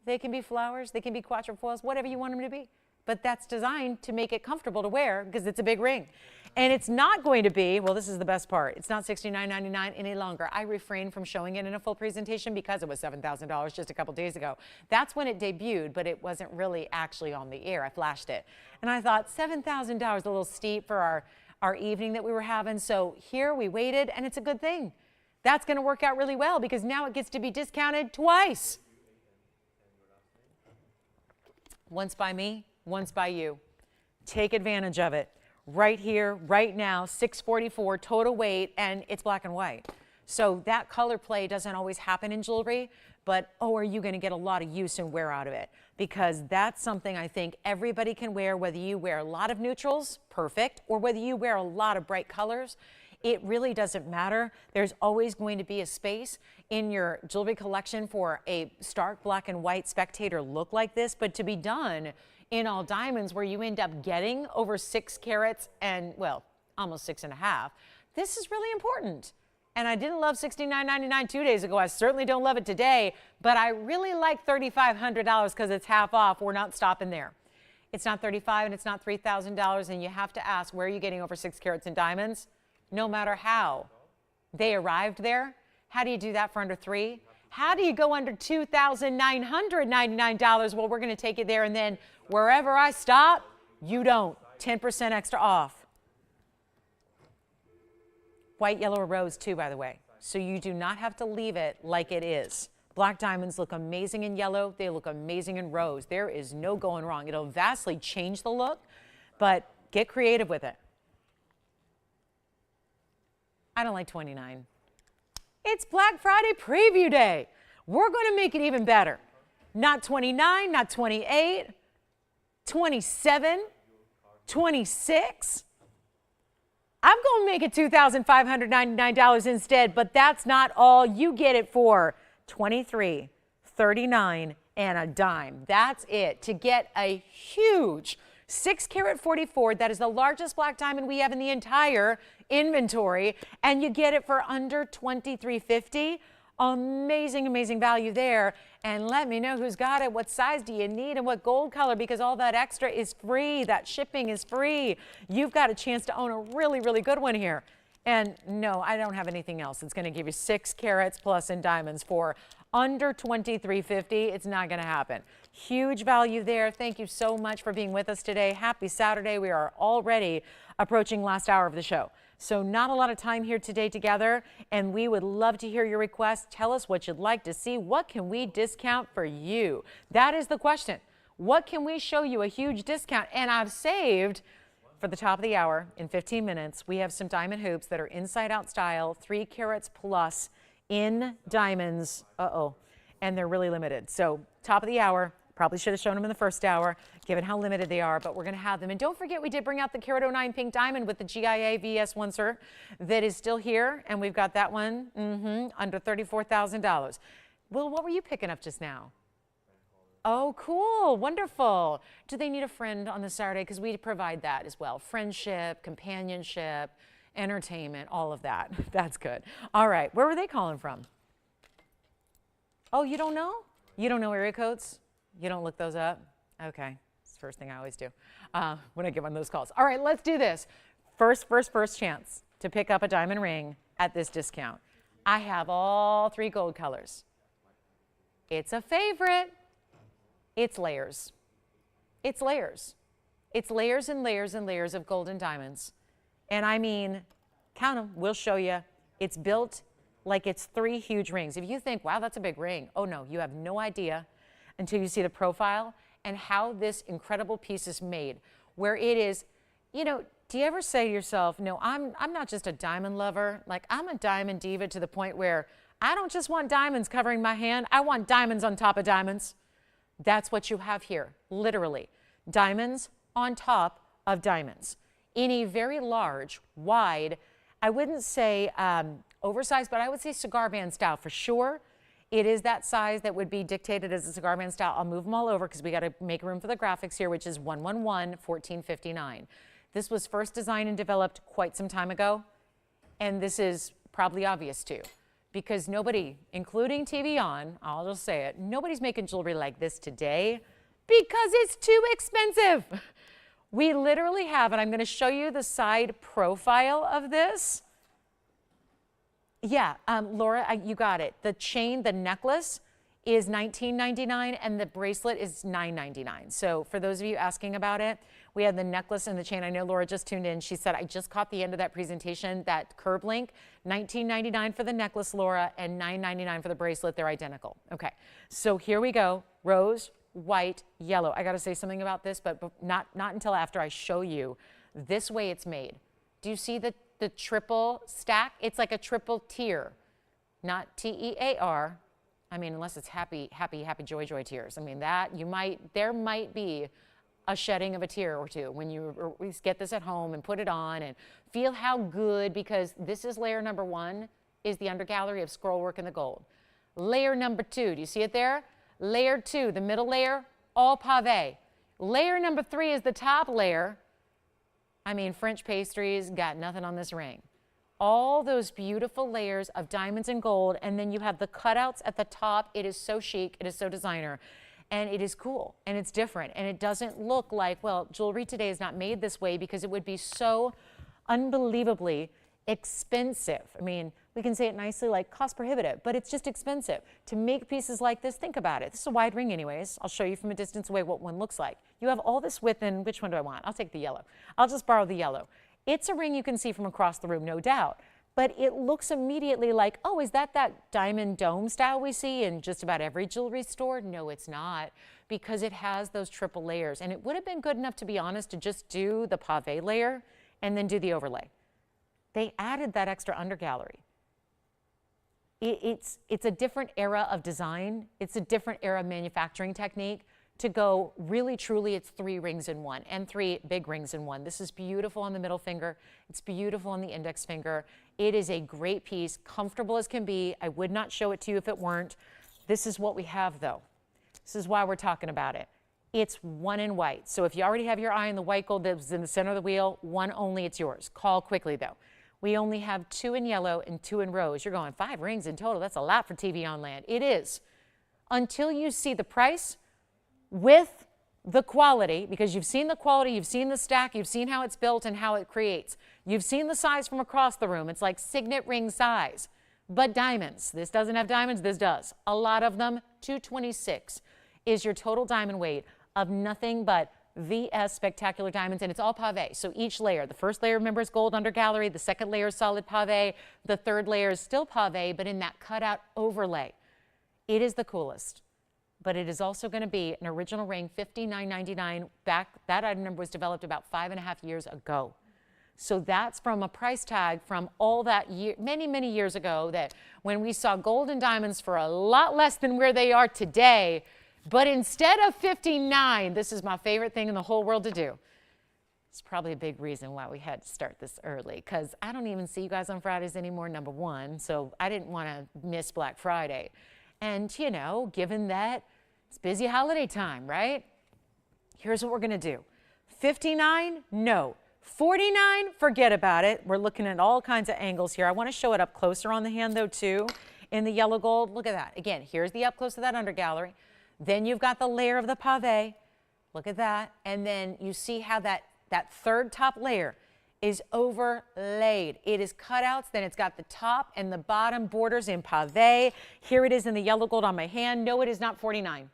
They can be flowers. They can be quatrefoils, whatever you want them to be. But that's designed to make it comfortable to wear because it's a big ring. And it's not going to be, well, this is the best part, it's not $69.99 any longer. I refrained from showing it in a full presentation because it was $7,000 just a couple days ago. That's when it debuted, but it wasn't really actually on the air. I flashed it. And I thought $7,000, a little steep for our evening that we were having. So here we waited, and it's a good thing. That's going to work out really well because now it gets to be discounted twice. Once by me, once by you. Take advantage of it. Right here, right now, 644 total weight, and it's black and white. So that color play doesn't always happen in jewelry, but oh, are you going to get a lot of use and wear out of it? Because that's something I think everybody can wear, whether you wear a lot of neutrals, perfect, or whether you wear a lot of bright colors. It really doesn't matter. There's always going to be a space in your jewelry collection for a stark black and white spectator look like this, but to be done in all diamonds where you end up getting over 6 carats and, well, almost 6.5. This is really important. And I didn't love $69.99 2 days ago. I certainly don't love it today, but I really like $3,500 because it's half off. We're not stopping there. It's not $35,000 and it's not $3,000, and you have to ask, where are you getting over 6 carats in diamonds? No matter how they arrived there. How do you do that for under 3? How do you go under $2,999? Well, we're going to take it there, and then wherever I stop, you don't. 10% extra off. White, yellow, or rose too, by the way. So you do not have to leave it like it is. Black diamonds look amazing in yellow. They look amazing in rose. There is no going wrong. It'll vastly change the look, but get creative with it. I don't like 29. It's Black Friday preview day. We're going to make it even better. Not 29, not 28, 27, 26. I'm going to make it $2,599 instead, but that's not all. You get it for $23, $39, and a dime. That's it. To get a huge 6 carat 44, that is the largest black diamond we have in the entire inventory, and you get it for under $23.50. Amazing, amazing value there. And let me know who's got it. What size do you need and what gold color? Because all that extra is free. That shipping is free. You've got a chance to own a really, really good one here. And no, I don't have anything else. It's going to give you 6 carats plus in diamonds for under $23.50. It's not going to happen. Huge value there. Thank you so much for being with us today. Happy Saturday. We are already approaching last hour of the show. So not a lot of time here today together, and we would love to hear your requests. Tell us what you'd like to see. What can we discount for you? That is the question. What can we show you a huge discount? And I've saved for the top of the hour in 15 minutes. We have some diamond hoops that are inside out style, 3 carats plus in diamonds. And they're really limited. So top of the hour. Probably should have shown them in the first hour, given how limited they are, but we're going to have them. And don't forget, we did bring out the Carat 09 pink diamond with the GIA VS1 cert that is still here, and we've got that one under $34,000. Well, what were you picking up just now? Oh, cool. Wonderful. Do they need a friend on the Saturday? Because we provide that as well. Friendship, companionship, entertainment, all of that. That's good. All right. Where were they calling from? Oh, you don't know? You don't know area codes? You don't look those up? Okay. It's the first thing I always do when I get one of those calls. All right, let's do this. First chance to pick up a diamond ring at this discount. I have all 3 gold colors. It's a favorite. It's layers. It's layers. It's layers and layers and layers of gold and diamonds. And I mean, count them. We'll show you. It's built like it's 3 huge rings. If you think, wow, that's a big ring. Oh, no, you have no idea until you see the profile and how this incredible piece is made, where it is, you know, do you ever say to yourself, no, I'm not just a diamond lover, like I'm a diamond diva to the point where I don't just want diamonds covering my hand, I want diamonds on top of diamonds. That's what you have here, literally. Diamonds on top of diamonds. In a very large, wide, I wouldn't say oversized, but I would say cigar band style for sure. It is that size that would be dictated as a cigar band style. I'll move them all over because we got to make room for the graphics here, which is 111-1459. This was first designed and developed quite some time ago, and this is probably obvious too, because nobody, including TVON, I'll just say it, nobody's making jewelry like this today because it's too expensive. We literally have, and I'm going to show you the side profile of this. Yeah, Laura, you got it. The chain, the necklace is $19.99 and the bracelet is $9.99. So for those of you asking about it, we have the necklace and the chain. I know Laura just tuned in. She said, I just caught the end of that presentation, that curb link, $19.99 for the necklace, Laura, and $9.99 for the bracelet. They're identical. Okay, so here we go. Rose, white, yellow. I got to say something about this, but not until after I show you this way it's made. Do you see the triple stack? It's like a triple tier, not T-E-A-R. I mean, unless it's happy, happy, happy, joy, joy tears. I mean, there might be a shedding of a tear or two when you get this at home and put it on and feel how good, because this is layer number 1, is the undergallery of scroll work in the gold. Layer number 2, do you see it there? Layer 2, the middle layer, all pave. Layer number 3 is the top layer. I mean, French pastries got nothing on this ring. All those beautiful layers of diamonds and gold, and then you have the cutouts at the top. It is so chic, it is so designer, and it is cool, and it's different, and it doesn't look like, well, jewelry today is not made this way because it would be so unbelievably expensive. I mean, we can say it nicely, like cost prohibitive, but it's just expensive. To make pieces like this, think about it. This is a wide ring anyways. I'll show you from a distance away what one looks like. You have all this width, and which one do I want? I'll take the yellow. I'll just borrow the yellow. It's a ring you can see from across the room, no doubt, but it looks immediately like, oh, is that diamond dome style we see in just about every jewelry store? No, it's not, because it has those triple layers, and it would have been good enough, to be honest, to just do the pave layer and then do the overlay. They added that extra undergallery. It's a different era of design. It's a different era of manufacturing technique to go really, truly, it's 3 rings in one and 3 big rings in one. This is beautiful on the middle finger. It's beautiful on the index finger. It is a great piece, comfortable as can be. I would not show it to you if it weren't. This is what we have, though. This is why we're talking about it. It's 1 in white. So if you already have your eye on the white gold that's in the center of the wheel, 1 only, it's yours. Call quickly, though. We only have 2 in yellow and 2 in rose. You're going, 5 rings in total. That's a lot for TVON land. It is. Until you see the price with the quality, because you've seen the quality, you've seen the stack, you've seen how it's built and how it creates. You've seen the size from across the room. It's like signet ring size, but diamonds. This doesn't have diamonds, this does. A lot of them. 226 is your total diamond weight of nothing but VS spectacular diamonds, and it's all pave. So each layer, the first layer, remember, is gold undergallery. The second layer is solid pave. The third layer is still pave, but in that cutout overlay. It is the coolest. But it is also going to be an original ring, $59.99. Back, that item number was developed about 5.5 years ago. So that's from a price tag from all that year, many, many years ago, that when we saw gold and diamonds for a lot less than where they are today. But instead of 59, this is my favorite thing in the whole world to do. It's probably a big reason why we had to start this early, because I don't even see you guys on Fridays anymore, number 1. So I didn't want to miss Black Friday. And, you know, given that it's busy holiday time, right? Here's what we're going to do. 59, no. 49, forget about it. We're looking at all kinds of angles here. I want to show it up closer on the hand, though, too, in the yellow gold. Look at that. Again, here's the up close of that undergallery. Then you've got the layer of the pave. Look at that. And then you see how that third top layer is overlaid. It is cutouts, then it's got the top and the bottom borders in pave. Here it is in the yellow gold on my hand. No, it is not 49.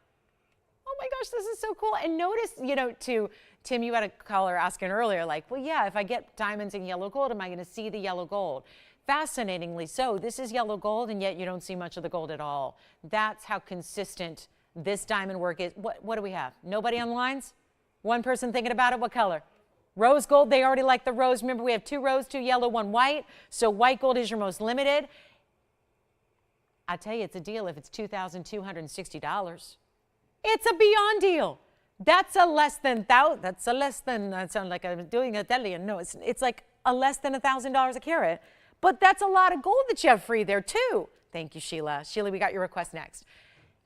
Oh my gosh, this is so cool. And notice, you know, to Tim, you had a caller asking earlier, like, well, yeah, if I get diamonds in yellow gold, am I going to see the yellow gold? Fascinatingly so, this is yellow gold, and yet you don't see much of the gold at all. That's how consistent this diamond work is. What do we have? Nobody on the lines? One person thinking about it? What color? Rose gold. They already like the rose. Remember, we have 2 rose, 2 yellow, 1 white. So white gold is your most limited. I tell you, it's a deal if it's $2,260. It's a beyond deal. That's a less than, that sounds like I'm doing Italian. No, it's like a less than $1,000 a carat. But that's a lot of gold that you have free there too. Thank you, Sheila. Sheila, we got your request next.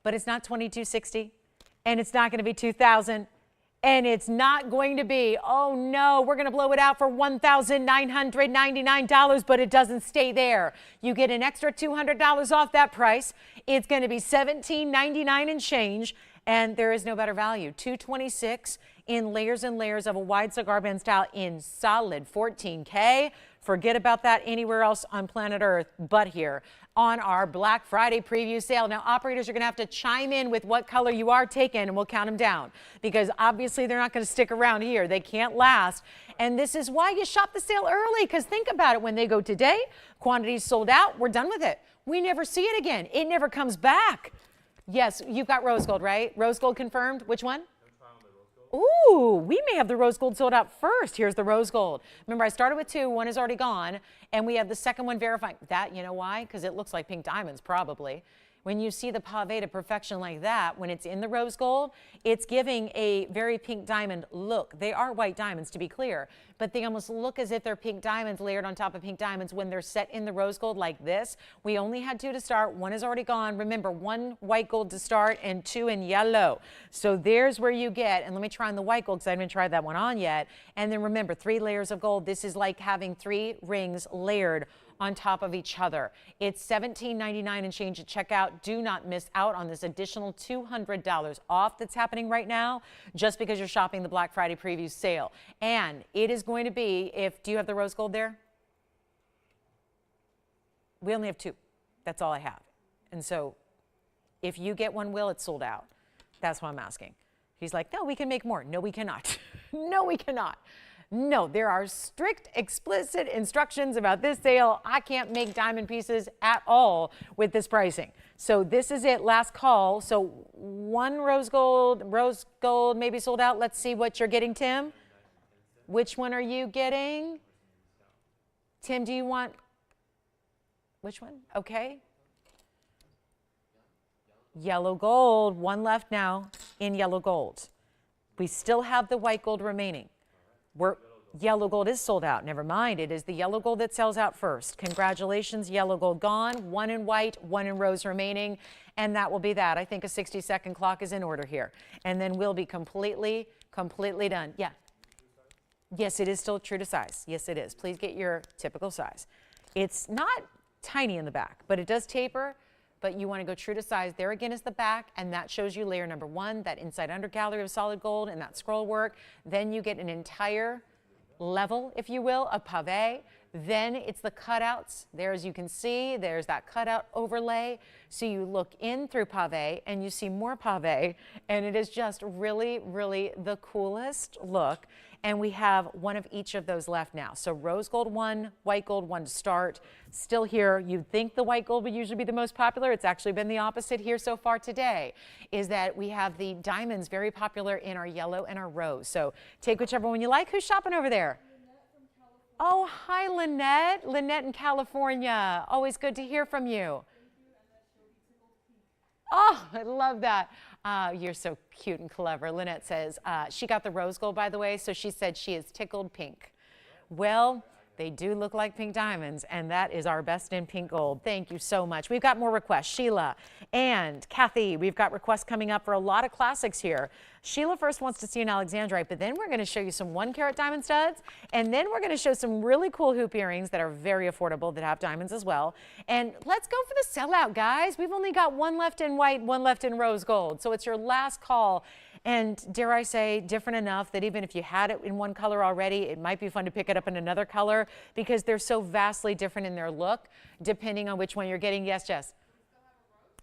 But it's not $2,260, and it's not going to be $2,000, and it's not going to be, oh no, we're going to blow it out for $1,999, but it doesn't stay there. You get an extra $200 off that price. It's going to be $1,799 and change, and there is no better value. $226 in layers and layers of a wide cigar band style in solid 14K. Forget about that anywhere else on planet Earth but here on our Black Friday preview sale. Now, operators are going to have to chime in with what color you are taking, and we'll count them down, because obviously they're not going to stick around here. They can't last. And this is why you shop the sale early, because think about it. When they go today, quantities sold out, we're done with it. We never see it again. It never comes back. Yes, you've got rose gold, right? Rose gold confirmed. Which one? Ooh, we may have the rose gold sold out first. Here's the rose gold. Remember, I started with 2, 1 is already gone, and we have the second one verifying that. You know why? Because it looks like pink diamonds, probably. When you see the pave to perfection like that, when it's in the rose gold, it's giving a very pink diamond look. They are white diamonds, to be clear, but they almost look as if they're pink diamonds layered on top of pink diamonds when they're set in the rose gold like this. We only had 2 to start. 1 is already gone. Remember, 1 white gold to start and 2 in yellow. So there's where you get, and let me try on the white gold because I haven't tried that one on yet. And then remember, 3 layers of gold. This is like having 3 rings layered on top of each other. It's $17.99 and change at checkout. Do not miss out on this additional $200 off that's happening right now just because you're shopping the Black Friday preview sale. And it is going to be, do you have the rose gold there? We only have 2. That's all I have. And so if you get one, Will, it's sold out. That's why I'm asking. He's like, no, we can make more. No, we cannot. No, we cannot. No, there are strict, explicit instructions about this sale. I can't make diamond pieces at all with this pricing. So this is it, last call. So 1 rose gold maybe sold out. Let's see what you're getting, Tim. Which one are you getting? Tim, do you want, which one? Okay. Yellow gold, 1 left now in yellow gold. We still have the white gold remaining. Yellow gold is sold out. Never mind. It is the yellow gold that sells out first. Congratulations. Yellow gold gone. 1 in white, 1 in rose remaining. And that will be that. I think a 60-second clock is in order here. And then we'll be completely done. Yeah. Yes, it is still true to size. Yes, it is. Please get your typical size. It's not tiny in the back, but it does taper. But you want to go true to size. There again is the back, and that shows you layer number 1, that inside under gallery of solid gold and that scroll work. Then you get an entire level, if you will, of pave. Then it's the cutouts. There, as you can see, there's that cutout overlay. So you look in through pave and you see more pave, and it is just really, really the coolest look. And we have 1 of each of those left now. So rose gold 1, white gold 1 to start. Still here, you'd think the white gold would usually be the most popular. It's actually been the opposite here so far today, is that we have the diamonds very popular in our yellow and our rose. So take whichever one you like. Who's shopping over there? Oh, hi, Lynette. Lynette in California. Always good to hear from you. Oh, I love that. You're so cute and clever. Lynette says she got the rose gold, by the way, so she said she is tickled pink. Well, they do look like pink diamonds, and that is our best in pink gold. Thank you so much. We've got more requests. Sheila and Kathy, we've got requests coming up for a lot of classics here. Sheila first wants to see an Alexandrite, but then we're going to show you some 1-carat diamond studs, and then we're going to show some really cool hoop earrings that are very affordable that have diamonds as well. And let's go for the sellout, guys. We've only got 1 left in white, 1 left in rose gold, so it's your last call. And dare I say, different enough that even if you had it in 1 color already, it might be fun to pick it up in another color because they're so vastly different in their look, depending on which one you're getting. Yes, Jess?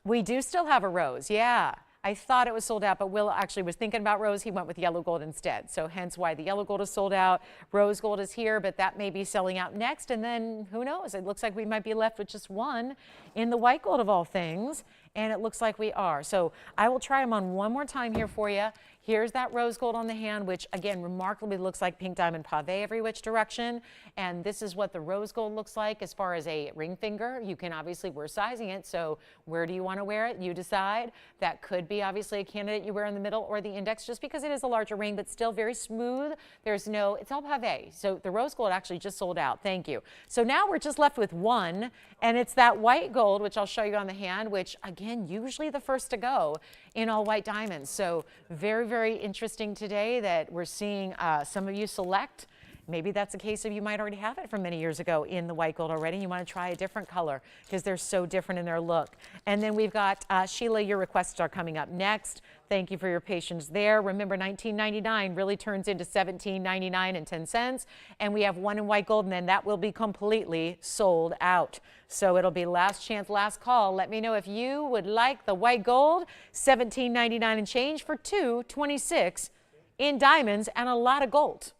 We do still have a rose, yeah. I thought it was sold out, but Will actually was thinking about rose. He went with yellow gold instead. So hence why the yellow gold is sold out. Rose gold is here, but that may be selling out next. And then who knows? It looks like we might be left with just 1 in the white gold of all things. And it looks like we are. So I will try them on one more time here for you. Here's that rose gold on the hand, which again, remarkably looks like pink diamond pave every which direction. And this is what the rose gold looks like as far as a ring finger. You can obviously, we're sizing it. So where do you want to wear it? You decide. That could be obviously a candidate you wear in the middle or the index just because it is a larger ring, but still very smooth. There's no, it's all pave. So the rose gold actually just sold out. Thank you. So now we're just left with 1, and it's that white gold, which I'll show you on the hand, which again, usually the first to go in all white diamonds. So very, very interesting today that we're seeing some of you select. Maybe that's a case of you might already have it from many years ago in the white gold already. You want to try a different color because they're so different in their look. And then we've got Sheila, your requests are coming up next. Thank you for your patience there. Remember, $19.99 really turns into $17.99 and 10 cents. And we have 1 in white gold, and then that will be completely sold out. So it'll be last chance, last call. Let me know if you would like the white gold, $17.99 and change for $226 in diamonds and a lot of gold.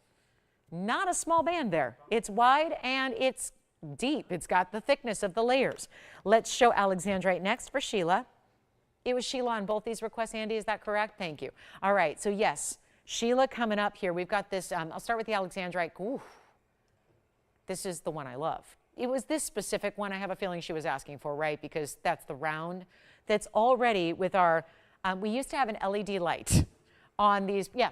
Not a small band there. It's wide and it's deep. It's got the thickness of the layers. Let's show Alexandrite next for Sheila. It was Sheila on both these requests, Andy, is that correct? Thank you. All right, so yes, Sheila coming up here. We've got this, I'll start with the Alexandrite. Ooh, this is the one I love. It was this specific one I have a feeling she was asking for, right? Because that's the round that's already with our, we used to have an LED light on these, yeah.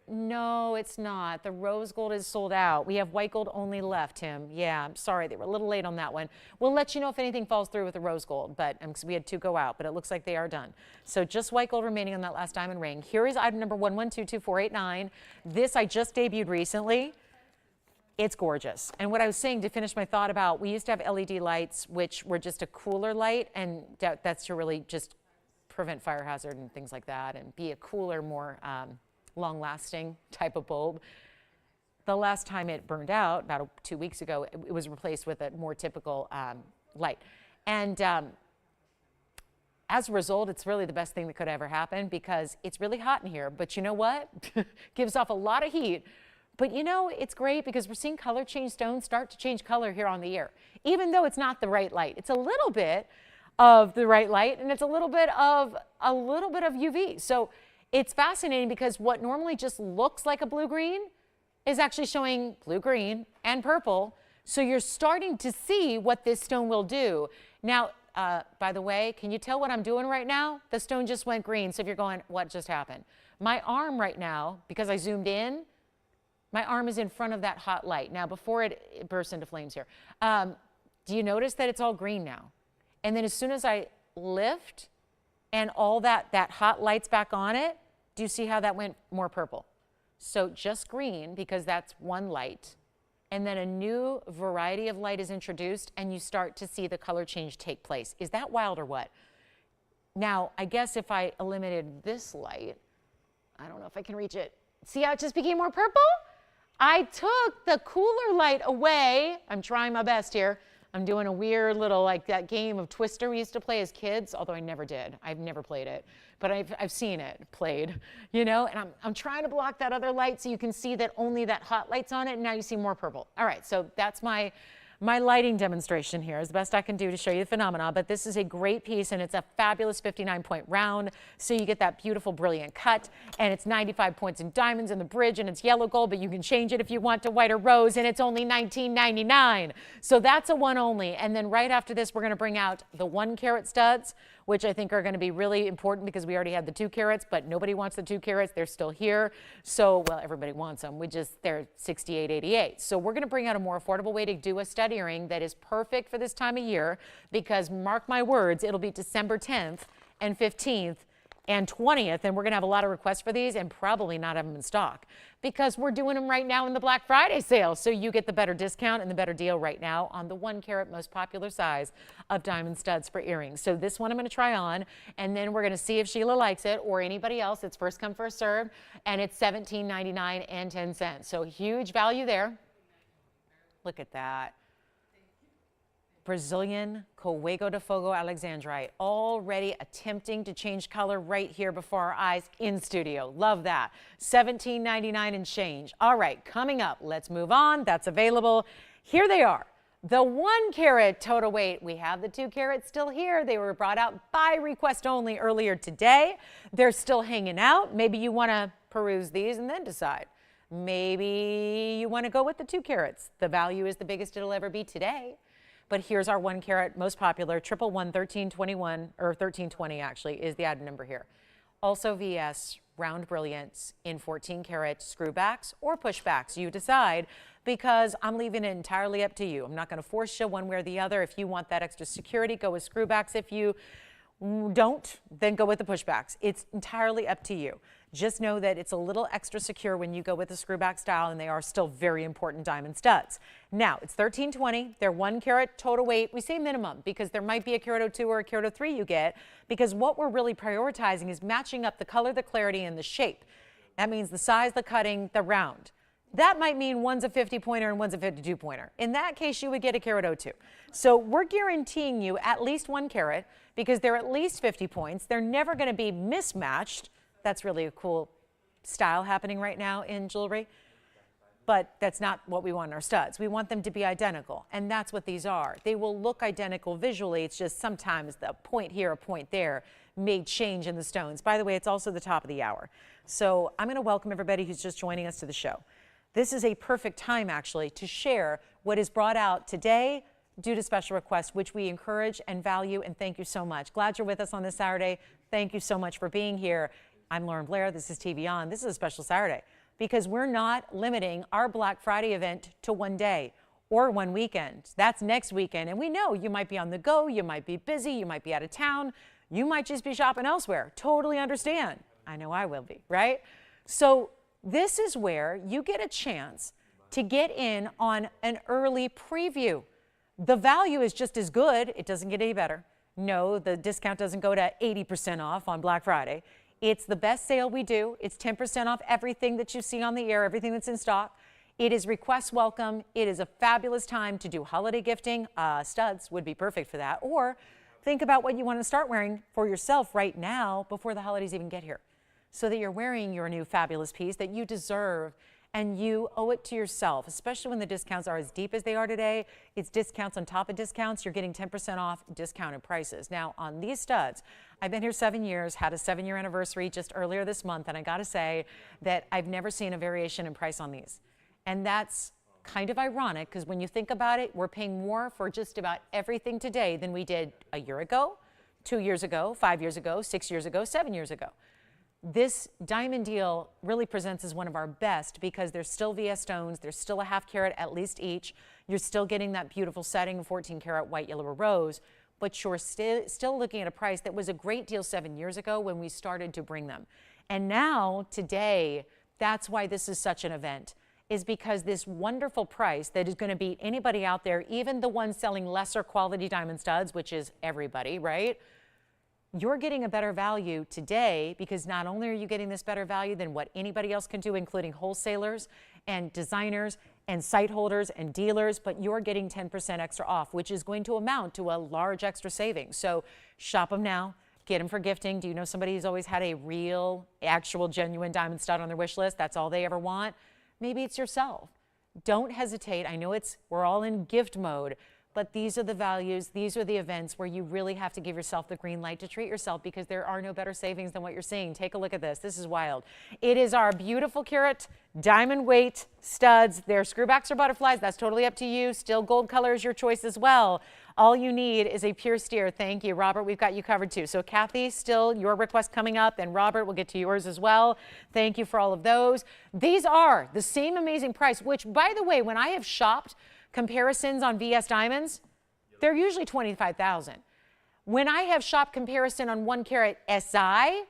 No, it's not. The rose gold is sold out. We have white gold only left, Tim. Yeah, I'm sorry. They were a little late on that one. We'll let you know if anything falls through with the rose gold, but we had 2 go out, but it looks like they are done. So just white gold remaining on that last diamond ring. Here is item number 11222489. This I just debuted recently. It's gorgeous. And what I was saying to finish my thought about, we used to have LED lights, which were just a cooler light, and that's to really just prevent fire hazard and things like that, and be a cooler, more long-lasting type of bulb. The last time it burned out, about 2 weeks ago, it was replaced with a more typical light. And as a result, it's really the best thing that could ever happen because it's really hot in here. But you know what? Gives off a lot of heat. But you know, it's great because we're seeing color change stones start to change color here on the year, even though it's not the right light. It's a little bit of the right light, and it's a little bit of UV. So it's fascinating because what normally just looks like a blue-green is actually showing blue-green and purple. So you're starting to see what this stone will do. Now, by the way, can you tell what I'm doing right now? The stone just went green. So if you're going, what just happened? My arm right now, because I zoomed in, my arm is in front of that hot light. Now, before it bursts into flames here, do you notice that it's all green now? And then as soon as I lift and all that hot light's back on it, do you see how that went more purple? So just green because that's one light. And then a new variety of light is introduced and you start to see the color change take place. Is that wild or what? Now, I guess if I eliminated this light, I don't know if I can reach it. See how it just became more purple? I took the cooler light away. I'm trying my best here. I'm doing a weird little, like that game of Twister we used to play as kids, although I never did. I've never played it, but I've seen it played, you know, and I'm trying to block that other light so you can see that only that hot light's on it, and now you see more purple. All right, so that's my lighting demonstration here is the best I can do to show you the phenomena, but this is a great piece and it's a fabulous 59-point round. So you get that beautiful, brilliant cut and it's 95 points in diamonds in the bridge and it's yellow gold, but you can change it if you want to white or rose and it's only $19.99. So that's a one only. And then right after this, we're going to bring out the 1 carat studs, which I think are going to be really important because we already had the 2 carats, but nobody wants the 2 carats. They're still here. So, well, everybody wants them. They're $68.88. So we're going to bring out a more affordable way to do a stud earring that is perfect for this time of year because mark my words, it'll be December 10th and 15th and 20th, and we're going to have a lot of requests for these and probably not have them in stock because we're doing them right now in the Black Friday sale. So you get the better discount and the better deal right now on the 1 carat most popular size of diamond studs for earrings. So this one I'm going to try on, and then we're going to see if Sheila likes it or anybody else. It's first come, first served, and it's $17.99 and 10 cents. So huge value there. Look at that. Brazilian Coego de Fogo Alexandrite, already attempting to change color right here before our eyes in studio. Love that. $17.99 and change. All right, coming up, let's move on. That's available. Here they are. The 1 carat total weight. We have the 2 carats still here. They were brought out by request only earlier today. They're still hanging out. Maybe you want to peruse these and then decide. Maybe you want to go with the 2 carats. The value is the biggest it'll ever be today. But here's our 1 carat most popular, 111 1321, or 1320 actually, is the item number here. Also VS round brilliance in 14 karat screwbacks or pushbacks. You decide because I'm leaving it entirely up to you. I'm not going to force you one way or the other. If you want that extra security, go with screwbacks. If you don't, then go with the pushbacks. It's entirely up to you. Just know that it's a little extra secure when you go with the screwback style, and they are still very important diamond studs. Now, it's 1320. They're 1 carat total weight. We say minimum because there might be a carat 02 or a carat 03 you get, because what we're really prioritizing is matching up the color, the clarity, and the shape. That means the size, the cutting, the round. That might mean one's a 50-pointer and one's a 52-pointer. In that case, you would get a carat 02. So we're guaranteeing you at least 1 carat because they're at least 50 points. They're never going to be mismatched. That's really a cool style happening right now in jewelry. but that's not what we want in our studs. We want them to be identical, and that's what these are. They will look identical visually. It's just sometimes the point here, a point there may change in the stones. By the way, it's also the top of the hour. So I'm going to welcome everybody who's just joining us to the show. This is a perfect time, actually, to share what is brought out today due to special requests, which we encourage and value, and thank you so much. Glad you're with us on this Saturday. Thank you so much for being here. I'm Lauren Blair. This is TVON. This is a special Saturday because we're not limiting our Black Friday event to one day or one weekend. That's next weekend. And we know you might be on the go, you might be busy, you might be out of town, you might just be shopping elsewhere. Totally understand. I know I will be, right? So this is where you get a chance to get in on an early preview. The value is just as good. It doesn't get any better. No, the discount doesn't go to 80% off on Black Friday. It's the best sale we do. It's 10% off everything that you see on the air, everything that's in stock. It is request welcome. It is a fabulous time to do holiday gifting. Studs would be perfect for that. Or think about what you want to start wearing for yourself right now before the holidays even get here, so that you're wearing your new fabulous piece that you deserve and you owe it to yourself, especially when the discounts are as deep as they are today. It's discounts on top of discounts. You're getting 10% off discounted prices. Now, on these studs, I've been here 7 years, had a 7-year anniversary just earlier this month, and I got to say that I've never seen a variation in price on these. And that's kind of ironic because when you think about it, we're paying more for just about everything today than we did a year ago, 2 years ago, 5 years ago, 6 years ago, 7 years ago. This diamond deal really presents as one of our best because there's still VS stones, there's still a half carat at least each. You're still getting that beautiful setting, 14 karat white, yellow, or rose, but you're still looking at a price that was a great deal 7 years ago when we started to bring them. And now, today, that's why this is such an event, is because this wonderful price that is going to beat anybody out there, even the ones selling lesser quality diamond studs, which is everybody, right? You're getting a better value today because not only are you getting this better value than what anybody else can do, including wholesalers and designers and site holders and dealers, but you're getting 10% extra off, which is going to amount to a large extra savings. So shop them now, get them for gifting. Do you know somebody who's always had a real, actual, genuine diamond stud on their wish list? That's all they ever want. Maybe it's yourself. Don't hesitate. I know we're all in gift mode, but these are the values, these are the events where you really have to give yourself the green light to treat yourself because there are no better savings than what you're seeing. Take a look at this. This is wild. It is our beautiful carat diamond weight studs. They're screwbacks or butterflies. That's totally up to you. Still gold color is your choice as well. All you need is a pure steer. Thank you, Robert. We've got you covered too. So Kathy, still your request coming up, and Robert, we'll get to yours as well. Thank you for all of those. These are the same amazing price, which, by the way, when I have shopped comparisons on VS diamonds, they're usually $25,000. When I have shopped comparison on 1 carat SI,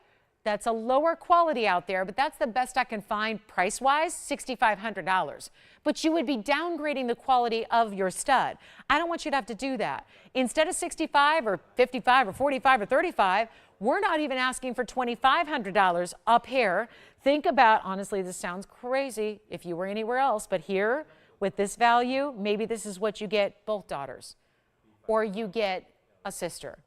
that's a lower quality out there, but that's the best I can find price-wise, $6,500. But you would be downgrading the quality of your stud. I don't want you to have to do that. Instead of 65 or 55 or 45 or 35, we're not even asking for $2,500 a pair. Think about, honestly, this sounds crazy if you were anywhere else, but here, with this value, maybe this is what you get both daughters, or you get a sister,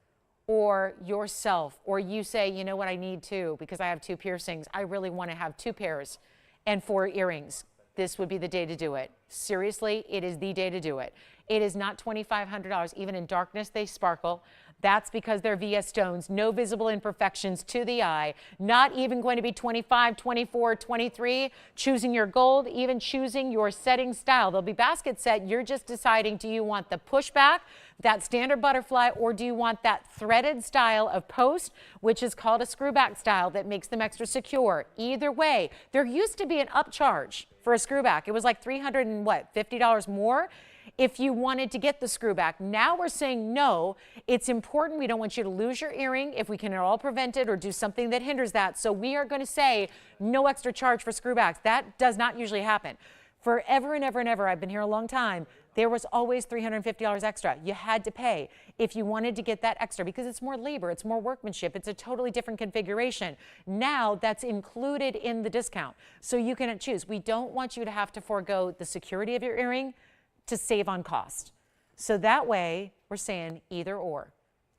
or yourself, or you say, you know what, I need two because I have 2 piercings. I really want to have 2 pairs and 4 earrings. This would be the day to do it. Seriously, it is the day to do it. It is not $2,500. Even in darkness, they sparkle. That's because they're VS stones, no visible imperfections to the eye, not even going to be 25, 24, 23, choosing your gold, even choosing your setting style. They'll be basket set. You're just deciding, do you want the pushback, that standard butterfly, or do you want that threaded style of post, which is called a screwback style that makes them extra secure? Either way, there used to be an upcharge for a screwback. It was like $350 more if you wanted to get the screwback. Now we're saying no, it's important. We don't want you to lose your earring if we can at all prevent it or do something that hinders that. So we are going to say no extra charge for screwbacks. That does not usually happen. Forever and ever and ever, I've been here a long time, there was always $350 extra. You had to pay if you wanted to get that extra because it's more labor, it's more workmanship, it's a totally different configuration. Now that's included in the discount. So you can choose. We don't want you to have to forego the security of your earring to save on cost. So that way, we're saying either or.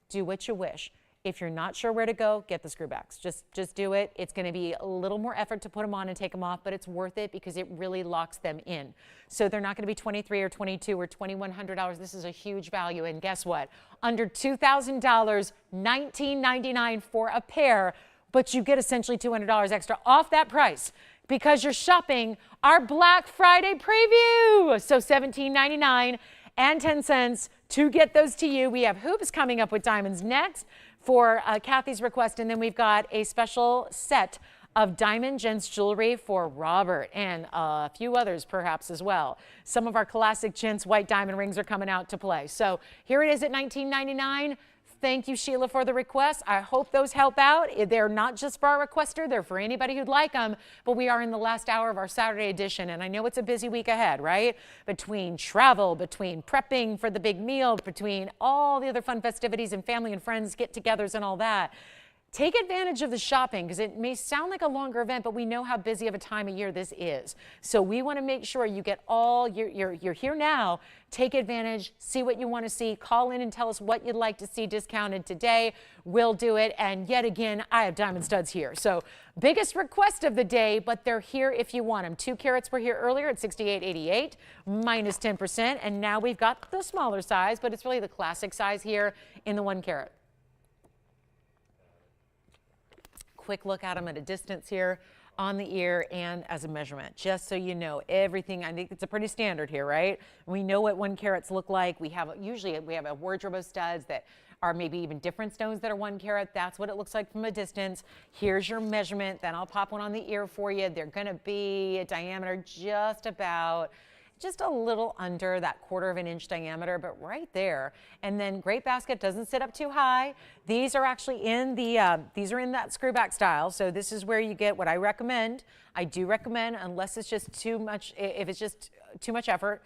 Do what you wish. If you're not sure where to go, get the screwbacks. Just do it. It's going to be a little more effort to put them on and take them off, but it's worth it because it really locks them in. So they're not going to be $23 or $22 or $2,100. This is a huge value. And guess what? Under $2,000, $19.99 for a pair, but you get essentially $200 extra off that price because you're shopping our Black Friday preview. So $17.99 and 10 cents to get those to you. We have hoops coming up with diamonds next for Kathy's request, and then we've got a special set of diamond gents jewelry for Robert and a few others perhaps as well. Some of our classic gents white diamond rings are coming out to play. So here it is at $19.99. Thank you, Sheila, for the request. I hope those help out. They're not just for our requester, they're for anybody who'd like them, but we are in the last hour of our Saturday edition, and I know it's a busy week ahead, right? Between travel, between prepping for the big meal, between all the other fun festivities and family and friends get-togethers and all that. Take advantage of the shopping because it may sound like a longer event, but we know how busy of a time of year this is. So we want to make sure you get all, you're here now, take advantage, see what you want to see, call in and tell us what you'd like to see discounted today. We'll do it. And yet again, I have diamond studs here. So biggest request of the day, but they're here if you want them. 2 carats were here earlier at $68.88, minus 10%. And now we've got the smaller size, but it's really the classic size here in the 1 carat. Quick look at them at a distance here on the ear and as a measurement, just so you know everything. I think it's a pretty standard here, right? We know what 1 carats look like. Usually we have a wardrobe of studs that are maybe even different stones that are 1 carat. That's what it looks like from a distance. Here's your measurement. Then I'll pop one on the ear for you. They're going to be a diameter just a little under that 1/4 of an inch diameter, but right there. And then great basket, doesn't sit up too high. These are actually in the, these are in that screwback style. So this is where you get what I recommend. I do recommend, unless it's just too much, if it's just too much effort,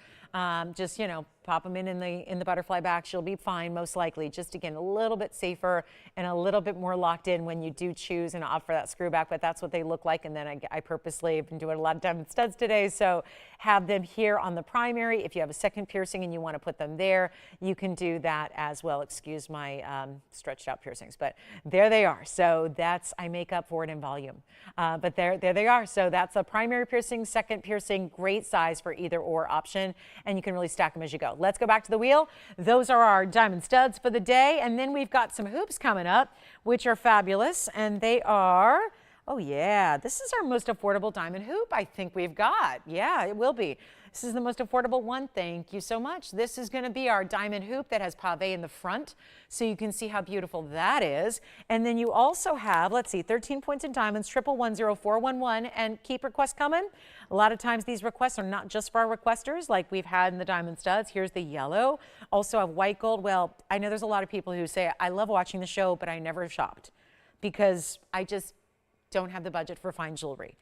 just, you know, pop them in the butterfly back. You'll be fine, most likely. Just again, a little bit safer and a little bit more locked in when you do choose and opt for that screwback, but that's what they look like. And then I purposely have been doing a lot of diamond studs today, so have them here on the primary. If you have a second piercing and you want to put them there, you can do that as well. Excuse my stretched out piercings, but there they are. So that's, I make up for it in volume, but there they are. So that's a primary piercing, second piercing, great size for either or option, and you can really stack them as you go. Let's go back to the wheel. Those are our diamond studs for the day. And then we've got some hoops coming up, which are fabulous. And they are, oh yeah, this is our most affordable diamond hoop I think we've got. Yeah, it will be. This is the most affordable one. Thank you so much. This is going to be our diamond hoop that has pave in the front, so you can see how beautiful that is. And then you also have, let's see, 13 points in diamonds, 1110411, and keep requests coming. A lot of times these requests are not just for our requesters like we've had in the diamond studs. Here's the yellow. Also have white gold. Well, I know there's a lot of people who say, I love watching the show, but I never shopped because I just don't have the budget for fine jewelry.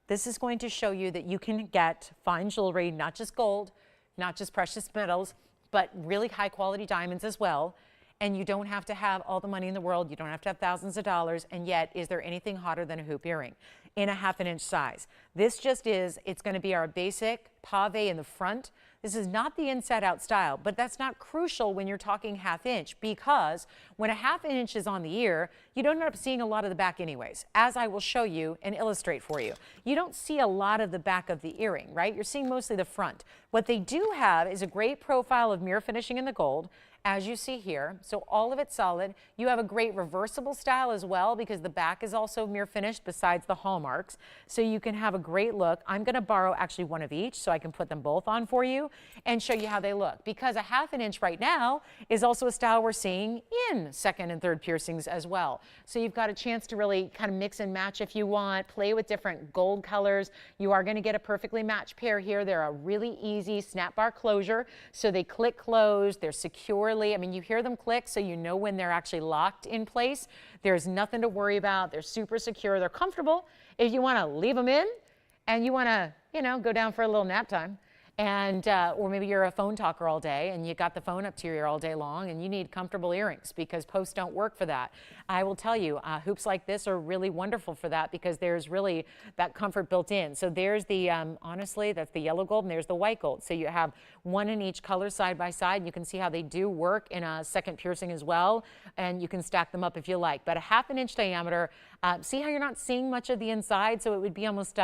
This is going to show you that you can get fine jewelry, not just gold, not just precious metals, but really high quality diamonds as well. And you don't have to have all the money in the world. You don't have to have thousands of dollars. And yet, is there anything hotter than a hoop earring in a 1/2 inch size? This just is, it's going to be our basic pave in the front. This is not the inside out style, but that's not crucial when you're talking 1/2 inch, because when a 1/2 inch is on the ear, you don't end up seeing a lot of the back anyways, as I will show you and illustrate for you. You don't see a lot of the back of the earring, right? You're seeing mostly the front. What they do have is a great profile of mirror finishing in the gold, as you see here. So all of it's solid. You have a great reversible style as well, because the back is also mirror finished besides the hallmarks. So you can have a great look. I'm going to borrow actually one of each so I can put them both on for you and show you how they look, because a 1/2 inch right now is also a style we're seeing in second and third piercings as well. So you've got a chance to really kind of mix and match if you want, play with different gold colors. You are going to get a perfectly matched pair here. They're a really easy snap bar closure, so they click close. They're securely, I mean, you hear them click, so you know when they're actually locked in place. There's nothing to worry about. They're super secure. They're comfortable if you want to leave them in and you want to, you know, go down for a little nap time and or maybe you're a phone talker all day and you got the phone up to your ear all day long and you need comfortable earrings because posts don't work for that. I will tell you, hoops like this are really wonderful for that because there's really that comfort built in. So there's the, honestly, that's the yellow gold and there's the white gold. So you have one in each color side by side. You can see how they do work in a second piercing as well, and you can stack them up if you like. But a 1/2 inch diameter, see how you're not seeing much of the inside, so it would be almost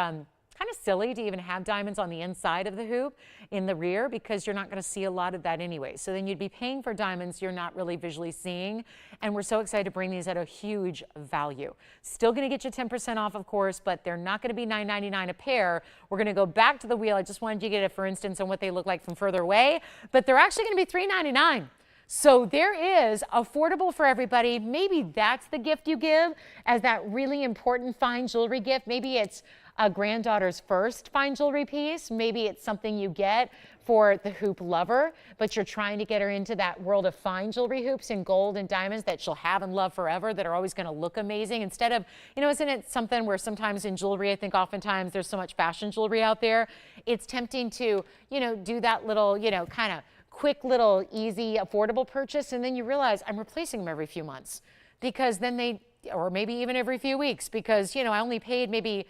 kind of silly to even have diamonds on the inside of the hoop in the rear because you're not going to see a lot of that anyway. So then you'd be paying for diamonds you're not really visually seeing. And we're so excited to bring these at a huge value. Still going to get you 10% off, of course, but they're not going to be $9.99 a pair. We're going to go back to the wheel. I just wanted you to get it, for instance, on what they look like from further away, but they're actually going to be $3.99. So there is affordable for everybody. Maybe that's the gift you give as that really important fine jewelry gift. Maybe it's a granddaughter's first fine jewelry piece. Maybe it's something you get for the hoop lover, but you're trying to get her into that world of fine jewelry hoops in gold and diamonds that she'll have and love forever, that are always going to look amazing. Instead of, you know, isn't it something where sometimes in jewelry, I think oftentimes there's so much fashion jewelry out there, it's tempting to, you know, do that little, you know, kind of quick little easy affordable purchase, and then you realize I'm replacing them every few months because then they, or maybe even every few weeks, because, you know, I only paid maybe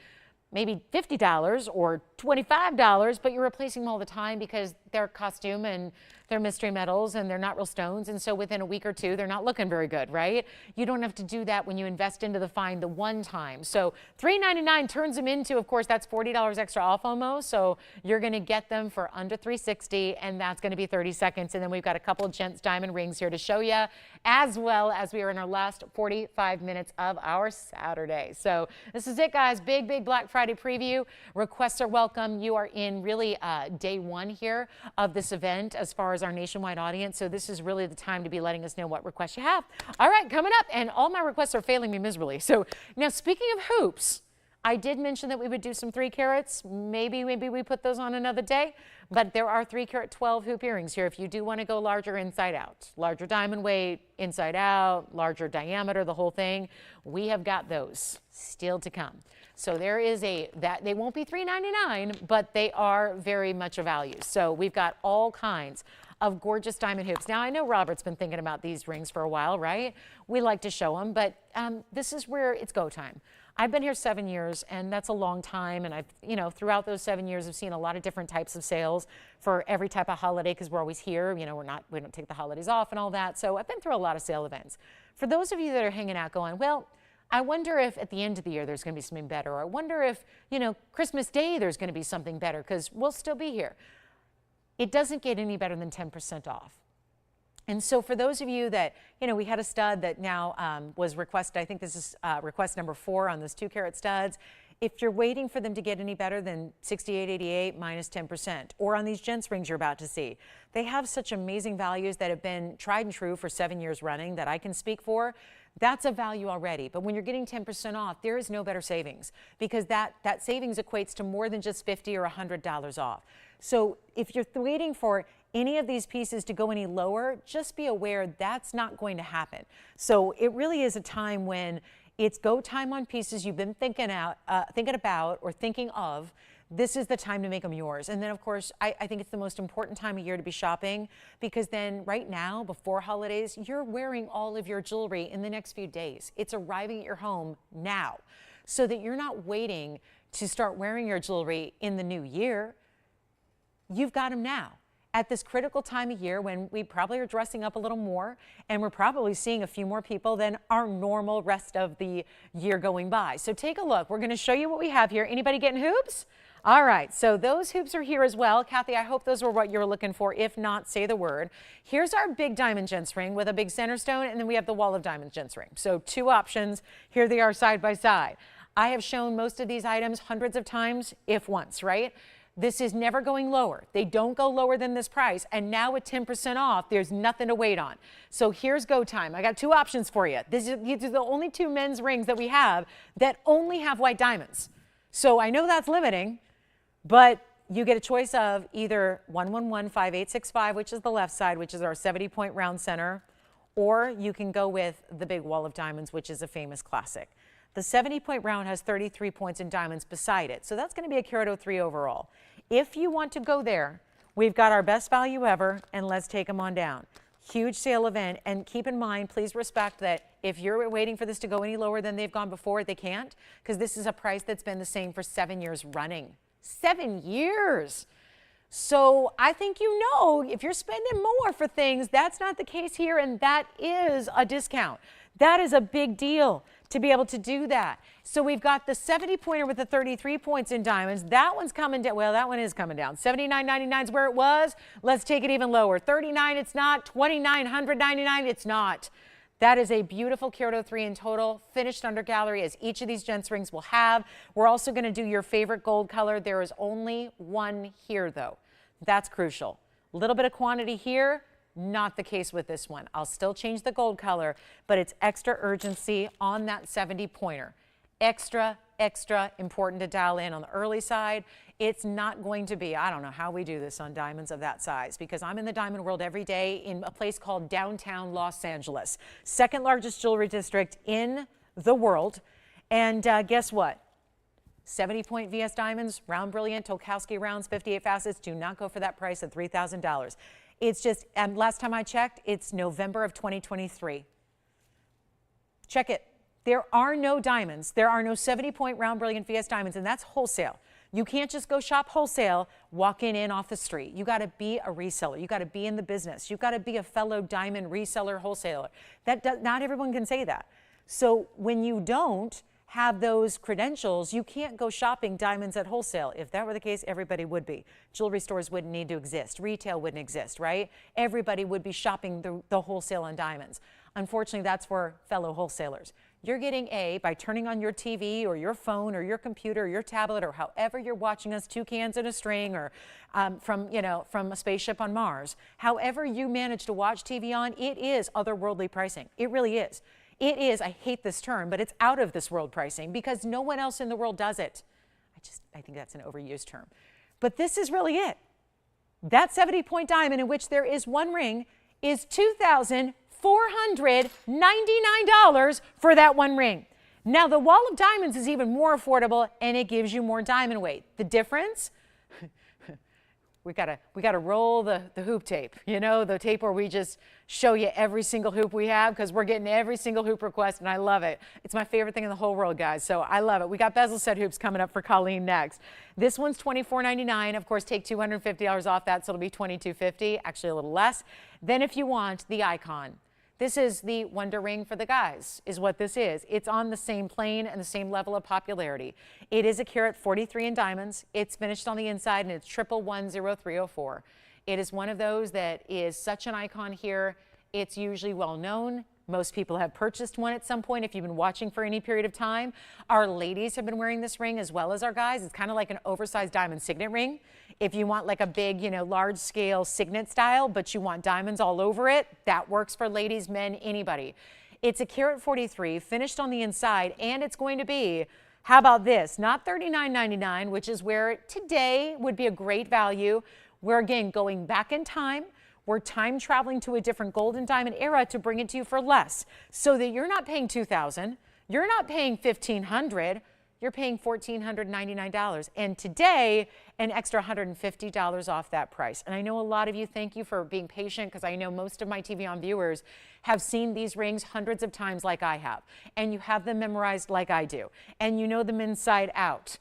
$50 or $25, but you're replacing them all the time because they're costume and they're mystery metals and they're not real stones. And so within a week or two, they're not looking very good, right? You don't have to do that when you invest into the find the one time. So $3.99 turns them into, of course, that's $40 extra off almost. So you're going to get them for under $360, and that's going to be 30 seconds. And then we've got a couple of gents diamond rings here to show you, as well as we are in our last 45 minutes of our Saturday. So this is it, guys. Big Black Friday preview. Requests are welcome. You are in really day one here of this event as far as our nationwide audience. So this is really the time to be letting us know what requests you have. All right, coming up, and all my requests are failing me miserably. So now, speaking of hoops, I did mention that we would do some 3 carats. Maybe we put those on another day, but there are 3 carat 12 hoop earrings here if you do want to go larger inside out, larger diamond weight, inside out, larger diameter, the whole thing. We have got those still to come. So there is that they won't be $3.99, but they are very much a value. So we've got all kinds of gorgeous diamond hoops. Now, I know Robert's been thinking about these rings for a while, right? We like to show them, but this is where it's go time. I've been here 7 years, and that's a long time. And I've, you know, throughout those 7 years, I've seen a lot of different types of sales for every type of holiday because we're always here. You know, we don't take the holidays off and all that. So I've been through a lot of sale events. For those of you that are hanging out going, well, I wonder if at the end of the year there's going to be something better. Or I wonder if, you know, Christmas Day there's going to be something better because we'll still be here. It doesn't get any better than 10% off. And so for those of you that, you know, we had a stud that now was requested, I think this is request number 4 on those 2 carat studs. If you're waiting for them to get any better than $68.88 minus 10%, or on these gents rings you're about to see, they have such amazing values that have been tried and true for 7 years running that I can speak for. That's a value already. But when you're getting 10% off, there is no better savings because that savings equates to more than just $50 or $100 off. So if you're waiting for any of these pieces to go any lower, just be aware that's not going to happen. So it really is a time when it's go time on pieces you've been thinking about or thinking of. This is the time to make them yours. And then, of course, I think it's the most important time of year to be shopping because then right now, before holidays, you're wearing all of your jewelry in the next few days. It's arriving at your home now so that you're not waiting to start wearing your jewelry in the new year. You've got them now at this critical time of year when we probably are dressing up a little more and we're probably seeing a few more people than our normal rest of the year going by. So take a look. We're going to show you what we have here. Anybody getting hoops? All right, so those hoops are here as well. Kathy, I hope those were what you were looking for. If not, say the word. Here's our big diamond gents ring with a big center stone, and then we have the wall of diamond gents ring. So 2 options. Here they are side by side. I have shown most of these items hundreds of times, if once, right? This is never going lower. They don't go lower than this price. And now with 10% off, there's nothing to wait on. So here's go time. I got 2 options for you. These are the only 2 men's rings that we have that only have white diamonds. So I know that's limiting, but you get a choice of either 1115865, which is the left side, which is our 70-point round center, or you can go with the big wall of diamonds, which is a famous classic. The 70-point round has 33 points in diamonds beside it, so that's going to be a carat 03 overall. If you want to go there, We've got our best value ever, and let's take them on down. Huge sale event, and keep in mind, please respect that if you're waiting for this to go any lower than they've gone before, they can't, because this is a price that's been the same for 7 years running. 7 years. So I think you know, if you're spending more for things, that's not the case here, and that is a discount. That is a big deal to be able to do that. So we've got the 70 pointer with the 33 points in diamonds. That one's coming down. Well, that one is coming down. $79.99 is where it was. Let's take it even lower. $39, it's not. $2,999, it's not. That is a beautiful carat 03 in total, finished under gallery, as each of these gents rings will have. We're also going to do your favorite gold color. There is only one here, though. That's crucial. A little bit of quantity here. Not the case with this one. I'll still change the gold color, but it's extra urgency on that 70 pointer. Extra, extra important to dial in on the early side. It's not going to be, I don't know how we do this on diamonds of that size, because I'm in the diamond world every day in a place called downtown Los Angeles, second largest jewelry district in the world. And guess what? 70-point VS diamonds, round brilliant, Tolkowski rounds, 58 facets, do not go for that price of $3,000. It's just, last time I checked, it's November of 2023. Check it. There are no diamonds. There are no 70-point round brilliant VS diamonds, and that's wholesale. You can't just go shop wholesale, walking in off the street. You got to be a reseller. You got to be in the business. You got to be a fellow diamond reseller, wholesaler. Not everyone can say that. So when you don't have those credentials, you can't go shopping diamonds at wholesale. If that were the case, everybody would be. Jewelry stores wouldn't need to exist. Retail wouldn't exist, right? Everybody would be shopping the wholesale on diamonds. Unfortunately, that's for fellow wholesalers. You're getting by turning on your TV or your phone or your computer or your tablet or however you're watching us, two cans and a string, or from a spaceship on Mars. However you manage to watch TVON, it is otherworldly pricing. It really is. It is, I hate this term, but it's out of this world pricing because no one else in the world does it. I think that's an overused term. But this is really it. That 70-point diamond, in which there is one ring, is $2,499 for that one ring. Now, the wall of diamonds is even more affordable, and it gives you more diamond weight. The difference? We gotta roll the hoop tape, you know, the tape where we just show you every single hoop we have, because we're getting every single hoop request, and I love it. It's my favorite thing in the whole world, guys, so I love it. We got bezel set hoops coming up for Colleen next. This one's $24.99. Of course, take $250 off that, so it'll be $22.50, actually a little less. Then if you want the icon, this is the Wonder Ring for the guys, is what this is. It's on the same plane and the same level of popularity. It is a carat 43 in diamonds. It's finished on the inside, and it's 1110304. It is one of those that is such an icon here. It's usually well known. Most people have purchased one at some point if you've been watching for any period of time. Our ladies have been wearing this ring as well as our guys. It's kind of like an oversized diamond signet ring. If you want like a big, large scale signet style, but you want diamonds all over it, that works for ladies, men, anybody. It's a carat 43, finished on the inside, and it's going to be, how about this? Not $39.99, which is where today would be a great value. We're again going back in time. We're time traveling to a different gold and diamond era to bring it to you for less, so that you're not paying $2,000, you're not paying $1,500, you're paying $1,499. And today, an extra $150 off that price. And I know a lot of you, thank you for being patient, because I know most of my TVON viewers have seen these rings hundreds of times like I have. And you have them memorized like I do. And you know them inside out.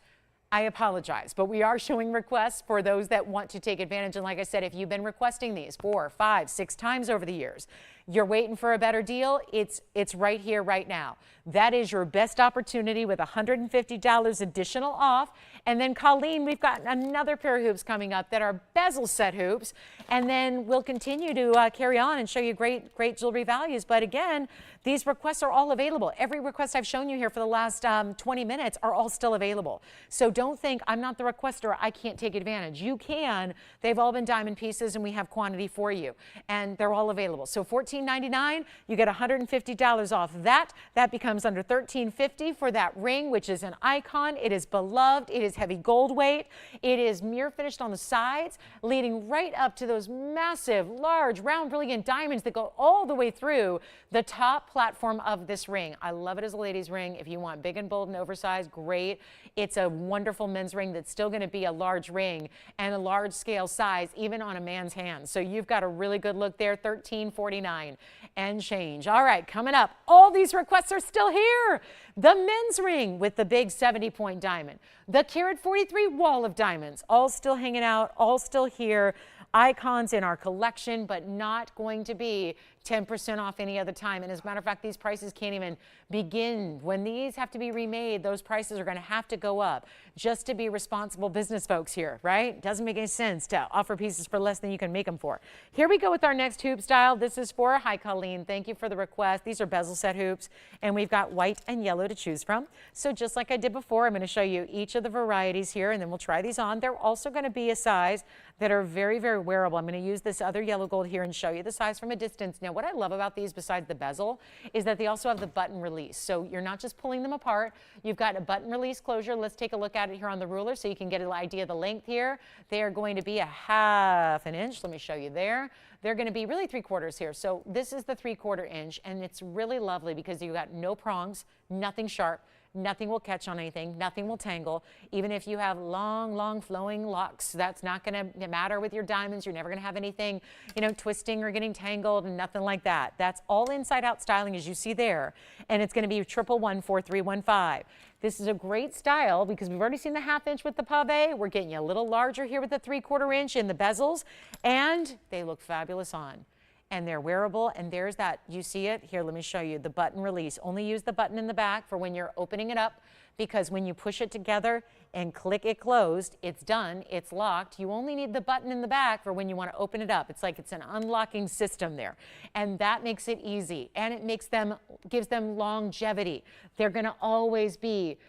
I apologize, but we are showing requests for those that want to take advantage. And like I said, if you've been requesting these 4, 5, 6 times over the years, you're waiting for a better deal, it's right here, right now. That is your best opportunity with $150 additional off. And then Colleen, we've got another pair of hoops coming up that are bezel set hoops. And then we'll continue to carry on and show you great jewelry values. But again, these requests are all available. Every request I've shown you here for the last 20 minutes are all still available. So don't think I'm not the requester, I can't take advantage. You can. They've all been diamond pieces, and we have quantity for you. And they're all available. So 14 $14.99. You get $150 off that. That becomes under $13.50 for that ring, which is an icon. It is beloved. It is heavy gold weight. It is mirror finished on the sides, leading right up to those massive, large, round, brilliant diamonds that go all the way through the top platform of this ring. I love it as a ladies ring. If you want big and bold and oversized, great. It's a wonderful men's ring that's still going to be a large ring and a large scale size, even on a man's hand. So you've got a really good look there, $13.49 and change. All right, coming up, all these requests are still here. The men's ring with the big 70-point diamond, the carat 43 wall of diamonds, all still hanging out, all still here. Icons in our collection, but not going to be 10% off any other time. And as a matter of fact, these prices can't even begin. When these have to be remade, those prices are going to have to go up just to be responsible business folks here, right? Doesn't make any sense to offer pieces for less than you can make them for. Here we go with our next hoop style. This is for, hi Colleen, thank you for the request. These are bezel set hoops, and we've got white and yellow to choose from. So just like I did before, I'm going to show you each of the varieties here, and then we'll try these on. They're also going to be a size that are very, very wearable. I'm going to use this other yellow gold here and show you the size from a distance. Now, what I love about these, besides the bezel, is that they also have the button release. So you're not just pulling them apart. You've got a button release closure. Let's take a look at it here on the ruler so you can get an idea of the length here. They are going to be a ½ an inch. Let me show you there. They're going to be really 3/4 here. So this is the 3/4 inch, and it's really lovely because you've got no prongs, nothing sharp. Nothing will catch on anything. Nothing will tangle. Even if you have long, long flowing locks, that's not going to matter with your diamonds. You're never going to have anything, you know, twisting or getting tangled and nothing like that. That's all inside out styling as you see there. And it's going to be 1114315. This is a great style because we've already seen the ½ inch with the pave. We're getting you a little larger here with the 3/4 inch in the bezels, and they look fabulous on. And they're wearable, and there's that, you see it? Here, let me show you the button release. Only use the button in the back for when you're opening it up, because when you push it together and click it closed, it's done, it's locked. You only need the button in the back for when you want to open it up. It's like it's an unlocking system there, and that makes it easy, and it makes them, gives them longevity. They're going to always be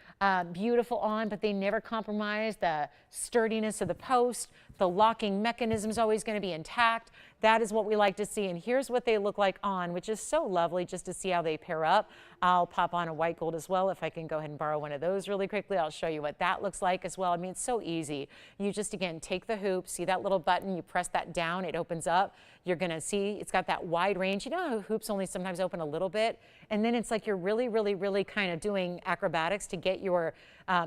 beautiful on, but they never compromise the sturdiness of the post. The locking mechanism is always going to be intact. That is what we like to see, and here's what they look like on, which is so lovely just to see how they pair up. I'll pop on a white gold as well. If I can go ahead and borrow one of those really quickly, I'll show you what that looks like as well. I mean, it's so easy. You just, again, take the hoop, see that little button, you press that down, it opens up. You're going to see it's got that wide range. You know how hoops only sometimes open a little bit, and then it's like you're really, really, really kind of doing acrobatics to get your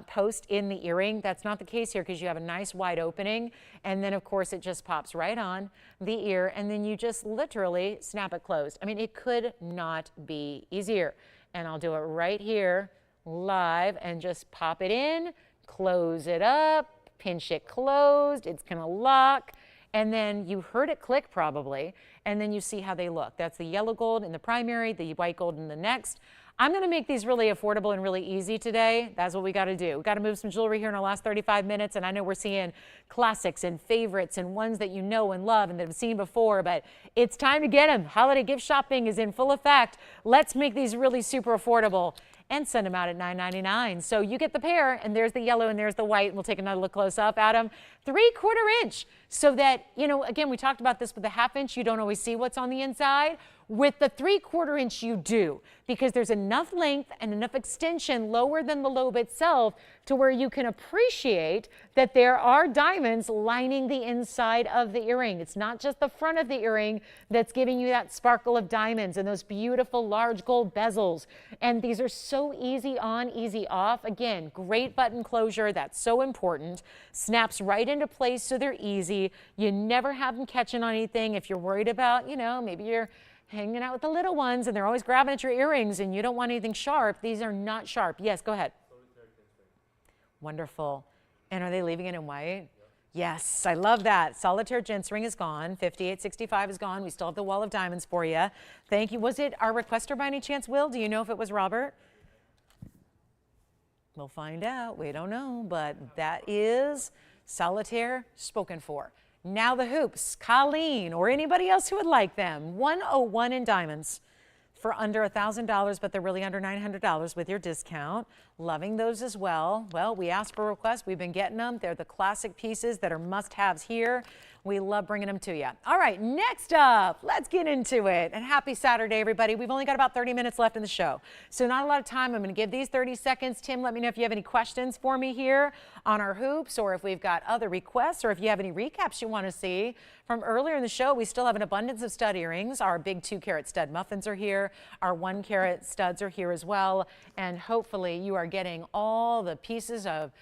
post in the earring. That's not the case here because you have a nice wide opening, and then of course it just pops right on the ear, and then you just literally snap it closed. I mean, it could not be easier. And I'll do it right here live and just pop it in, close it up, pinch it closed, it's going to lock, and then you heard it click probably, and then you see how they look. That's the yellow gold in the primary, the white gold in the next. I'm going to make these really affordable and really easy today. That's what we got to do. We got to move some jewelry here in our last 35 minutes, and I know we're seeing classics and favorites and ones that you know and love and that have seen before, but it's time to get them. Holiday gift shopping is in full effect. Let's make these really super affordable and send them out at $9.99. So you get the pair, and there's the yellow and there's the white, and we'll take another look close up at them. 3/4 inch, so that, you know, again, we talked about this with the ½ inch, you don't always see what's on the inside. With the 3/4 inch, you do, because there's enough length and enough extension lower than the lobe itself to where you can appreciate that there are diamonds lining the inside of the earring. It's not just the front of the earring that's giving you that sparkle of diamonds and those beautiful large gold bezels. And these are so easy on, easy off. Again, great button closure. That's so important. Snaps right into place so they're easy. You never have them catching on anything. If you're worried about, you know, maybe you're hanging out with the little ones and they're always grabbing at your earrings and you don't want anything sharp. These are not sharp. Yes, go ahead. Wonderful. And are they leaving it in white? Yeah. Yes, I love that. Solitaire gents ring is gone. 5865 is gone. We still have the wall of diamonds for you. Thank you. Was it our requester by any chance, Will? Do you know if it was Robert? We'll find out. We don't know, but that is solitaire spoken for. Now the hoops, Colleen or anybody else who would like them. 101 in diamonds for under $1,000, but they're really under $900 with your discount. Loving those as well. Well, we asked for requests. We've been getting them. They're the classic pieces that are must-haves here. We love bringing them to you. All right, next up, let's get into it. And happy Saturday, everybody. We've only got about 30 minutes left in the show, so not a lot of time. I'm going to give these 30 seconds. Tim, let me know if you have any questions for me here on our hoops, or if we've got other requests, or if you have any recaps you want to see from earlier in the show. We still have an abundance of stud earrings. Our big 2-carat stud muffins are here. Our 1-carat studs are here as well. And hopefully you are getting all the pieces of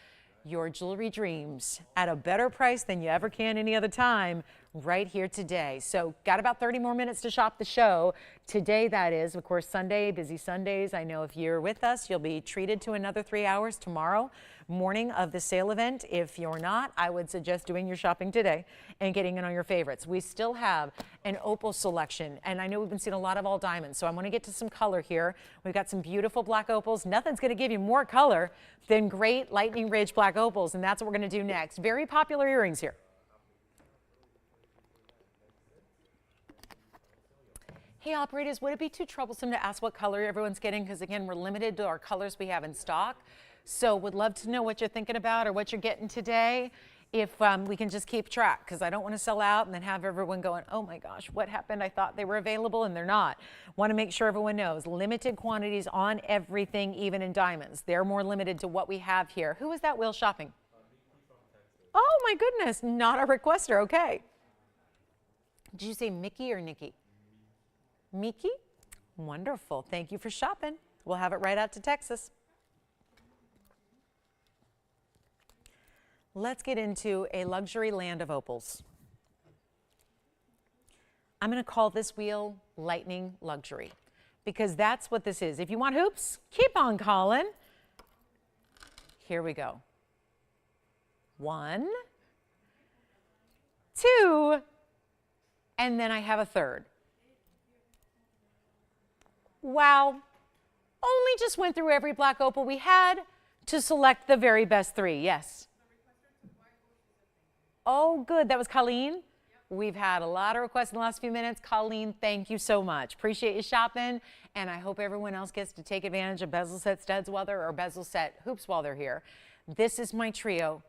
your jewelry dreams at a better price than you ever can any other time right here today. So got about 30 more minutes to shop the show. Today, that is, of course, Sunday, busy Sundays. I know if you're with us, you'll be treated to another 3 hours tomorrow morning of the sale event. If you're not, I would suggest doing your shopping today and getting in on your favorites. We still have an opal selection, and I know we've been seeing a lot of all diamonds, so I'm going to get to some color here. We've got some beautiful black opals. Nothing's going to give you more color than great lightning ridge black opals, and that's what we're going to do next. Very popular earrings here. Hey operators, would it be too troublesome to ask what color everyone's getting? Because again, we're limited to our colors we have in stock. So would love to know what you're thinking about or what you're getting today. If we can just keep track, because I don't want to sell out and then have everyone going, oh my gosh, what happened? I thought they were available and they're not. Want to make sure everyone knows limited quantities on everything, even in diamonds. They're more limited to what we have here. Who is that Will shopping? Oh my goodness, not a requester. Okay. Did you say Mickey or Nikki? Miki? Wonderful. Thank you for shopping. We'll have it right out to Texas. Let's get into a luxury land of opals. I'm going to call this wheel Lightning Luxury because that's what this is. If you want hoops, keep on calling. Here we go. 1, 2, and then I have a third. Wow, only just went through every black opal we had to select the very best 3, yes. Oh, good, that was Colleen? Yep. We've had a lot of requests in the last few minutes. Colleen, thank you so much. Appreciate you shopping, and I hope everyone else gets to take advantage of bezel set studs while they're, or bezel set hoops while they're here. This is my trio.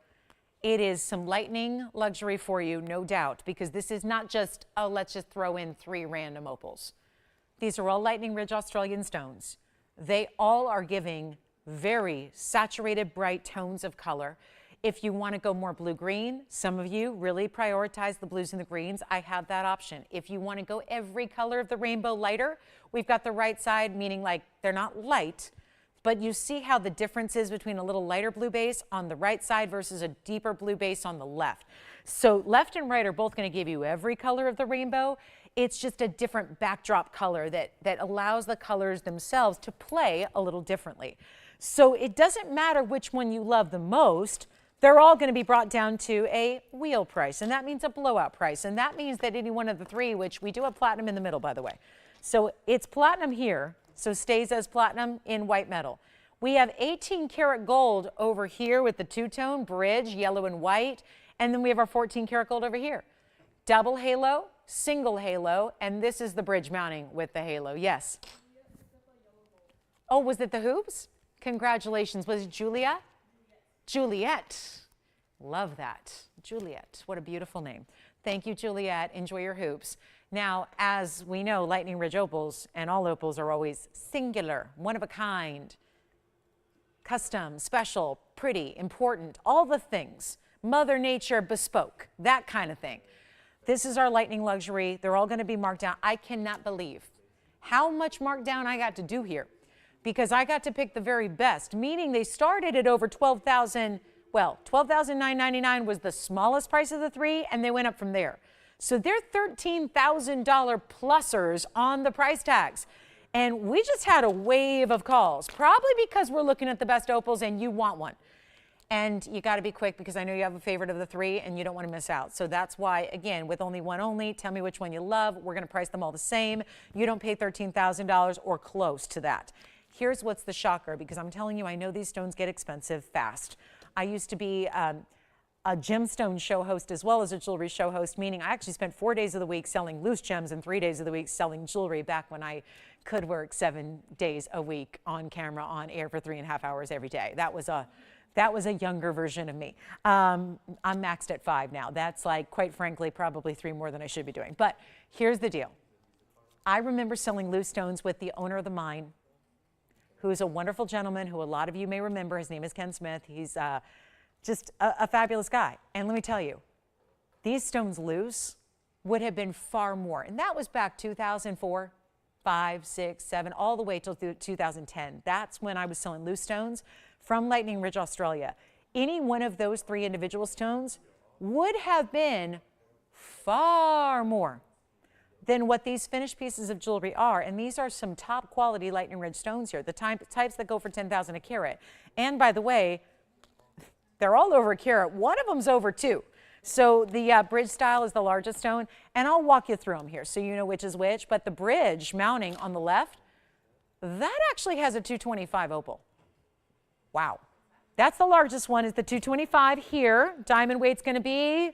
It is some lightning luxury for you, no doubt, because this is not just, oh, let's just throw in 3 random opals. These are all Lightning Ridge Australian stones. They all are giving very saturated, bright tones of color. If you want to go more blue-green, some of you really prioritize the blues and the greens. I have that option. If you want to go every color of the rainbow lighter, we've got the right side, meaning like they're not light, but you see how the difference is between a little lighter blue base on the right side versus a deeper blue base on the left. So left and right are both going to give you every color of the rainbow. It's just a different backdrop color that allows the colors themselves to play a little differently. So it doesn't matter which one you love the most. They're all going to be brought down to a wheel price, and that means a blowout price. And that means that any one of the 3, which we do have platinum in the middle, by the way. So it's platinum here, so stays as platinum in white metal. We have 18 karat gold over here with the two-tone bridge, yellow and white. And then we have our 14 karat gold over here. Double halo, single halo, and this is the bridge mounting with the halo. Yes. Oh, was it the hoops? Congratulations. Was it Julia? Juliet. Love that. Juliet. What a beautiful name. Thank you, Juliet. Enjoy your hoops. Now, as we know, Lightning Ridge opals and all opals are always singular, one of a kind, custom, special, pretty, important, all the things. Mother Nature bespoke, that kind of thing. This is our Lightning Luxury. They're all going to be marked down. I cannot believe how much markdown I got to do here because I got to pick the very best, meaning they started at over $12,000. Well, $12,999 was the smallest price of the 3, and they went up from there. So they're $13,000 plusers on the price tags. And we just had a wave of calls, probably because we're looking at the best opals and you want one. And you got to be quick because I know you have a favorite of the 3 and you don't want to miss out. So that's why, again, with only one only, tell me which one you love. We're going to price them all the same. You don't pay $13,000 or close to that. Here's what's the shocker, because I'm telling you, I know these stones get expensive fast. I used to be a gemstone show host as well as a jewelry show host, meaning I actually spent 4 days of the week selling loose gems and 3 days of the week selling jewelry back when I could work 7 days a week on camera, on air for 3.5 hours every day. That was a younger version of me. I'm maxed at 5 now. That's like, quite frankly, probably 3 more than I should be doing. But here's the deal. I remember selling loose stones with the owner of the mine, who is a wonderful gentleman who a lot of you may remember. His name is Ken Smith. He's just a fabulous guy. And let me tell you, these stones loose would have been far more. And that was back 2004, 5, 6, 7, all the way till 2010. That's when I was selling loose stones from Lightning Ridge, Australia. Any one of those 3 individual stones would have been far more than what these finished pieces of jewelry are. And these are some top quality Lightning Ridge stones here, the types that go for 10,000 a carat. And by the way, they're all over a carat. One of them's over 2. So the bridge style is the largest stone, and I'll walk you through them here so you know which is which. But the bridge mounting on the left, that actually has a 225 opal. Wow. That's the largest one, is the 225 here. Diamond weight's going to be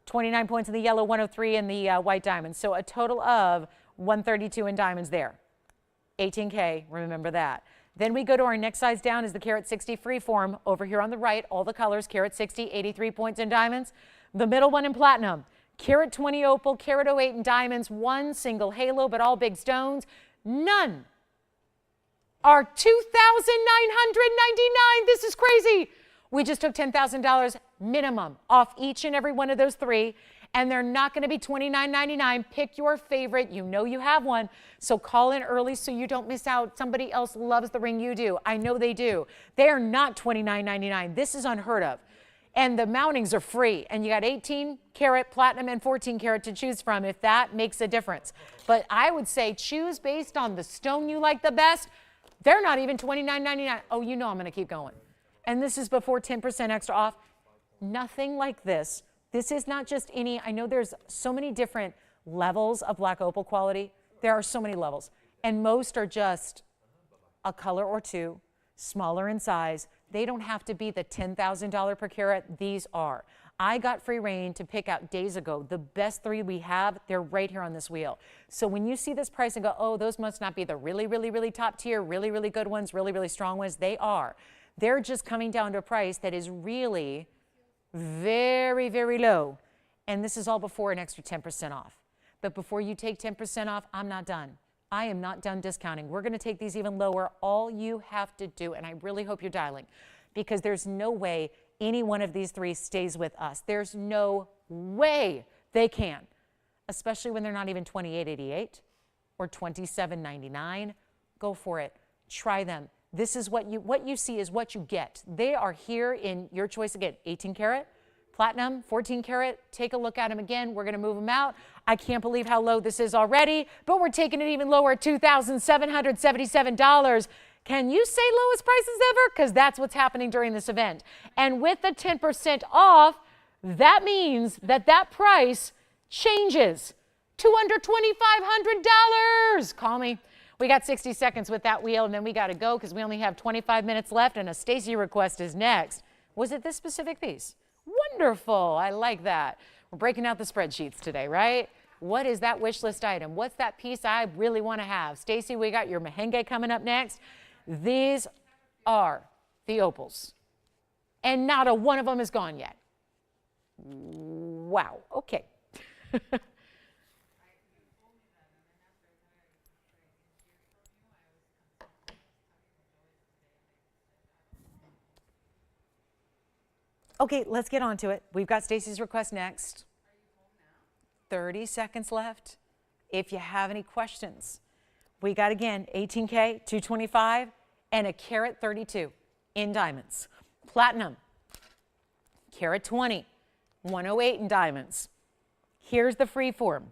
29 points in the yellow, 103 in the white diamonds. So a total of 132 in diamonds there. 18K, remember that. Then we go to our next size down is the carat 60 freeform over here on the right, all the colors, carat 60, 83 points in diamonds. The middle one in platinum, carat 20 opal, carat 08 in diamonds, 1 single halo, but all big stones. None are $2,999. This is crazy. We just took $10,000 minimum off each and every one of those 3. And they're not going to be $29.99. Pick your favorite. You know you have one. So call in early so you don't miss out. Somebody else loves the ring you do. I know they do. They are not $29.99. This is unheard of. And the mountings are free. And you got 18 karat platinum and 14 karat to choose from if that makes a difference. But I would say choose based on the stone you like the best. They're not even $29.99. Oh, you know I'm going to keep going. And this is before 10% extra off. Nothing like this. This is not just any, I know there's so many different levels of black opal quality. There are so many levels. And most are just a color or 2, smaller in size. They don't have to be the $10,000 per carat. These are. I got free reign to pick out days ago the best 3 we have. They're right here on this wheel. So when you see this price and go, oh, those must not be the really, really, really top tier, really, really good ones, really, really strong ones. They are. They're just coming down to a price that is really very, very low. And this is all before an extra 10% off. But before you take 10% off, I'm not done. I am not done discounting. We're going to take these even lower. All you have to do, and I really hope you're dialing, because there's no way any one of these 3 stays with us. There's no way they can, especially when they're not even $28.88 or $27.99. Go for it. Try them. This is what you see is what you get. They are here in your choice again. 18 karat, platinum, 14 karat. Take a look at them again. We're going to move them out. I can't believe how low this is already, but we're taking it even lower at $2,777. Can you say lowest prices ever? Because that's what's happening during this event. And with the 10% off, that means that that price changes to under $2,500. Call me. We got 60 seconds with that wheel, and then we got to go because we only have 25 minutes left, and a Stacy request is next. Was it this specific piece? Wonderful. I like that. We're breaking out the spreadsheets today, right? What is that wish list item? What's that piece I really want to have? Stacy, we got your Mahenge coming up next. These are the opals, and not a one of them is gone yet. Wow. Okay. Okay, let's get on to it. We've got Stacy's request next. 30 seconds left. If you have any questions, we got again 18K, 225, and a carat 32 in diamonds. Platinum, carat 20, 108 in diamonds. Here's the freeform.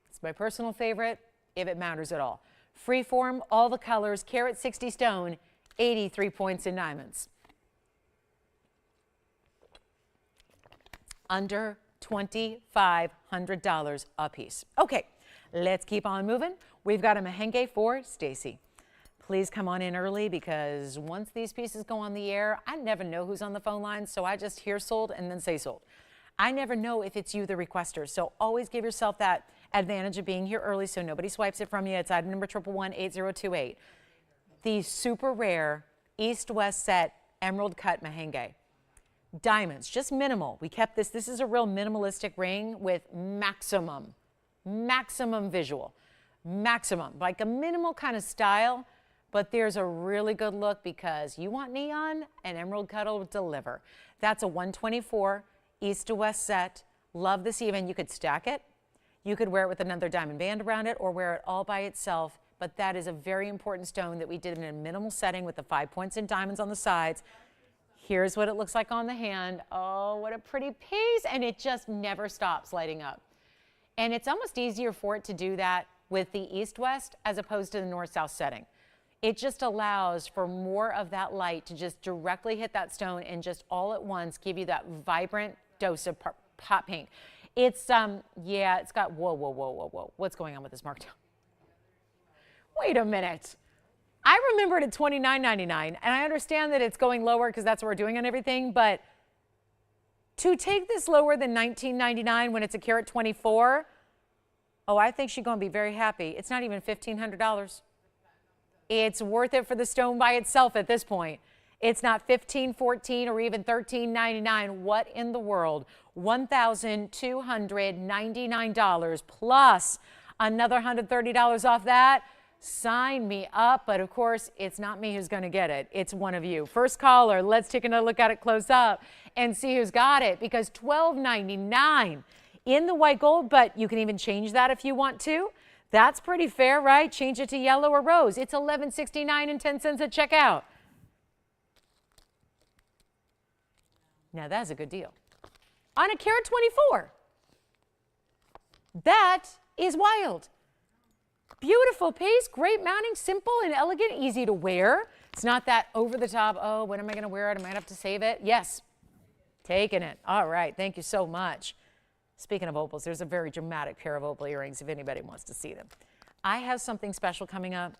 It's my personal favorite, if it matters at all. Freeform, all the colors, carat 60 stone, 83 points in diamonds. Under $2,500 a piece. Okay, let's keep on moving. We've got a Mahenge for Stacy. Please come on in early, because once these pieces go on the air, I never know who's on the phone line, so I just hear sold and then say sold. I never know if it's you, the requester, so always give yourself that advantage of being here early so nobody swipes it from you. It's item number 111-8028. The super rare east-west set emerald cut Mahenge. Diamonds, just minimal. We kept this. This is a real minimalistic ring with maximum visual. Maximum, like a minimal kind of style, but there's a really good look because you want neon and emerald cut will deliver. That's a 124 east to west set. Love this even. You could stack it. You could wear it with another diamond band around it or wear it all by itself, but that is a very important stone that we did in a minimal setting with the 5 points and diamonds on the sides. Here's what it looks like on the hand. Oh, what a pretty piece. And it just never stops lighting up. And it's almost easier for it to do that with the east-west as opposed to the north-south setting. It just allows for more of that light to just directly hit that stone and just all at once give you that vibrant dose of hot pink. It's, yeah, it's got, whoa. What's going on with this markdown? Wait a minute. I remember it at $29.99, and I understand that it's going lower because that's what we're doing on everything, but to take this lower than $19.99 when it's a carat 24, oh, I think she's going to be very happy. It's not even $1,500. It's worth it for the stone by itself at this point. It's not $15, $14, or even $13.99. What in the world? $1,299 plus another $130 off that. Sign me up, but of course, it's not me who's going to get it. It's one of you. First caller, let's take another look at it close up and see who's got it, because $12.99 in the white gold, but you can even change that if you want to. That's pretty fair, right? Change it to yellow or rose. It's $11.69 at checkout. Now that's a good deal. On a carat 24. That is wild. Beautiful piece, great mounting, simple and elegant, easy to wear. It's not that over the top, oh, when am I going to wear it? I might have to save it. Yes, taking it. All right, thank you so much. Speaking of opals, there's a very dramatic pair of opal earrings if anybody wants to see them. I have something special coming up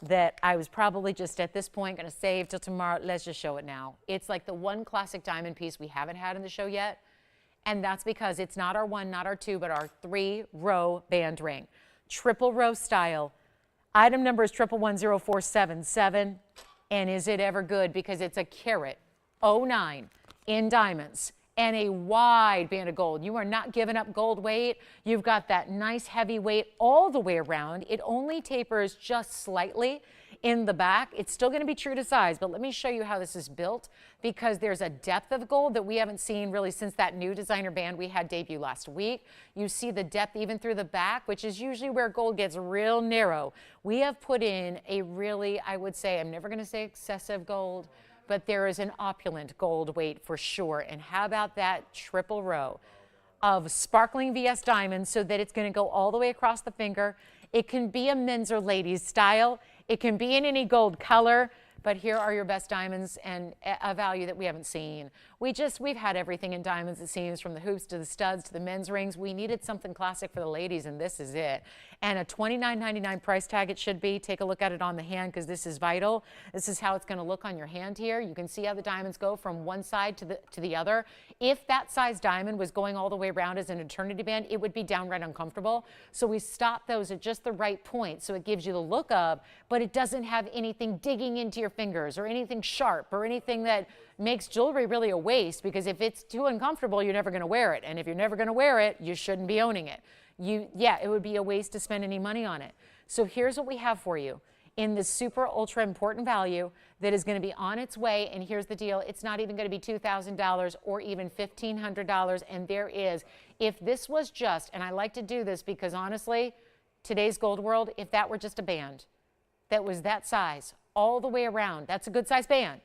that I was probably just at this point going to save till tomorrow. Let's just show it now. It's like the one classic diamond piece we haven't had in the show yet, and that's because it's not our 1, not our 2, but our 3-row band ring. Triple row style. Item number is 11104777. And is it ever good? Because it's a carat 09 in diamonds and a wide band of gold. You are not giving up gold weight. You've got that nice heavy weight all the way around. It only tapers just slightly in the back. It's still going to be true to size, but let me show you how this is built, because there's a depth of gold that we haven't seen really since that new designer band we had debut last week. You see the depth even through the back, which is usually where gold gets real narrow. We have put in a really, I would say, I'm never going to say excessive gold, but there is an opulent gold weight for sure. And how about that triple row of sparkling VS diamonds so that it's going to go all the way across the finger. It can be a men's or ladies style. It can be in any gold color, but here are your best diamonds and a value that we haven't seen. We've had everything in diamonds, it seems, from the hoops to the studs to the men's rings. We needed something classic for the ladies, and this is it. And a $29.99 price tag it should be. Take a look at it on the hand, because this is vital. This is how it's going to look on your hand here. You can see how the diamonds go from one side to the other. If that size diamond was going all the way around as an eternity band, it would be downright uncomfortable. So we stopped those at just the right point, so it gives you the look of, but it doesn't have anything digging into your fingers or anything sharp or anything that makes jewelry really a waste, because if it's too uncomfortable, you're never going to wear it. And if you're never going to wear it, you shouldn't be owning it. Yeah, it would be a waste to spend any money on it. So here's what we have for you in this super ultra important value that is going to be on its way. And here's the deal. It's not even going to be $2,000 or even $1,500. And there is, if this was just, and I like to do this because honestly, today's gold world, if that were just a band that was that size all the way around, that's a good size band.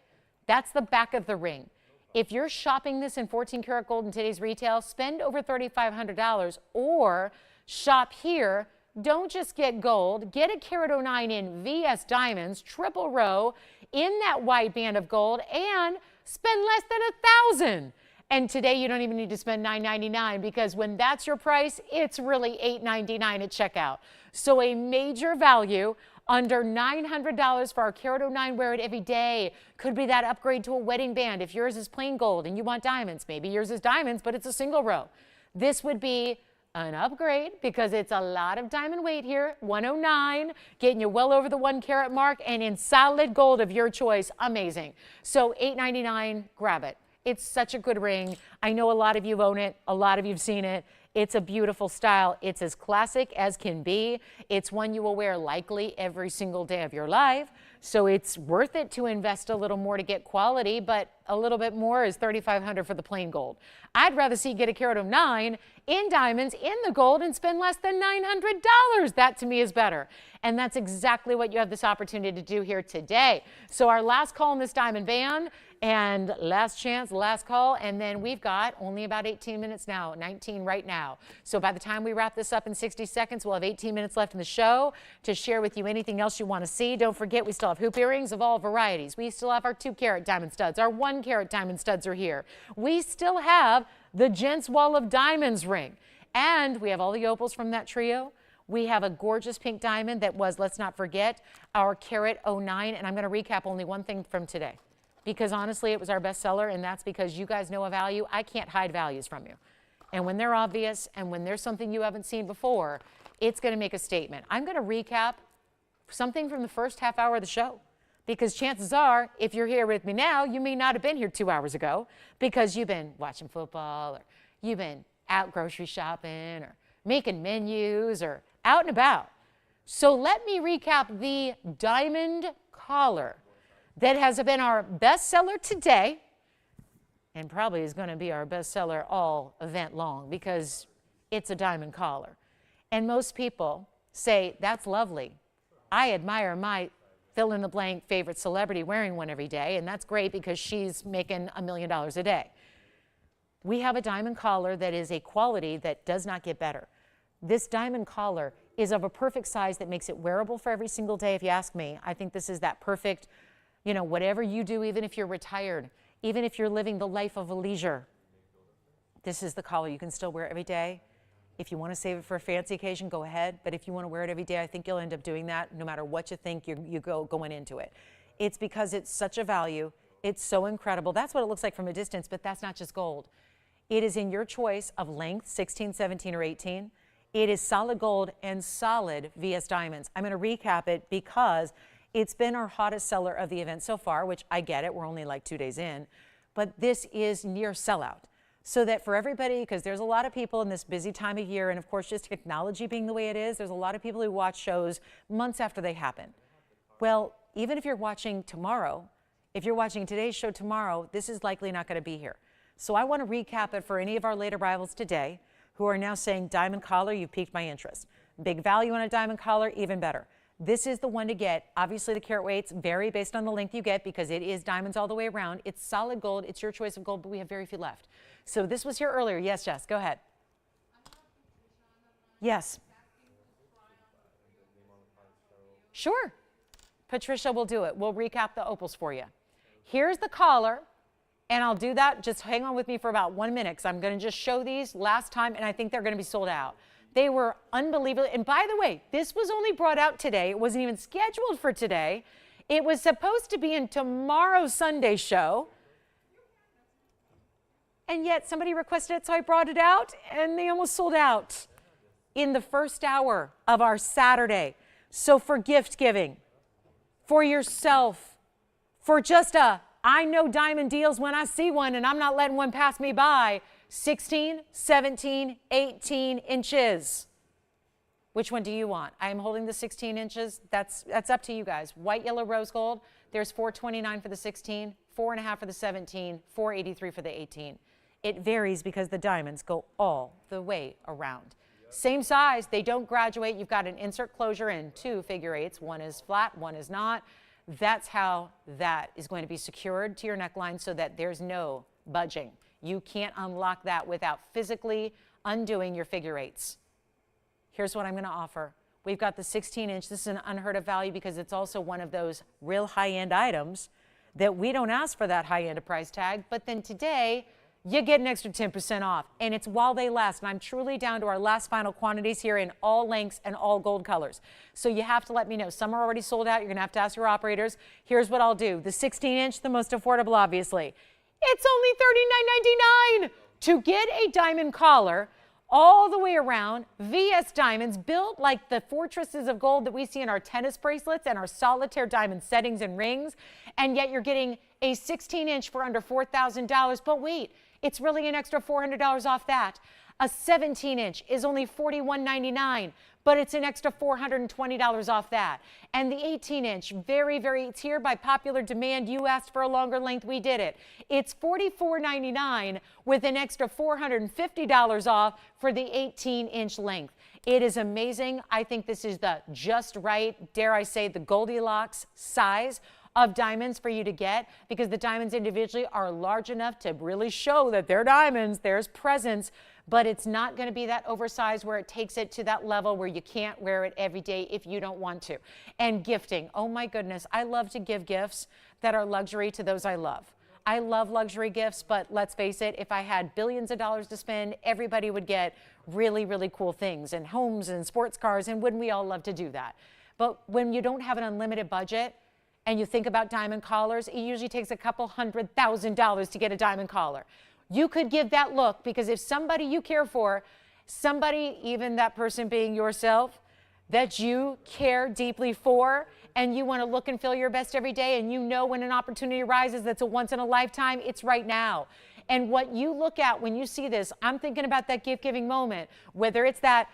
That's the back of the ring. If you're shopping this in 14 karat gold in today's retail, spend over $3,500 or shop here. Don't just get gold, get a carat 09 in VS diamonds, triple row in that white band of gold, and spend less than $1,000. And today you don't even need to spend $9.99, because when that's your price, it's really $8.99 at checkout. So a major value Under $900 for our carat 09. Wear it every day. Could be that upgrade to a wedding band. If yours is plain gold and you want diamonds, maybe yours is diamonds, but it's a single row. This would be an upgrade because it's a lot of diamond weight here. 109, getting you well over the 1 carat mark and in solid gold of your choice. Amazing. So $8.99, grab it. It's such a good ring. I know a lot of you own it. A lot of you've seen it. It's a beautiful style. It's as classic as can be. It's one you will wear likely every single day of your life. So it's worth it to invest a little more to get quality, but a little bit more is $3,500 for the plain gold. I'd rather see you get a carat 09 in diamonds, in the gold, and spend less than $900. That to me is better. And that's exactly what you have this opportunity to do here today. So our last call in this diamond band, and last chance, last call, and then we've got only about 18 minutes now, 19 right now. So by the time we wrap this up in 60 seconds, we'll have 18 minutes left in the show to share with you anything else you want to see. Don't forget, we still have hoop earrings of all varieties. We still have our 2 carat diamond studs. Our 1 carat diamond studs are here. We still have the Gents Wall of Diamonds ring. And we have all the opals from that trio. We have a gorgeous pink diamond that was, let's not forget, our carat 09. And I'm going to recap only one thing from today, because honestly, it was our best seller, and that's because you guys know a value. I can't hide values from you. And when they're obvious and when there's something you haven't seen before, it's going to make a statement. I'm going to recap something from the first half hour of the show, because chances are, if you're here with me now, you may not have been here 2 hours ago because you've been watching football, or you've been out grocery shopping, or making menus, or out and about. So let me recap the diamond collar that has been our best seller today, and probably is going to be our best seller all event long, because it's a diamond collar. And most people say, that's lovely. I admire my fill-in-the-blank favorite celebrity wearing one every day, and that's great because she's making $1 million a day. We have a diamond collar that is a quality that does not get better. This diamond collar is of a perfect size that makes it wearable for every single day, if you ask me. I think this is that perfect, you know, whatever you do, even if you're retired, even if you're living the life of a leisure, this is the collar you can still wear every day. If you want to save it for a fancy occasion, go ahead. But if you want to wear it every day, I think you'll end up doing that no matter what you think you go going into it. It's because it's such a value. It's so incredible. That's what it looks like from a distance, but that's not just gold. It is in your choice of length, 16, 17, or 18. It is solid gold and solid VS diamonds. I'm going to recap it because it's been our hottest seller of the event so far, which I get it. We're only like 2 days in. But this is near sellout. So that for everybody, because there's a lot of people in this busy time of year, and of course just technology being the way it is, there's a lot of people who watch shows months after they happen. Well, even if you're watching tomorrow, if you're watching today's show tomorrow, this is likely not going to be here. So I want to recap it for any of our late arrivals today who are now saying, diamond collar, you've piqued my interest. Big value on a diamond collar, even better. This is the one to get. Obviously, the carat weights vary based on the length you get because it is diamonds all the way around. It's solid gold. It's your choice of gold, but we have very few left. So this was here earlier. Yes, Jess, go ahead. Yes. Sure. Patricia will do it. We'll recap the opals for you. Here's the collar, and I'll do that. Just hang on with me for about 1 minute because I'm going to just show these last time, and I think they're going to be sold out. They were unbelievable. And by the way, this was only brought out today. It wasn't even scheduled for today. It was supposed to be in tomorrow's Sunday show. And yet somebody requested it, so I brought it out, and they almost sold out in the first hour of our Saturday. So for gift giving, for yourself, for just I know diamond deals when I see one, and I'm not letting one pass me by, 16, 17, 18 inches. Which one do you want? I'm holding the 16 inches. That's up to you guys. White, yellow, rose gold. There's $429 for the 16, $4.5 for the 17, $483 for the 18. It varies because the diamonds go all the way around. Same size, they don't graduate. You've got an insert closure and 2 figure eights. One is flat, one is not. That's how that is going to be secured to your neckline so that there's no budging. You can't unlock that without physically undoing your figure eights. Here's what I'm going to offer. We've got the 16 inch. This is an unheard of value because it's also one of those real high-end items that we don't ask for that high-end price tag. But then today, you get an extra 10% off, and it's while they last. And I'm truly down to our last final quantities here in all lengths and all gold colors. So you have to let me know. Some are already sold out. You're going to have to ask your operators. Here's what I'll do. The 16-inch, the most affordable, obviously. It's only $39.99 to get a diamond collar all the way around, VS diamonds built like the fortresses of gold that we see in our tennis bracelets and our solitaire diamond settings and rings, and yet you're getting a 16-inch for under $4,000. But wait, it's really an extra $400 off that. A 17-inch is only $41.99, but it's an extra $420 off that. And the 18-inch, it's here by popular demand. You asked for a longer length, we did it. It's $44.99 with an extra $450 off for the 18-inch length. It is amazing. I think this is the just right, dare I say, the Goldilocks size of diamonds for you to get, because the diamonds individually are large enough to really show that they're diamonds, there's presence, but it's not going to be that oversized where it takes it to that level where you can't wear it every day if you don't want to. And gifting, oh my goodness, I love to give gifts that are luxury to those I love. I love luxury gifts, but let's face it, if I had billions of dollars to spend, everybody would get really, really cool things and homes and sports cars, and wouldn't we all love to do that? But when you don't have an unlimited budget, and you think about diamond collars, it usually takes a couple $100,000 to get a diamond collar. You could give that look, because if somebody you care for, somebody, even that person being yourself, that you care deeply for, and you want to look and feel your best every day, and you know when an opportunity arises that's a once in a lifetime, it's right now. And what you look at when you see this, I'm thinking about that gift-giving moment, whether it's that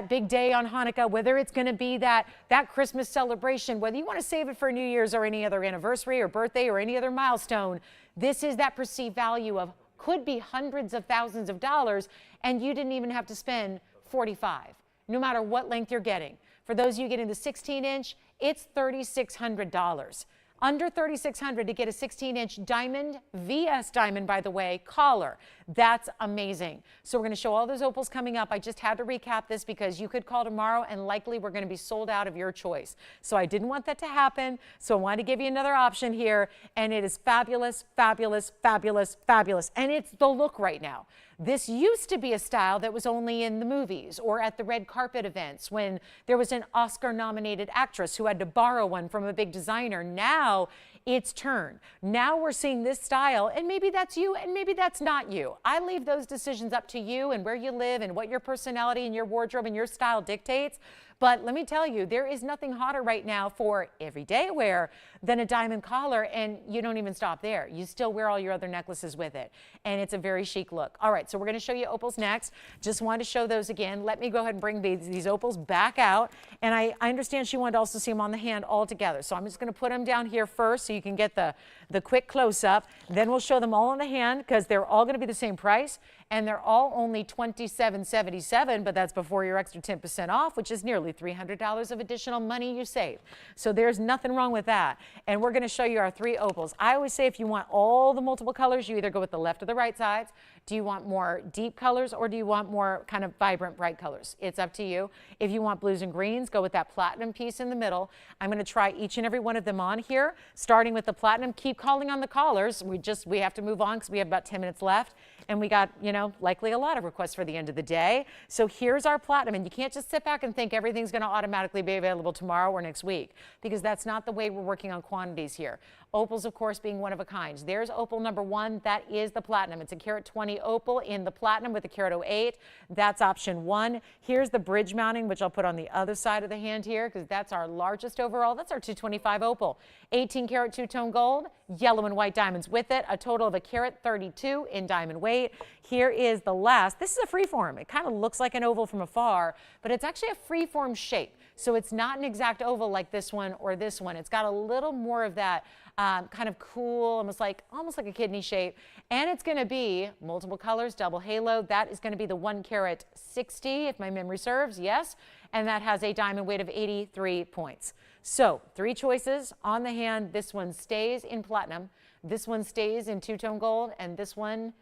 big day on Hanukkah, whether it's going to be that Christmas celebration, whether you want to save it for New Year's or any other anniversary or birthday or any other milestone, this is that perceived value of could be hundreds of thousands of dollars, and you didn't even have to spend $45, no matter what length you're getting. For those of you getting the 16-inch, it's $3,600. Under $3,600 to get a 16-inch diamond, VS diamond, by the way, collar. That's amazing. So we're going to show all those opals coming up. I just had to recap this because you could call tomorrow and likely we're going to be sold out of your choice. So I didn't want that to happen. So I wanted to give you another option here, and it is fabulous, fabulous, fabulous, fabulous. And it's the look right now. This used to be a style that was only in the movies or at the red carpet events when there was an Oscar-nominated actress who had to borrow one from a big designer. Now it's turned. Now we're seeing this style, and maybe that's you and maybe that's not you. I leave those decisions up to you and where you live and what your personality and your wardrobe and your style dictates. But let me tell you, there is nothing hotter right now for everyday wear than a diamond collar, and you don't even stop there. You still wear all your other necklaces with it, and it's a very chic look. All right, so we're going to show you opals next. Just wanted to show those again. Let me go ahead and bring these opals back out, and I understand she wanted to also see them on the hand all together. So I'm just going to put them down here first so you can get the quick close-up. Then we'll show them all on the hand because they're all going to be the same price, and they're all only $27.77, but that's before your extra 10% off, which is nearly $300 of additional money you save. So there's nothing wrong with that. And we're going to show you our three opals. I always say if you want all the multiple colors, you either go with the left or the right sides. Do you want more deep colors or do you want more kind of vibrant, bright colors? It's up to you. If you want blues and greens, go with that platinum piece in the middle. I'm going to try each and every one of them on here, starting with the platinum. Keep calling on the callers. We have to move on because we have about 10 minutes left. And we got, you know, likely a lot of requests for the end of the day. So here's our platinum. And you can't just sit back and think everything's going to automatically be available tomorrow or next week, because that's not the way we're working on quantities here. Opals, of course, being one of a kind. There's opal number one. That is the platinum. It's a carat 20 opal in the platinum with a carat 08. That's option one. Here's the bridge mounting, which I'll put on the other side of the hand here because that's our largest overall. That's our 225 opal. 18 karat two-tone gold, yellow and white diamonds with it, a total of a carat 32 in diamond weight. Here is the last. This is a freeform. It kind of looks like an oval from afar, but it's actually a freeform shape. So it's not an exact oval like this one or this one. It's got a little more of that kind of cool, almost like a kidney shape. And it's going to be multiple colors, double halo. That is going to be the 1 carat 60, if my memory serves, yes. And that has a diamond weight of 83 points. So 3 choices on the hand. This one stays in platinum. This one stays in two-tone gold. And this one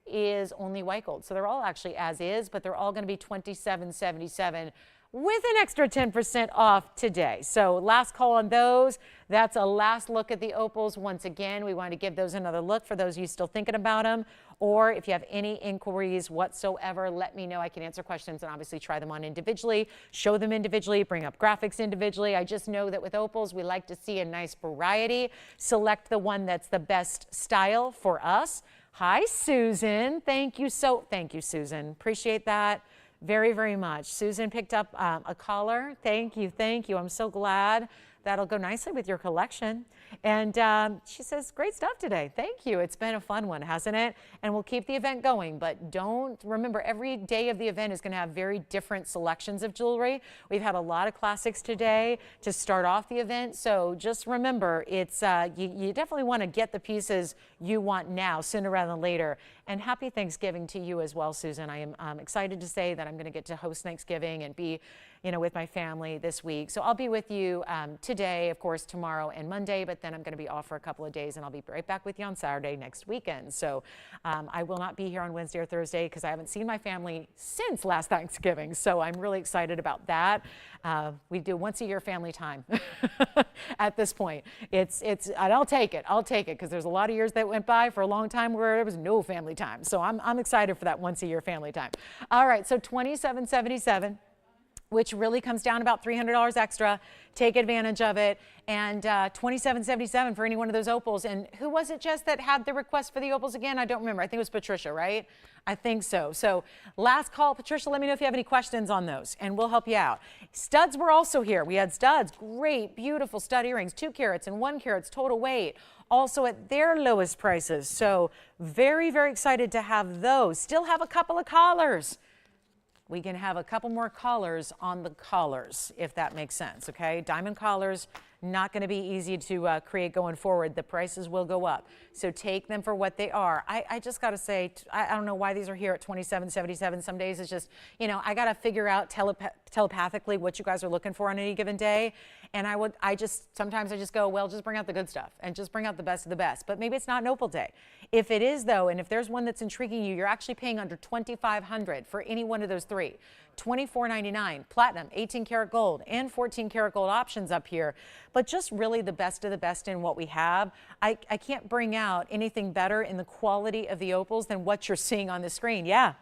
is only white gold. So they're all actually as is, but they're all going to be $27.77. with an extra 10% off today. So last call on those. That's a last look at the opals. Once again, we want to give those another look for those of you still thinking about them. Or if you have any inquiries whatsoever, let me know. I can answer questions and obviously try them on individually, show them individually, bring up graphics individually. I just know that with opals, we like to see a nice variety. Select the one that's the best style for us. Hi, Susan. Thank you, Susan. Appreciate that very, very much. Susan picked up a collar. Thank you. I'm so glad. That'll go nicely with your collection. And she says, great stuff today. Thank you. It's been a fun one, hasn't it? And we'll keep the event going, but remember, every day of the event is going to have very different selections of jewelry. We've had a lot of classics today to start off the event. So just remember, it's you definitely want to get the pieces you want now, sooner rather than later. And happy Thanksgiving to you as well, Susan. I am excited to say that I'm going to get to host Thanksgiving and be, with my family this week. So I'll be with you today, of course, tomorrow and Monday, but then I'm going to be off for a couple of days and I'll be right back with you on Saturday next weekend. So I will not be here on Wednesday or Thursday because I haven't seen my family since last Thanksgiving. So I'm really excited about that. We do once a year family time at this point. And I'll take it because there's a lot of years that went by for a long time where there was no family time. So I'm excited for that once a year family time. All right, so $27.77. Which really comes down about $300 extra. Take advantage of it. And $27.77 for any one of those opals. And who was it, Jess, that had the request for the opals again? I don't remember. I think it was Patricia, right? I think so. So last call, Patricia, let me know if you have any questions on those, and we'll help you out. Studs were also here. We had studs, great, beautiful stud earrings, 2 carats and 1 carat's total weight, also at their lowest prices. So very, very excited to have those. Still have a couple of collars. We can have a couple more collars on the collars, if that makes sense, okay? Diamond collars, not going to be easy to create going forward. The prices will go up. So take them for what they are. I just got to say, I don't know why these are here at $27.77. Some days it's just, I got to figure out telepathically what you guys are looking for on any given day. And sometimes I just go, well, just bring out the good stuff and just bring out the best of the best. But maybe it's not an opal day. If it is, though, and if there's one that's intriguing you, you're actually paying under $2,500 for any one of those three. $24.99, platinum, 18 karat gold, and 14 karat gold options up here. But just really the best of the best in what we have. I can't bring out anything better in the quality of the opals than what you're seeing on the screen. Yeah.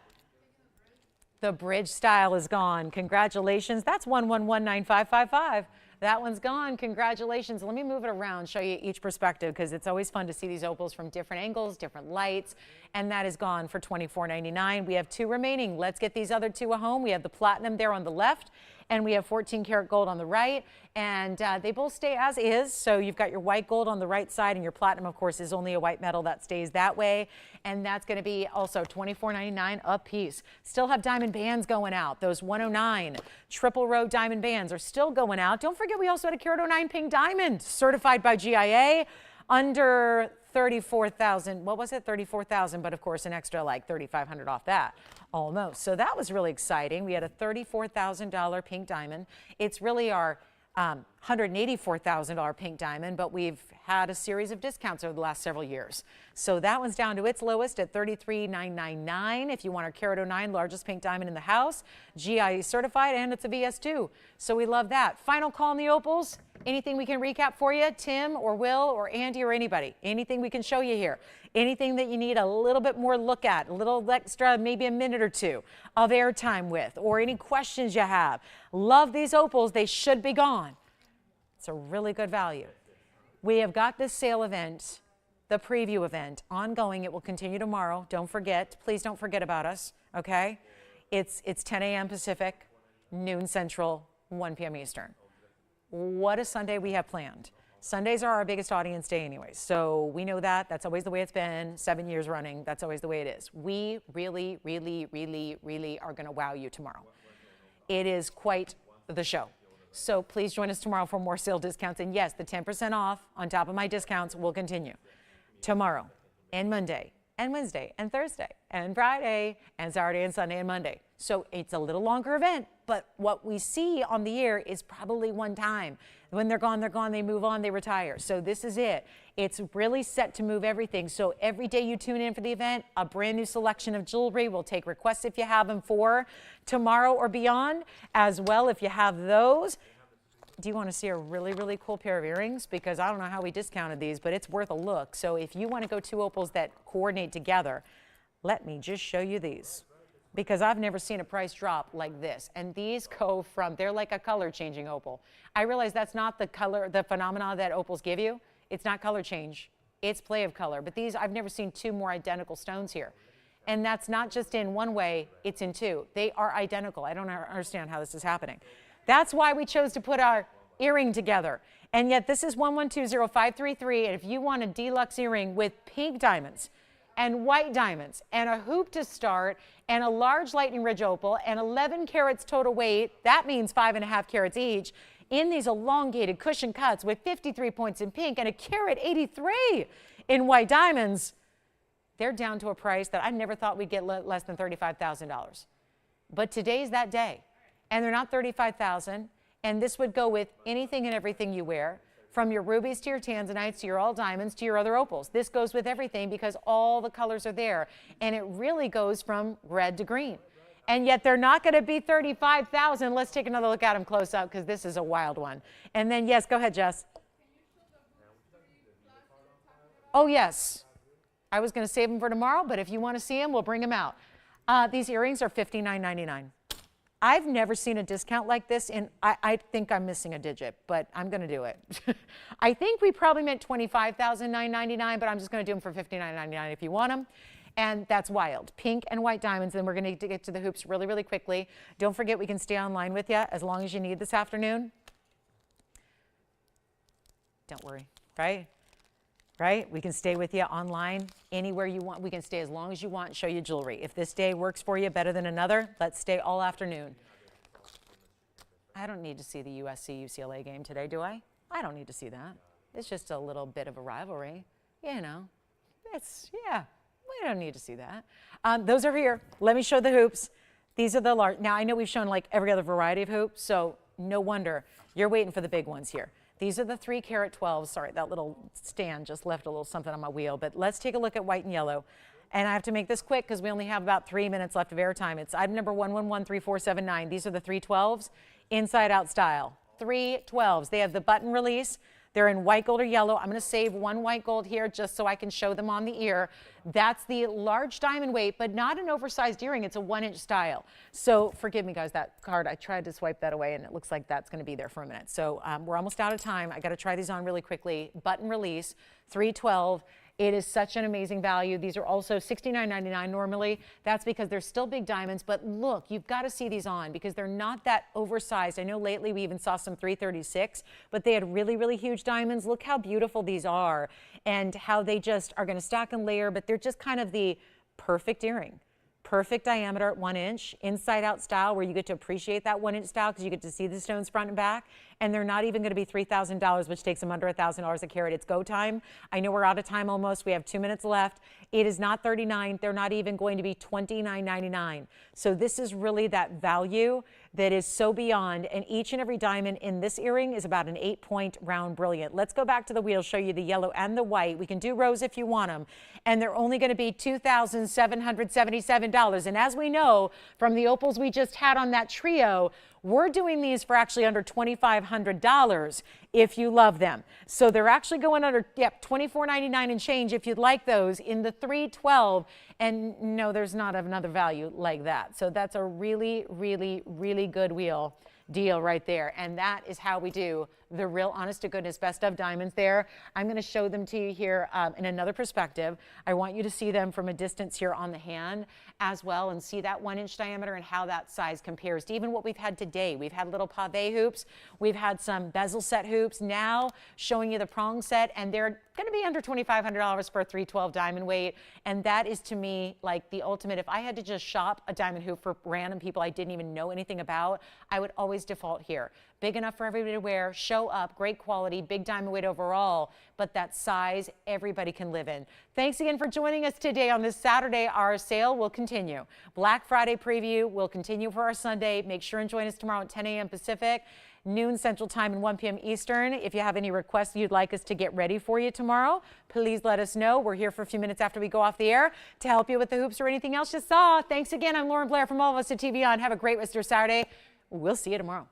The bridge style is gone. Congratulations. That's 1119555. That one's gone. Congratulations. Let me move it around, show you each perspective, because it's always fun to see these opals from different angles, different lights. And that is gone for $24.99. We have 2 remaining. Let's get these other 2 a home. We have the platinum there on the left, and we have 14 karat gold on the right. And they both stay as is. So you've got your white gold on the right side, and your platinum, of course, is only a white metal that stays that way. And that's going to be also $24.99 a piece. Still have diamond bands going out. Those 109 triple row diamond bands are still going out. Don't forget, we also had a carat 09 pink diamond certified by GIA under 34,000. What was it? 34,000, but of course an extra like 3,500 off that almost. So that was really exciting. We had a $34,000 pink diamond. It's really our $184,000 pink diamond, but we've had a series of discounts over the last several years. So that one's down to its lowest at $33,999. If you want our carat 09 largest pink diamond in the house, GIE certified, and it's a VS2. So we love that. Final call on the opals. Anything we can recap for you, Tim or Will or Andy or anybody? Anything we can show you here? Anything that you need a little bit more look at, a little extra, maybe a minute or 2 of airtime with, or any questions you have? Love these opals. They should be gone. It's a really good value. We have got this sale event, the preview event, ongoing. It will continue tomorrow. Don't forget. Please don't forget about us, okay? It's 10 a.m. Pacific, noon Central, 1 p.m. Eastern. What a Sunday we have planned. Sundays are our biggest audience day anyways, so we know that. That's always the way it's been, 7 years running. That's always the way it is. We really, really, really, really are going to wow you tomorrow. It is quite the show. So please join us tomorrow for more sale discounts. And yes, the 10% off on top of my discounts will continue tomorrow and Monday and Wednesday and Thursday and Friday and Saturday and Sunday and Monday. So it's a little longer event, but what we see on the air is probably one time. When they're gone, they move on, they retire. So this is it. It's really set to move everything. So every day you tune in for the event, a brand new selection of jewelry. We'll take requests if you have them for tomorrow or beyond as well if you have those. Do you want to see a really, really cool pair of earrings? Because I don't know how we discounted these, but it's worth a look. So if you want to go two opals that coordinate together, let me just show you these. Because I've never seen a price drop like this. And these go from, they're like a color changing opal. I realize that's not the color, the phenomena that opals give you. It's not color change, it's play of color. But these, I've never seen two more identical stones here. And that's not just in one way, it's in two. They are identical. I don't understand how this is happening. That's why we chose to put our earring together. And yet this is 1120-533. And if you want a deluxe earring with pink diamonds and white diamonds and a hoop to start and a large lightning ridge opal and 11 carats total weight, that means 5.5 carats each, in these elongated cushion cuts with 53 points in pink and a carat 83 in white diamonds, they're down to a price that I never thought we'd get less than $35,000. But today's that day. And they're not $35,000. And this would go with anything and everything you wear, from your rubies to your tanzanites to your all diamonds to your other opals. This goes with everything because all the colors are there. And it really goes from red to green. And yet they're not going to be $35,000. Let's take another look at them close up because this is a wild one. And then, yes, go ahead, Jess. Oh, yes. I was going to save them for tomorrow, but if you want to see them, we'll bring them out. These earrings are $59.99. I've never seen a discount like this, and I think I'm missing a digit, but I'm going to do it. I think we probably meant $25,999, but I'm just going to do them for $59.99 if you want them. And that's wild. Pink and white diamonds. And we're going to get to the hoops really, really quickly. Don't forget, we can stay online with you as long as you need this afternoon. Don't worry, right? Right? We can stay with you online anywhere you want. We can stay as long as you want and show you jewelry. If this day works for you better than another, let's stay all afternoon. I don't need to see the USC-UCLA game today, do I? I don't need to see that. It's just a little bit of a rivalry. You know, it's, yeah. We don't need to see that. Those are here. Let me show the hoops. These are the large. Now, I know we've shown like every other variety of hoop, so no wonder you're waiting for the big ones here. These are the 3 carat 12s. Sorry, that little stand just left a little something on my wheel. But let's take a look at white and yellow. And I have to make this quick because we only have about 3 minutes left of airtime. It's item number 1113-479. These are the 312s, inside out style. 312s. They have the button release. They're in white gold or yellow. I'm going to save one white gold here just so I can show them on the ear. That's the large diamond weight, but not an oversized earring. It's a 1-inch style. So forgive me, guys, that card, I tried to swipe that away, and it looks like that's going to be there for a minute. So we're almost out of time. I got to try these on really quickly. Button release, 312. It is such an amazing value. These are also $69.99 normally. That's because they're still big diamonds. But look, you've got to see these on because they're not that oversized. I know lately we even saw some 336, but they had really, really huge diamonds. Look how beautiful these are and how they just are going to stack and layer, but they're just kind of the perfect earring. Perfect diameter at 1 inch, inside out style where you get to appreciate that 1-inch style because you get to see the stones front and back. And they're not even going to be $3,000, which takes them under $1,000 a carat. It's go time. I know we're out of time almost. We have 2 minutes left. It is not $39. They're not even going to be $29.99. So this is really that value that is so beyond. And each and every diamond in this earring is about an 8-point round brilliant. Let's go back to the wheel, show you the yellow and the white. We can do rows if you want them. And they're only going to be $2,777. And as we know from the opals we just had on that trio, we're doing these for actually under $2,500 if you love them. So they're actually going under, yep, $24.99 and change if you'd like those in the 312. And no, there's not another value like that. So that's a really, really, really good deal right there. And that is how we do the real honest to goodness best of diamonds there. I'm going to show them to you here in another perspective. I want you to see them from a distance here on the hand as well and see that 1-inch diameter and how that size compares to even what we've had today. We've had little pave hoops. We've had some bezel set hoops. Now showing you the prong set, and they're going to be under $2,500 for a 312 diamond weight. And that is to me like the ultimate. If I had to just shop a diamond hoop for random people I didn't even know anything about, I would always default here big enough for everybody to wear, show up, great quality, big diamond weight overall, but that size everybody can live in. Thanks again for joining us today on this Saturday. Our sale will continue. Black Friday preview will continue for our Sunday. Make sure and join us tomorrow at 10 a.m. Pacific, noon Central Time, and 1 p.m. Eastern. If you have any requests you'd like us to get ready for you tomorrow, please let us know. We're here for a few minutes after we go off the air to help you with the hoops or anything else you saw. Thanks again. I'm Lauren Blair from all of us at TVON. Have a great rest of your Saturday. We'll see you tomorrow.